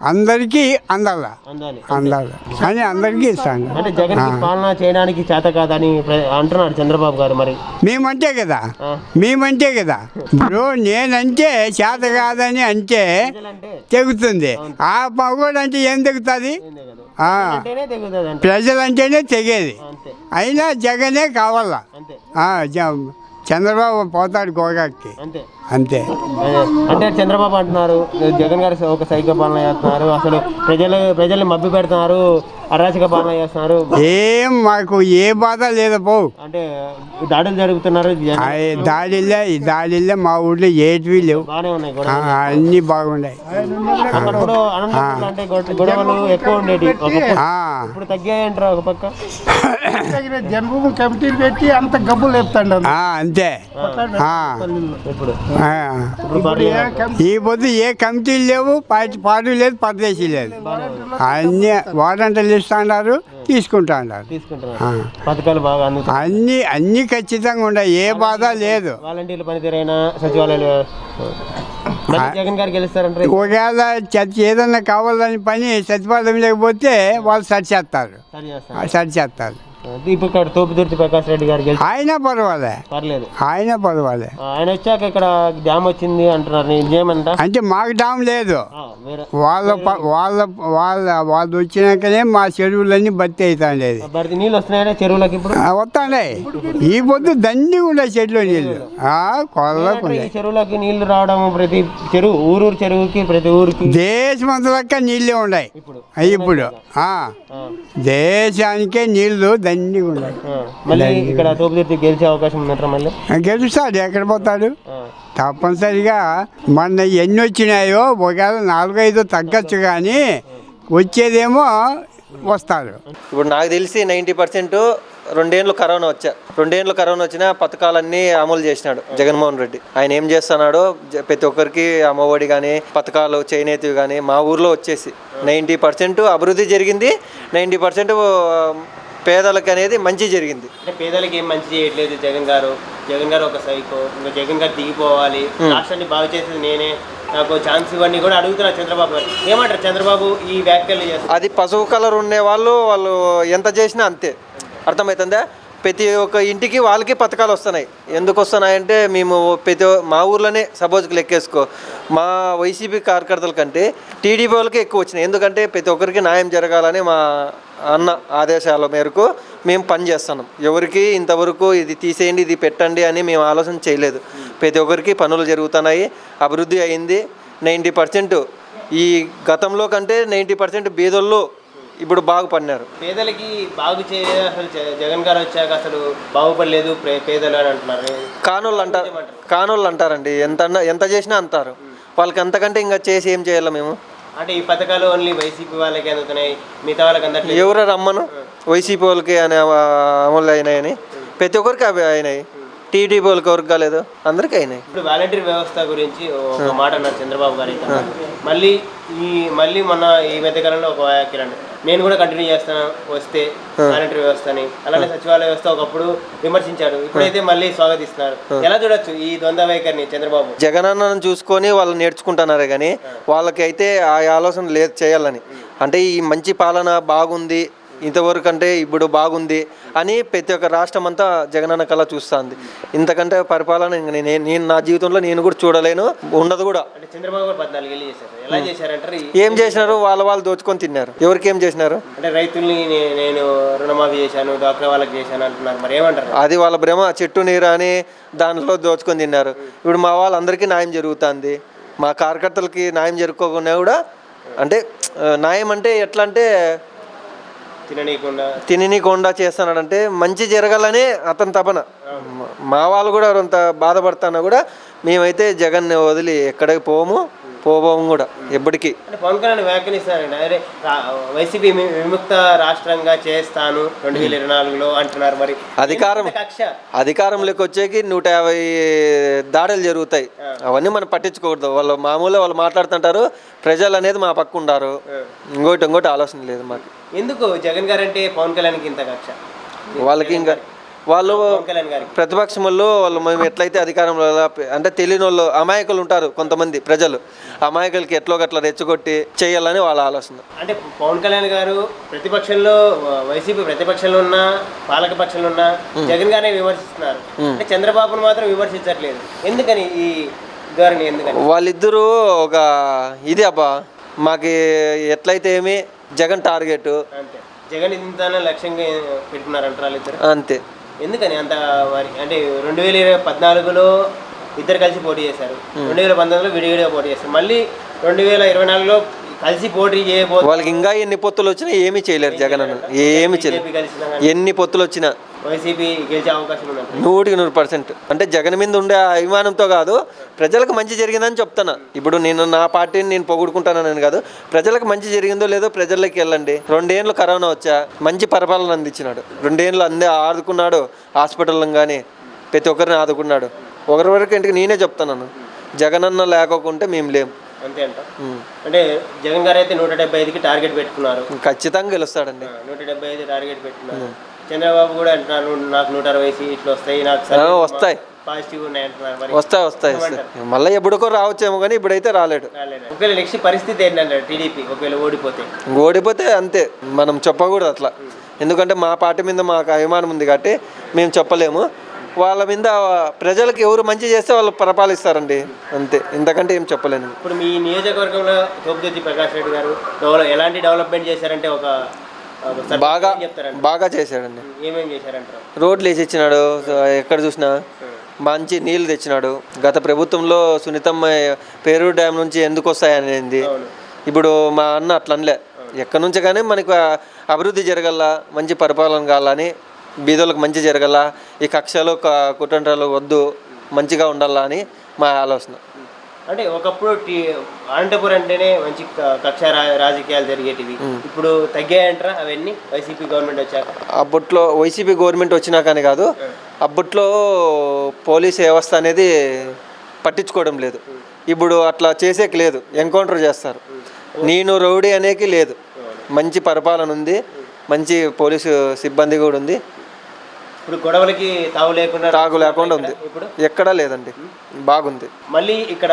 అందరికీ అందాలి అని అందరికీ ఇస్తాను. అంటే జగన్ పాలన చేయడానికి చేత కాదని అంటున్నాడు చంద్రబాబు గారు. మరి మేమంటే కదా, ఇప్పుడు నేనంటే చేత కాదని అంటే తెగుతుంది, ఆ మగోడు అంటే ఏం తెగుతుంది? ప్రజలంటేనే తెగేది. అయినా జగనే కావాలా, చంద్రబాబు పోతాడు గోగాకి అంతే. అంటే చంద్రబాబు అంటున్నారు జగన్ గారు ఒక సైకో పాలన చేస్తున్నారు, అసలు ప్రజల్ని మభ్య పెడుతున్నారు, అరాచక పాలన చేస్తున్నారు. ఏం మాకు ఏ బాధ లేదు పో. అంటే దాడులు జరుగుతున్నారు, దాడిల్లే మా ఊళ్ళో ఏటివి లేవు, అన్ని బాగున్నాయి. అప్పుడు అంటే గొడవలు ఎక్కువ ఉండేవి, ఇప్పుడు తగ్గాయంటారు ఒక పక్క. జన్మభూమి కమిటీలు పెట్టి అంత గబ్బులు లేపుతాడు అంతే. ఈ పొద్దు ఏ కమిటీలు లేవు, పార్టీ లేదు, పరదేశీ లేదు, అన్ని వారంటీలు ఇస్తున్నారు, తీసుకుంటున్నారు. పథకాలు బాగా అన్ని ఖచ్చితంగా ఉన్నాయి, ఏ బాధ లేదు. వాలంటీర్ల పనితీరైనా సచివాలయాలు మళ్ళీ జగన్ గారు గెలుస్తారంటారు. ఒకవేళ ఏదన్నా కావాలని పని సత్యపాలెం లేకపోతే వాళ్ళు సరి చేస్తారు. ఇప్పుడు ఇక్కడ తోపుదుర్తి ప్రకాష్ రెడ్డి గారు ఆయన పర్వాలే, పర్లేదు, ఆయన పర్వాలే. ఆయన వచ్చాక ఇక్కడ డ్యామ్ వచ్చింది అంటున్నారు, నిజమేమంట? అంటే మాకు డామ్ లేదు, వాళ్ళు వచ్చినాకనే మా చెరువులన్నీ బతి అవుతాండేది. నీళ్ళు వస్తున్నాయా చెరువులకి? ఇప్పుడు వస్తాండే, ఈ పొద్దు దండి ఉండే చెట్లు నీళ్ళు కొల్లకుండా. చెరువులకి నీళ్లు రావడం ప్రతి చెరువు ఊరూరు చెరువుకి ప్రతి ఊరికి దేశమంతలక్క నీళ్ళే ఉన్నాయి ఇప్పుడు. దేశానికే నీళ్లు దండి ఉన్నాయి. మళ్ళీ ఇక్కడ తోపుదుర్తి గెలిచే అవకాశం ఉందంటారా? మళ్ళీ గెలుస్తాడు, ఎక్కడ పోతాడు తప్పనిసరిగా. మొన్న ఎన్ని వచ్చినాయో ఒకవేళ 4-5 తగ్గచ్చు, కానీ వచ్చేదేమో వస్తాడు. ఇప్పుడు నాకు తెలిసి 90% 2 ఏళ్ళు కరోనా వచ్చినా పథకాలన్నీ అమలు చేసినాడు జగన్మోహన్ రెడ్డి. ఆయన ఏం చేస్తున్నాడో ప్రతి ఒక్కరికి అమ్మఒడి కానీ పథకాలు చేనేతివి కానీ మా ఊర్లో వచ్చేసి 90% అభివృద్ధి జరిగింది, 90% పేదలకు అనేది మంచి జరిగింది. అంటే పేదలకు ఏం మంచి చేయట్లేదు జగన్ గారు ఒక సైకో. ఇంకా జగన్ గారు దిగిపోవాలి, రాష్ట్రాన్ని బాగు చేసేది నేనే, నాకు ఛాన్స్ ఇవన్నీ కూడా అడుగుతున్నారు చంద్రబాబు గారు. ఏమంటారు చంద్రబాబు ఈ వ్యాఖ్యలు చేస్తారు? అది పసుపు కలర్ ఉండే వాళ్ళు ఎంత చేసినా అంతే, అర్థమవుతుందా? ప్రతి ఒక్క ఇంటికి వాళ్ళకి పథకాలు వస్తున్నాయి. ఎందుకు వస్తున్నాయంటే మేము మా ఊర్లోనే సపోజ్కి లెక్కేసుకో, మా వైసీపీ కార్యకర్తల కంటే టీడీపీ వాళ్ళకి ఎక్కువ వచ్చినాయి. ఎందుకంటే ప్రతి ఒక్కరికి న్యాయం జరగాలని మా అన్న ఆదేశాల మేరకు మేము పనిచేస్తున్నాం. ఎవరికి ఇంతవరకు ఇది తీసేయండి ఇది పెట్టండి అని మేము ఆలోచన చేయలేదు. ప్రతి ఒక్కరికి పనులు జరుగుతున్నాయి, అభివృద్ధి అయింది. 90% ఈ గతంలో కంటే 90% బీదోళ్ళు ఇప్పుడు బాగుపడినారు. పేదలకి బాగు చేయలేదు అసలు జగన్ గారు వచ్చాక, అసలు బాగుపడలేదు పేదలు అని అంటున్నారు. కానోళ్ళు అంటారండి, ఎంత చేసినా అంటారు. వాళ్ళకి అంతకంటే ఇంకా చేసి ఏం చేయాలి మేము? అంటే ఈ పథకాలు ఓన్లీ వైసీపీ వాళ్ళకి అందుతున్నాయి, మిగతా వాళ్ళకి అందట్లేదు. ఎవరు రమ్మను వైసీపీ వాళ్ళకి అమలు అయినాయని? ప్రతి ఒక్కరికి అవి అయినాయి. టీడీపీ వాళ్ళకి ఎవరికి కాలేదు, అందరికీ అయినాయి. ఇప్పుడు వాలంటీర్ వ్యవస్థ గురించి ఒక మాట అన్నారు చంద్రబాబు గారు. మళ్ళీ మొన్న ఈ మధ్యకాలంలో ఒక వ్యాఖ్యలు అండి, నేను కూడా కంటిన్యూ చేస్తాను వస్తే వాలంటీర్ వ్యవస్థని. అలానే సచివాలయ వ్యవస్థ ఒకప్పుడు విమర్శించాడు, ఇప్పుడైతే మళ్ళీ స్వాగతిస్తున్నారు. ఎలా చూడొచ్చు ఈ ద్వంద్వ వైఖరిని చంద్రబాబు? జగనన్నను చూసుకొని వాళ్ళు నేర్చుకుంటున్నారే కానీ వాళ్ళకి అయితే ఆ ఆలోచన లేదు చేయాలని. అంటే ఈ మంచి పాలన బాగుంది, ఇంతవరకు అంటే ఇప్పుడు బాగుంది అని ప్రతి ఒక్క రాష్ట్రం అంతా జగనన్న కళ చూస్తుంది. ఇంతకంటే పరిపాలన నేను నా జీవితంలో నేను కూడా చూడలేను, ఉండదు కూడా. చంద్రబాబు గారు 14 ఏళ్ళు చేశారు. ఎలా చేశారంటారు? ఏం చేసినారు? వాళ్ళు దోచుకొని తిన్నారు. ఎవరికి ఏం చేసినారు? అంటే రైతుల్ని నేను రుణమాఫీ చేశాను, డాక్టర్ వాళ్ళకి చేశాను అంటున్నారు, మరి ఏమంటారు? అది వాళ్ళ భ్రమ. చెట్టు నీరు అని దాంట్లో దోచుకొని తిన్నారు. ఇప్పుడు మా వాళ్ళందరికీ న్యాయం జరుగుతుంది, మా కార్యకర్తలకి న్యాయం జరుపుకోకుండా కూడా. అంటే న్యాయం అంటే ఎట్లా అంటే తిననీకుండా చేస్తున్నాడంటే మంచి జరగాలని అతని తపన. మా వాళ్ళు కూడా అంత బాధపడుతున్నా కూడా మేమైతే జగన్ని వదిలి ఎక్కడికి పోబోము కూడా ఎప్పటికీ. పవన్ కళ్యాణ్ వ్యాఖ్యానిస్తారండి, అదే వైసీపీ విముక్త రాష్ట్రంగా చేస్తాను 2024లో అంటున్నారు. మరి అధికారంలోకి వచ్చేకి 150 దాడులు జరుగుతాయి, అవన్నీ మనం పట్టించుకోకూడదు. వాళ్ళు మాట్లాడుతుంటారు, ప్రజలు అనేది మా పక్క ఉండారు. ఇంకోటి ఆలోచన లేదు మాకు. ఎందుకు జగన్ గారు అంటే పవన్ కళ్యాణ్కి ఇంత కక్ష? వాళ్ళకి ఇంకా వాళ్ళు ప్రతిపక్షం వాళ్ళు మేము ఎట్లయితే అధికారంలో అంటే తెలియని వాళ్ళు అమాయకులు ఉంటారు, కొంతమంది ప్రజలు అమాయకులకి ఎట్లో గట్లా రెచ్చగొట్టి చేయాలని వాళ్ళ ఆలోచన. అంటే పవన్ కళ్యాణ్ గారు ప్రతిపక్షంలో, వైసీపీ ప్రతిపక్షంలో ఉన్నా పాలక పక్షంలో ఉన్నా జగన్ గారిని విమర్శిస్తున్నారు, అంటే చంద్రబాబును మాత్రం విమర్శించట్లేదు. ఎందుకని ఈ ధోరణి? ఎందుకని? వాళ్ళిద్దరూ ఒక ఇది అబ్బా, మాకు ఎట్లయితే ఏమి జగన్ టార్గెట్, జగన్ ఇంత లక్ష్యంగా పెట్టుకున్నారంటారు వాళ్ళిద్దరు. అంతే. ఎందుకని అంత? మరి అంటే 2014లో ఇద్దరు కలిసి పోటీ చేశారు, 2019లో విడివిడిగా పోటీ చేశారు, మళ్ళీ 2024లో కలిసి పోటీ చేయబోతు. వాళ్ళకి ఇంకా ఎన్ని పొత్తులు వచ్చినా ఏమీ చేయలేరు జగన్ అన్న, ఏమి చేయలేరు. ఎన్ని పొత్తులు వచ్చినా వైసీపీ గెలిచే అవకాశం ఉంది 100%. అంటే జగన్ మీద ఉండే అభిమానంతో కాదు, ప్రజలకు మంచి జరిగిందని చెప్తాను. ఇప్పుడు నేను నా పార్టీని నేను పొగుడుకుంటానని కాదు, ప్రజలకు మంచి జరిగిందో లేదో ప్రజల్లోకి వెళ్ళండి. 2 ఏళ్ళు కరోనా వచ్చా మంచి పరిపాలన అందించినాడు, 2 ఏళ్ళు ఆదుకున్నాడు. హాస్పిటల్లో కానీ ప్రతి ఒక్కరిని ఆదుకున్నాడు. ఒకరి వరకు ఇంటికి నేనే చెప్తాను, జగనన్న లేకోకుంటే మేము లేము. అంతే అంట. అంటే జగన్ గారు అయితే 175కి టార్గెట్ పెట్టుకున్నారు. ఖచ్చితంగా గెలుస్తాడండి. 175 టార్గెట్ పెట్టుకున్నారు. చంద్రబాబు కూడా అంటున్నారు నాకు 160 సీట్లు వస్తాయి, నాకు వస్తాయి, పాజిటివ్ ఉన్నాయి అంటున్నారు. మరి వస్తాయి మళ్ళీ ఎప్పుడుకో రావచ్చేమో కానీ ఇప్పుడైతే రాలేడు. ఒకవేళ నెక్స్ట్ పరిస్థితి ఏంటంటే టీడీపీ ఒకవేళ ఓడిపోతే అంతే, మనం చెప్పకూడదు అట్లా. ఎందుకంటే మా పార్టీ మీద మాకు అభిమానం ఉంది కాబట్టి మేము చెప్పలేము. వాళ్ళ మీద ప్రజలకు ఎవరు మంచి చేస్తే వాళ్ళు పరిపాలిస్తారండి, అంతే, ఇంతకంటే ఏం చెప్పలేను. ఇప్పుడు మీ నియోజకవర్గంలో తోపుదుర్తి ప్రకాష్ రెడ్డి గారు ఎలాంటి డెవలప్మెంట్ చేశారంటే బాగా చేశాడండి. ఏమేమి చేశారంటారు? రోడ్లు వేసి ఇచ్చినాడు, ఎక్కడ చూసినా మంచి నీళ్లు తెచ్చినాడు. గత ప్రభుత్వంలో సునీతమ్మ పేరూరు డ్యామ్ నుంచి ఎందుకు వస్తాయనేది, ఇప్పుడు మా అన్న అట్లా అనలే, ఎక్కడి నుంచి కానీ మనకు అభివృద్ధి జరగల, మంచి పరిపాలన కావాలని, బీదోళ్ళకి మంచి జరగల, ఈ కక్షలు కుటుంబాలు వద్దు, మంచిగా ఉండాలా అని మా ఆలోచన. అంటే ఒకప్పుడు అనంతపురం అంటేనే మంచి కక్ష రాజకీయాలు జరిగేటివి, ఇప్పుడు తగ్గాయంటారా అవన్నీ వైసీపీ గవర్నమెంట్ వచ్చాక? అప్పట్లో వైసీపీ గవర్నమెంట్ వచ్చినాకనే కాదు, అప్పట్లో పోలీస్ వ్యవస్థ అనేది పట్టించుకోవడం లేదు. ఇప్పుడు అట్లా చేసేకి లేదు, ఎన్కౌంటర్ చేస్తారు. నేను రౌడీ అనేకి లేదు, మంచి పరిపాలన ఉంది, మంచి పోలీసు సిబ్బంది కూడా ఉంది. ఇప్పుడు గొడవలకి తాగు లేకుండా ఉంది, ఎక్కడా లేదండి, బాగుంది. మళ్ళీ ఇక్కడ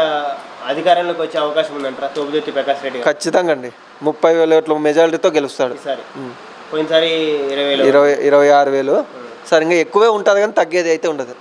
అధికారంలోకి వచ్చే అవకాశం ఉందంటారా తోపుదుర్తి ప్రకాష్ రెడ్డి? ఖచ్చితంగా అండి, 30,000 ఓట్ల మెజారిటీతో గెలుస్తాడు. పోయినసారి 26,000, సరిగ్గా ఎక్కువే ఉంటుంది కానీ తగ్గేది అయితే ఉండదు.